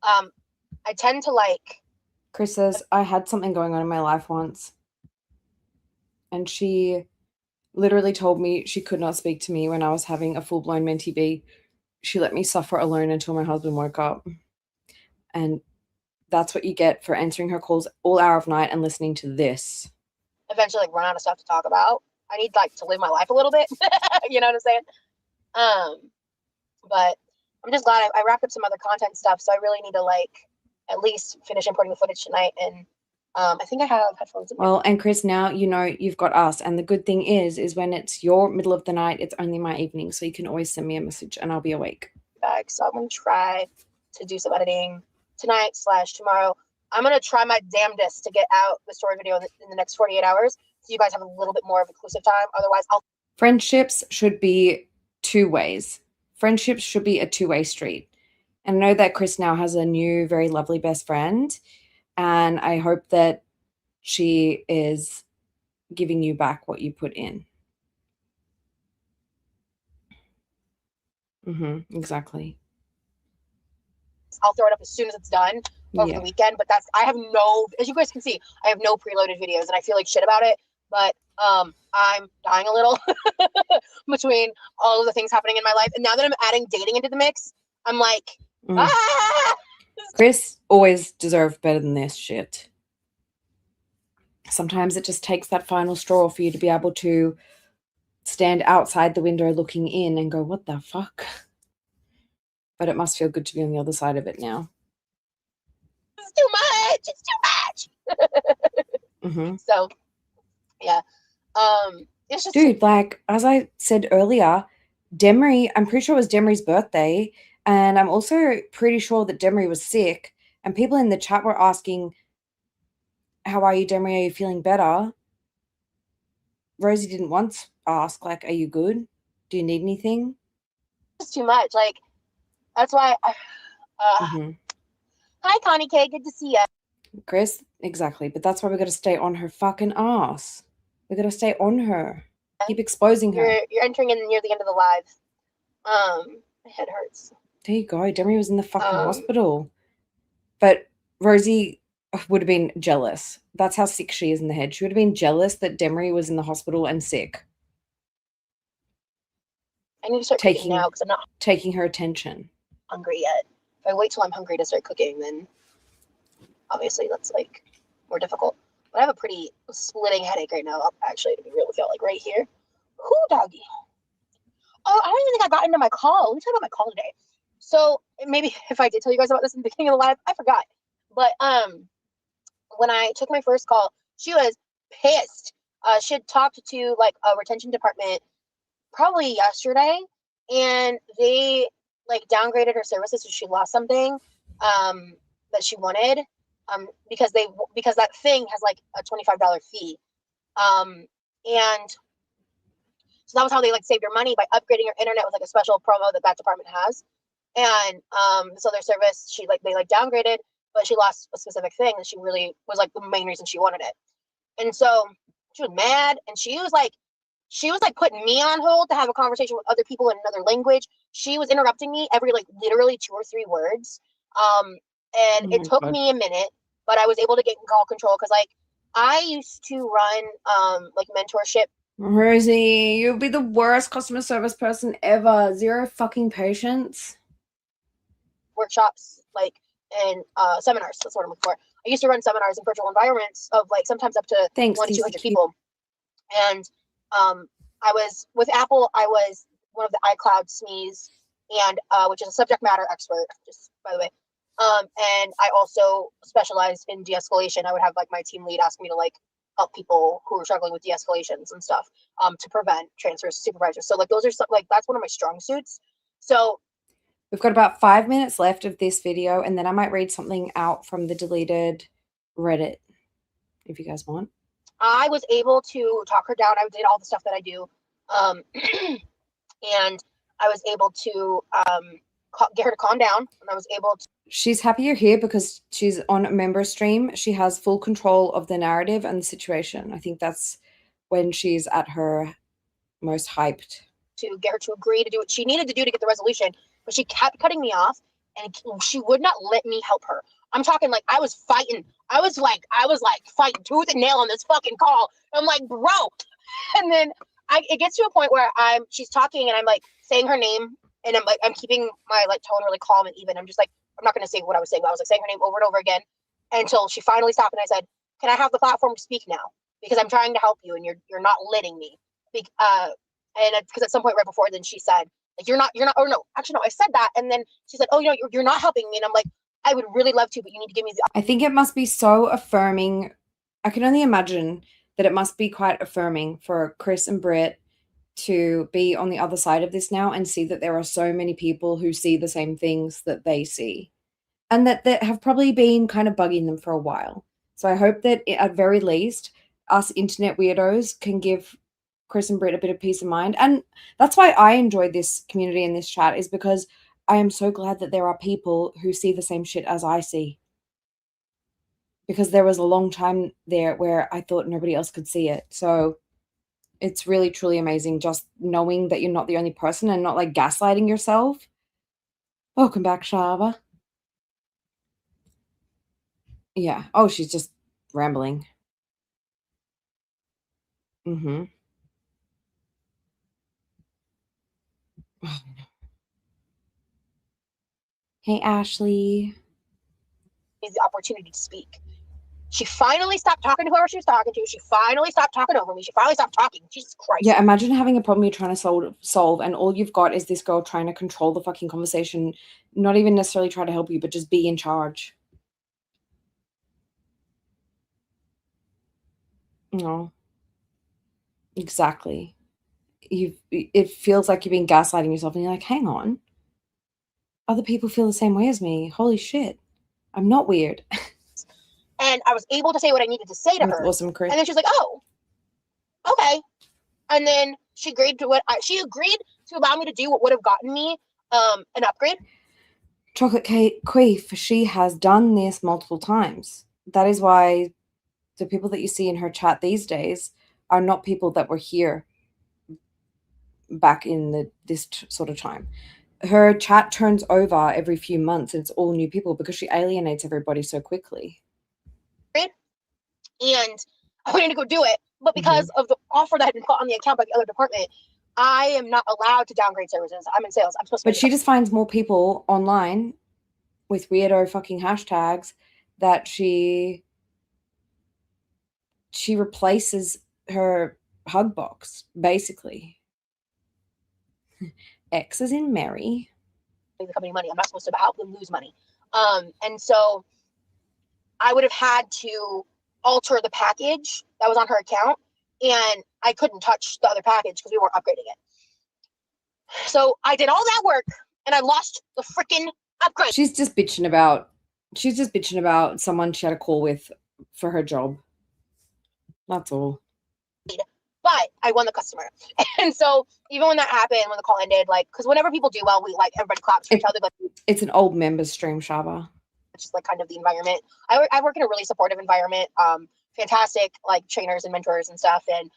G: I tend to like.
C: Chris says, I had something going on in my life once. And she literally told me she could not speak to me when I was having a full-blown mentee B. She let me suffer alone until my husband woke up. And that's what you get for answering her calls all hour of night and listening to this.
G: Eventually like run out of stuff to talk about. I need like to live my life a little bit. You know what I'm saying? But I'm just glad I wrapped up some other content stuff. So I really need to like at least finish importing the footage tonight. And I think I have headphones in there.
C: Well, and Chris, now you know you've got us. And the good thing is when it's your middle of the night, it's only my evening. So you can always send me a message and I'll be awake.
G: So I'm going to try to do some editing tonight / tomorrow. I'm going to try my damnedest to get out the story video in the next 48 hours. So you guys have a little bit more of inclusive time. Otherwise,
C: Friendships should be two ways. Friendships should be a two-way street. And I know that Chris now has a new, very lovely best friend. And I hope that she is giving you back what you put in. Exactly.
G: I'll throw it up as soon as it's done over the weekend. But I have no, as you guys can see, I have no preloaded videos and I feel like shit about it. But I'm dying a little between all of the things happening in my life. And now that I'm adding dating into the mix, I'm like,
C: Chris always deserved better than this shit. Sometimes it just takes that final straw for you to be able to stand outside the window looking in and go, what the fuck? But it must feel good to be on the other side of it now.
G: It's too much. It's too much. So, yeah. It's just.
C: Dude, like, as I said earlier, Demery, I'm pretty sure it was Demery's birthday. And I'm also pretty sure that Demery was sick. And people in the chat were asking, how are you, Demery? Are you feeling better? Rosie didn't once ask, like, are you good? Do you need anything?
G: It's too much. Like, that's why. Hi, Connie K. Good to see you.
C: Chris, exactly. But that's why we got to stay on her fucking ass. We got to stay on her. Keep exposing her.
G: You're entering in near the end of the live. My head hurts.
C: There you go. Demery was in the fucking hospital. But Rosie would have been jealous. That's how sick she is in the head. She would have been jealous that Demery was in the hospital and sick.
G: I need to start cooking now because I'm not
C: taking her attention.
G: Hungry yet. If I wait till I'm hungry to start cooking, then obviously that's like more difficult. But I have a pretty splitting headache right now. Actually, to be real with y'all, like right here. Whoo, doggy. Oh, I don't even think I got into my call. Let me talk about my call today. So maybe if I did tell you guys about this in the beginning of the live, I forgot. But
A: when I took my first call, she was pissed. She had talked to like a retention department probably yesterday, and they like downgraded her services, so she lost something that she wanted because that thing has like a $25 fee, and so that was how they like saved her money, by upgrading her internet with like a special promo that department has. And so their service, they downgraded, but she lost a specific thing that she really was like the main reason she wanted it. And so she was mad, and she was like putting me on hold to have a conversation with other people in another language. She was interrupting me every like literally 2 or 3 words. And it took me a minute, but I was able to get in call control because like I used to run like mentorship.
C: Rosie, you'll be the worst customer service person ever. 0 fucking patience.
A: Workshops, like, and seminars. That's what I'm looking for. I used to run seminars in virtual environments of like sometimes up to 100-200 people. And I was with Apple. I was one of the iCloud SMEs, and which is a subject matter expert, just by the way. And I also specialized in de-escalation. I would have like my team lead ask me to like help people who are struggling with de-escalations and stuff to prevent transfers to supervisors. So like those are like that's one of my strong suits. So
C: we've got about 5 minutes left of this video, and then I might read something out from the deleted Reddit if you guys want.
A: I was able to talk her down. I did all the stuff that I do. And I was able to get her to calm down. And I was able to.
C: She's happier here because she's on a member stream. She has full control of the narrative and the situation. I think that's when she's at her most hyped.
A: To get her to agree to do what she needed to do to get the resolution. But she kept cutting me off, and she would not let me help her. I'm talking like I was fighting. I was like fighting tooth and nail on this fucking call. I'm like, bro. And then it gets to a point where she's talking and I'm like saying her name, and I'm keeping my like tone really calm and even. I'm just like, I'm not gonna say what I was saying, but I was like saying her name over and over again until she finally stopped, and I said, "Can I have the platform to speak now? Because I'm trying to help you and you're not letting me." And because at some point right before then she said, like, you're not, or no, actually no, I said that, and then she said, "Oh, you're not helping me," and I'm like, I would really love to, but you need to give me the.
C: I think it must be so affirming. I can only imagine that it must be quite affirming for Chris and Britt to be on the other side of this now and see that there are so many people who see the same things that they see, and that have probably been kind of bugging them for a while. So I hope that at very least us internet weirdos can give Chris and Britt a bit of peace of mind. And that's why I enjoyed this community and this chat, is because I am so glad that there are people who see the same shit as I see. Because there was a long time there where I thought nobody else could see it. So it's really, truly amazing just knowing that you're not the only person and not like gaslighting yourself. Welcome back, Shava. Yeah. Oh, she's just rambling. Mm-hmm. Oh, no. Hey, Ashley.
A: The opportunity to speak. She finally stopped talking to whoever she was talking to. She finally stopped talking over me. She finally stopped talking. Jesus Christ.
C: Yeah, imagine having a problem you're trying to solve, and all you've got is this girl trying to control the fucking conversation, not even necessarily try to help you, but just be in charge. No. Exactly. It feels like you're being gaslighting yourself, and you're like, hang on. Other people feel the same way as me. Holy shit. I'm not weird.
A: And I was able to say what I needed to say to her.
C: Awesome, Chris.
A: And then she's like, "Oh, okay." And then she agreed to allow me to do what would have gotten me an upgrade.
C: Chocolate Cake Queef, she has done this multiple times. That is why the people that you see in her chat these days are not people that were here back in this sort of time. Her chat turns over every few months, and it's all new people because she alienates everybody so quickly.
A: And I wanted to go do it, but because of the offer that had been put on the account by the other department, I am not allowed to downgrade services. I'm in sales. I'm supposed to.
C: But she just finds more people online with weirdo fucking hashtags that she replaces her hug box, basically. X is in Mary.
A: The company money. I'm not supposed to help them lose money. And so I would have had to alter the package that was on her account, and I couldn't touch the other package because we weren't upgrading it. So I did all that work, and I lost the freaking upgrade.
C: She's just bitching about someone she had a call with for her job. That's all.
A: But I won the customer. And so even when that happened, when the call ended, like, because whenever people do well, we like everybody claps for each other. But
C: It's an old members stream, Shaba.
A: it's just like kind of the environment. I work in a really supportive environment. Fantastic like trainers and mentors and stuff. And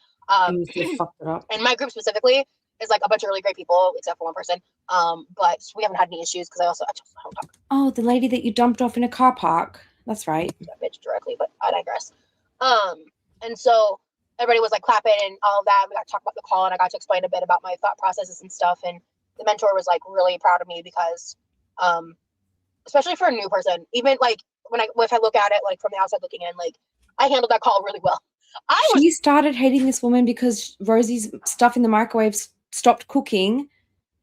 C: You just fucked it up.
A: and my group specifically is like a bunch of really great people, except for one person. But we haven't had any issues because I just don't talk to
C: Oh, the lady that you dumped off in a car park. That's right.
A: that bitch directly, but I digress. And so everybody was like clapping and all of that. We got to talk about the call, and I got to explain a bit about my thought processes and stuff. And the mentor was like really proud of me because, especially for a new person, even like if I look at it like from the outside looking in, like I handled that call really well.
C: She started hating this woman because Rosie's stuff in the microwave stopped cooking,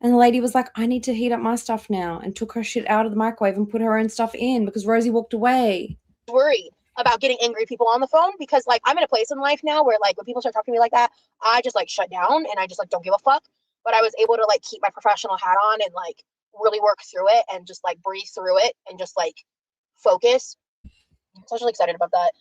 C: and the lady was like, I need to heat up my stuff now, and took her shit out of the microwave and put her own stuff in because Rosie walked away.
A: Worried about getting angry people on the phone because like I'm in a place in life now where like when people start talking to me like that, I just like shut down and I just like don't give a fuck. But I was able to like keep my professional hat on and like really work through it and just like breathe through it and just like focus. So I was really excited about that.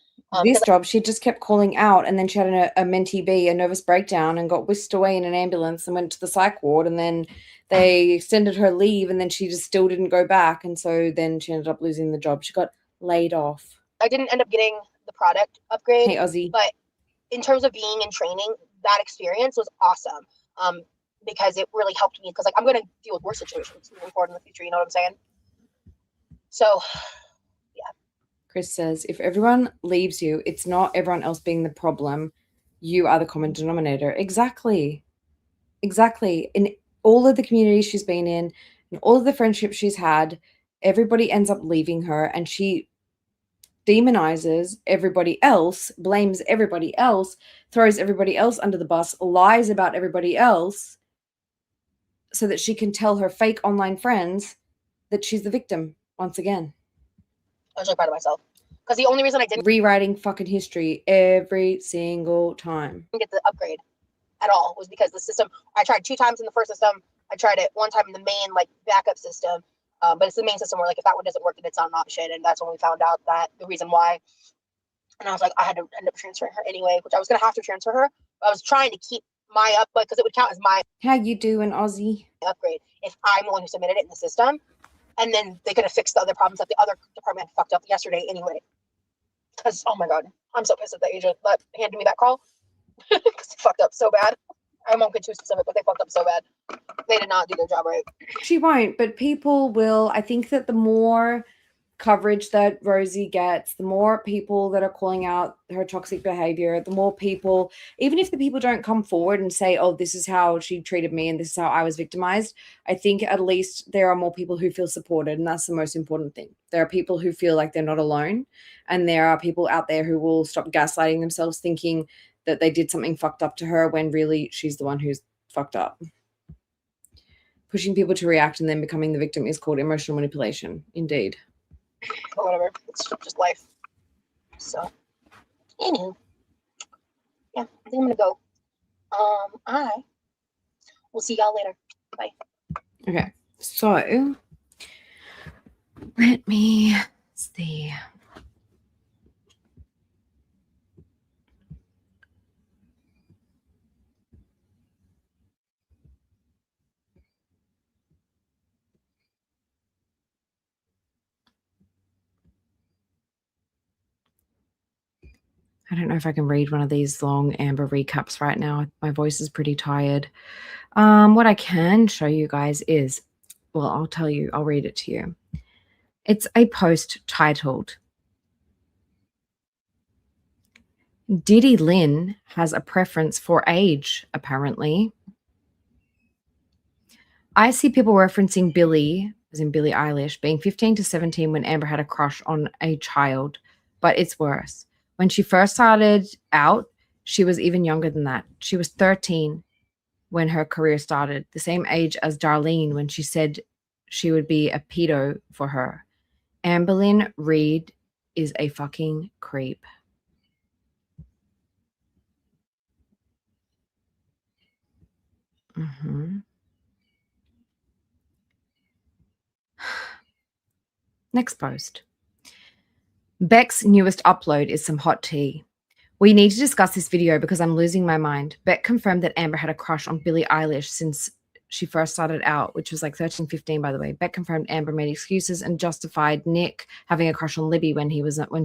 C: This job, she just kept calling out, and then she had a mentee B, a nervous breakdown, and got whisked away in an ambulance and went to the psych ward, and then they extended her leave, and then she just still didn't go back, and so then she ended up losing the job. She got laid off.
A: I didn't end up getting the product upgrade.
C: Hey, Ozzy.
A: But in terms of being in training, that experience was awesome. Because it really helped me because like I'm gonna deal with worse situations moving forward in the future, you know what I'm saying? So
C: Chris says, if everyone leaves you, it's not everyone else being the problem. You are the common denominator. Exactly. In all of the communities she's been in all of the friendships she's had, everybody ends up leaving her, and she demonizes everybody else, blames everybody else, throws everybody else under the bus, lies about everybody else so that she can tell her fake online friends that she's the victim once again.
A: I was really proud of myself because the only reason I didn't
C: Rewriting fucking history every single time.
A: get the upgrade at all was because the system, I tried 2 times in the first system. I tried it 1 time in the main like backup system. But it's the main system where like if that one doesn't work, then it's not an option. And that's when we found out that the reason why. And I was like, I had to end up transferring her anyway, which I was gonna have to transfer her. But I was trying to keep my up, because it would count as my
C: How you doing, Aussie?
A: upgrade if I'm the one who submitted it in the system. And then they could have fixed the other problems that the other department had fucked up yesterday anyway. Because oh my god, I'm so pissed at the agent that handed me that call because they fucked up so bad. I won't get too specific, but they fucked up so bad. They did not do their job right.
C: She won't, but people will. I think that the more coverage that Rosie gets, the more people that are calling out her toxic behavior, the more people, even if the people don't come forward and say, oh, this is how she treated me and this is how I was victimized, I think at least there are more people who feel supported, and that's the most important thing. There are people who feel like they're not alone, and there are people out there who will stop gaslighting themselves thinking that they did something fucked up to her when really she's the one who's fucked up. Pushing people to react and then becoming the victim is called emotional manipulation. Indeed.
A: But whatever. It's just life. So, anywho. Yeah, I think I'm gonna go. I will see y'all later. Bye.
C: Okay. So let me see. I don't know if I can read one of these long Amber recaps right now. My voice is pretty tired. What I can show you guys is, well, I'll tell you, I'll read it to you. It's a post titled, Diddy Lynn has a preference for age, apparently. I see people referencing Billie, as in Billie Eilish, being 15 to 17 when Amber had a crush on a child, but it's worse. When she first started out, she was even younger than that. She was 13 when her career started, the same age as Darlene when she said she would be a pedo for her. Amberlynn Reed is a fucking creep. Next post. Beck's newest upload is some hot tea. We need to discuss this video because I'm losing my mind. Beck confirmed that Amber had a crush on Billie Eilish since she first started out, which was like 13, 15, by the way. Beck confirmed Amber made excuses and justified Nick having a crush on Libby when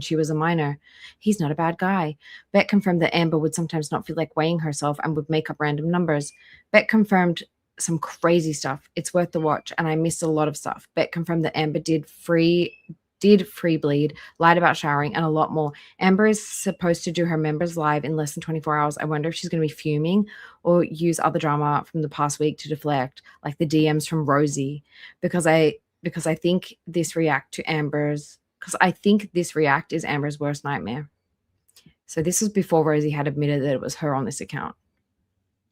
C: she was a minor. He's not a bad guy. Beck confirmed that Amber would sometimes not feel like weighing herself and would make up random numbers. Beck confirmed some crazy stuff. It's worth the watch, and I missed a lot of stuff. Beck confirmed that Amber did free bleed, lied about showering, and a lot more. Amber is supposed to do her members live in less than 24 hours. I wonder if she's going to be fuming or use other drama from the past week to deflect, like the DMs from Rosie, because I think this react is Amber's worst nightmare. So this was before Rosie had admitted that it was her on this account,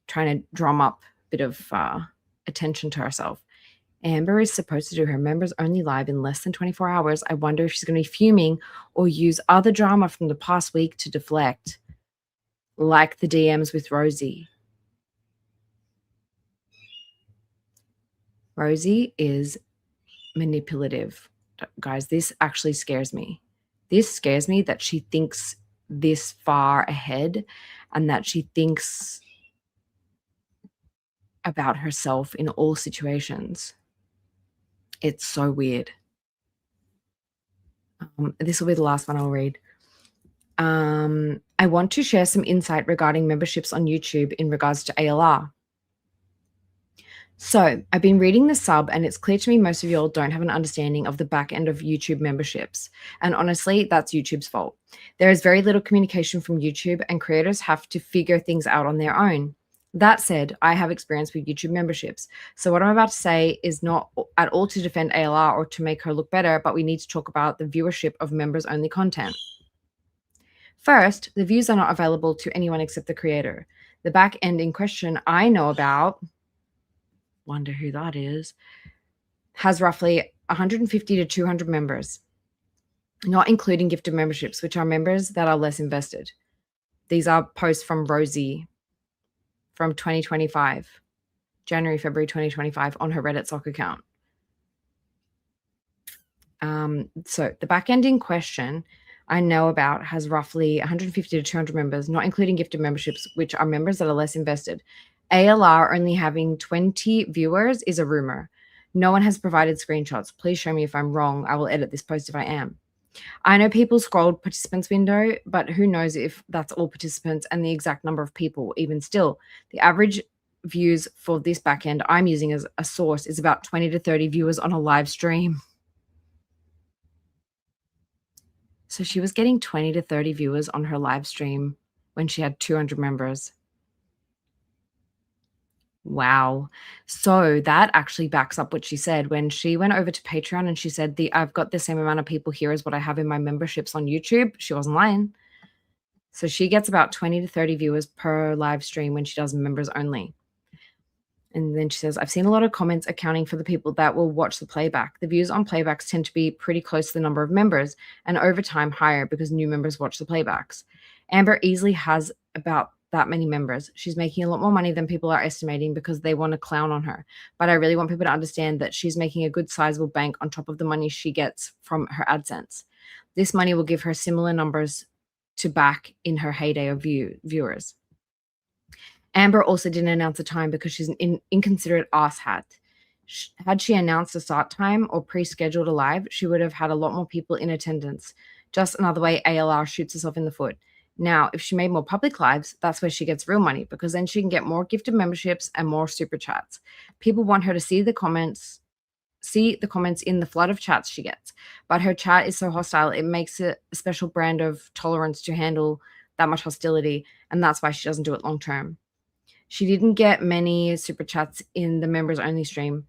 C: trying to drum up a bit of attention to herself. Amber is supposed to do her members only live in less than 24 hours. I wonder if she's going to be fuming or use other drama from the past week to deflect, like the DMs with Rosie. Rosie is manipulative. Guys, this actually scares me. This scares me that she thinks this far ahead and that she thinks about herself in all situations. It's so weird. This will be the last one I'll read. I want to share some insight regarding memberships on YouTube in regards to ALR. So I've been reading the sub, and it's clear to me most of y'all don't have an understanding of the back end of YouTube memberships. And honestly, that's YouTube's fault. There is very little communication from YouTube, and creators have to figure things out on their own. That said, I have experience with YouTube memberships. So what I'm about to say is not at all to defend ALR or to make her look better, but we need to talk about the viewership of members-only content. First, the views are not available to anyone except the creator. The back end in question I know about, wonder who that is, has roughly 150 to 200 members, not including gifted memberships, which are members that are less invested. These are posts from Rosie from 2025, January, February 2025, on her Reddit sock account. So the back end in question I know about has roughly 150 to 200 members, not including gifted memberships, which are members that are less invested. ALR only having 20 viewers is a rumor. No one has provided screenshots. Please show me if I'm wrong. I will edit this post if I am. I know people scrolled participants window, but who knows if that's all participants and the exact number of people. Even still, the average views for this backend I'm using as a source is about 20 to 30 viewers on a live stream. So she was getting 20 to 30 viewers on her live stream when she had 200 members. Wow. So that actually backs up what she said when she went over to Patreon and she said, I've got the same amount of people here as what I have in my memberships on YouTube. She wasn't lying. So she gets about 20 to 30 viewers per live stream when she does members only. And then she says, I've seen a lot of comments accounting for the people that will watch the playback. The views on playbacks tend to be pretty close to the number of members and over time higher because new members watch the playbacks. Amber easily has about that many members. She's making a lot more money than people are estimating because they want to clown on her. But I really want people to understand that she's making a good sizable bank on top of the money she gets from her AdSense. This money will give her similar numbers to back in her heyday of viewers. Amber also didn't announce a time because she's an inconsiderate asshat. Had she announced a start time or pre-scheduled a live, she would have had a lot more people in attendance. Just another way ALR shoots herself in the foot. Now, if she made more public lives, that's where she gets real money because then she can get more gifted memberships and more super chats. People want her to see the comments in the flood of chats she gets. But her chat is so hostile, it makes it a special brand of tolerance to handle that much hostility, and that's why she doesn't do it long term. She didn't get many super chats in the members only stream,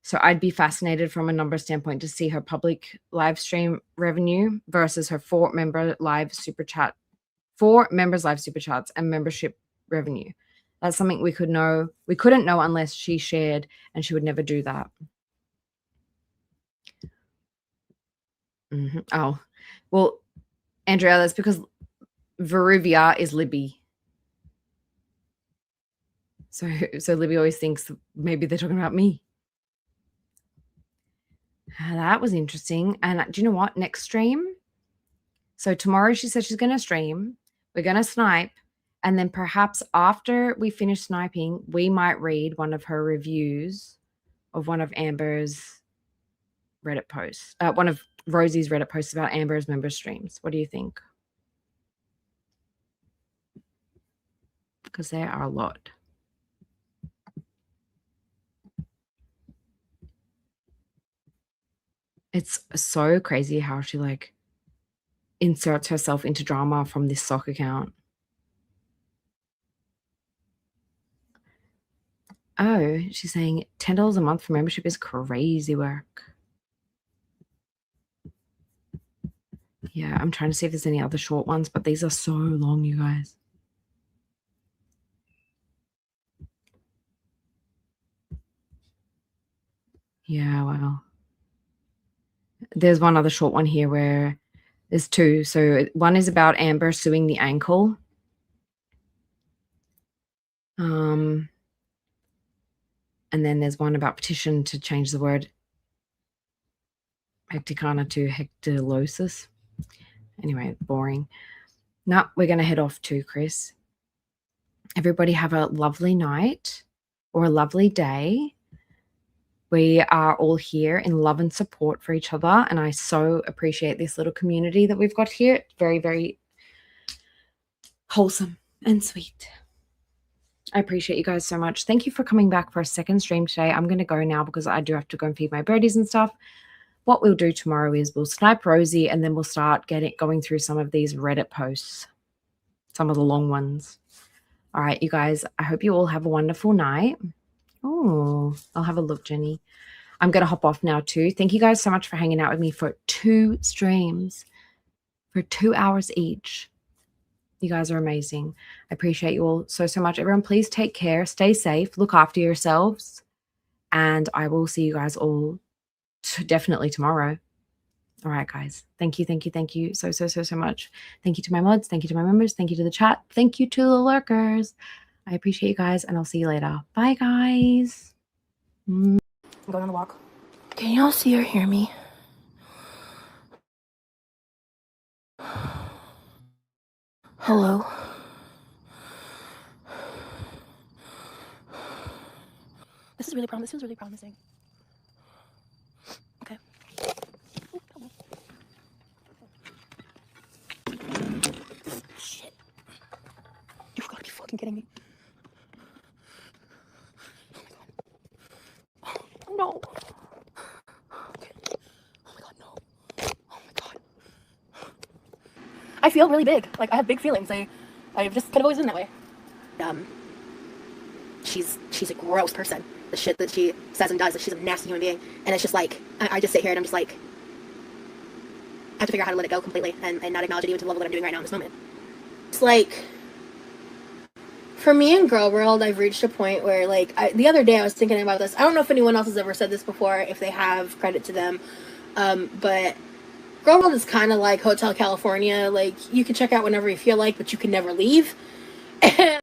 C: so I'd be fascinated from a number standpoint to see her public live stream revenue versus her 4 members live super chats and membership revenue. That's something we couldn't know unless she shared, and she would never do that. Oh, well, Andrea, that's because Veruvia is Libby. So Libby always thinks maybe they're talking about me. That was interesting. And do you know what? Next stream. So tomorrow she said she's going to stream. We're going to snipe. And then perhaps after we finish sniping, we might read one of her reviews of one of Amber's Reddit posts. One of Rosie's Reddit posts about Amber's member streams. What do you think? Because there are a lot. It's so crazy how she like inserts herself into drama from this sock account. Oh, she's saying $10 a month for membership is crazy work. Yeah, I'm trying to see if there's any other short ones, but these are so long, you guys. Yeah, well. There's one other short one here where there's two. So one is about Amber suing the ankle. And then there's one about petition to change the word hecticana to hectolosis. Anyway, boring. No, we're going to head off too, Chris. Everybody have a lovely night or a lovely day. We are all here in love and support for each other. And I so appreciate this little community that we've got here. It's very, very wholesome and sweet. I appreciate you guys so much. Thank you for coming back for a second stream today. I'm going to go now because I do have to go and feed my birdies and stuff. What we'll do tomorrow is we'll snipe Rosie and then we'll start going through some of these Reddit posts, some of the long ones. All right, you guys, I hope you all have a wonderful night. Oh, I'll have a look, Jenny. I'm going to hop off now too. Thank you guys so much for hanging out with me for 2 streams for 2 hours each. You guys are amazing. I appreciate you all so, so much. Everyone, please take care. Stay safe. Look after yourselves. And I will see you guys all definitely tomorrow. All right, guys. Thank you, thank you, thank you so, so, so, so much. Thank you to my mods. Thank you to my members. Thank you to the chat. Thank you to the lurkers. I appreciate you guys, and I'll see you later. Bye, guys.
A: I'm going on the walk.
G: Can y'all see or hear me? Hello? This is really promising. This feels really promising. Okay. Shit. You've got to be fucking kidding me. Oh my god. Oh, no. Okay. Oh my god, no. Oh my god. I feel really big. Like, I have big feelings. I've just kind of always been that way. She's a gross person. The shit that she says and does, that she's a nasty human being. And it's just like, I just sit here and I'm just like, I have to figure out how to let it go completely and not acknowledge it even to the level that I'm doing right now in this moment.
A: It's like, for me in girl world, I've reached a point where, like, the other day I was thinking about this. I don't know if anyone else has ever said this before. If they have, credit to them. But girl world is kind of like Hotel California. Like, you can check out whenever you feel like, but you can never leave. And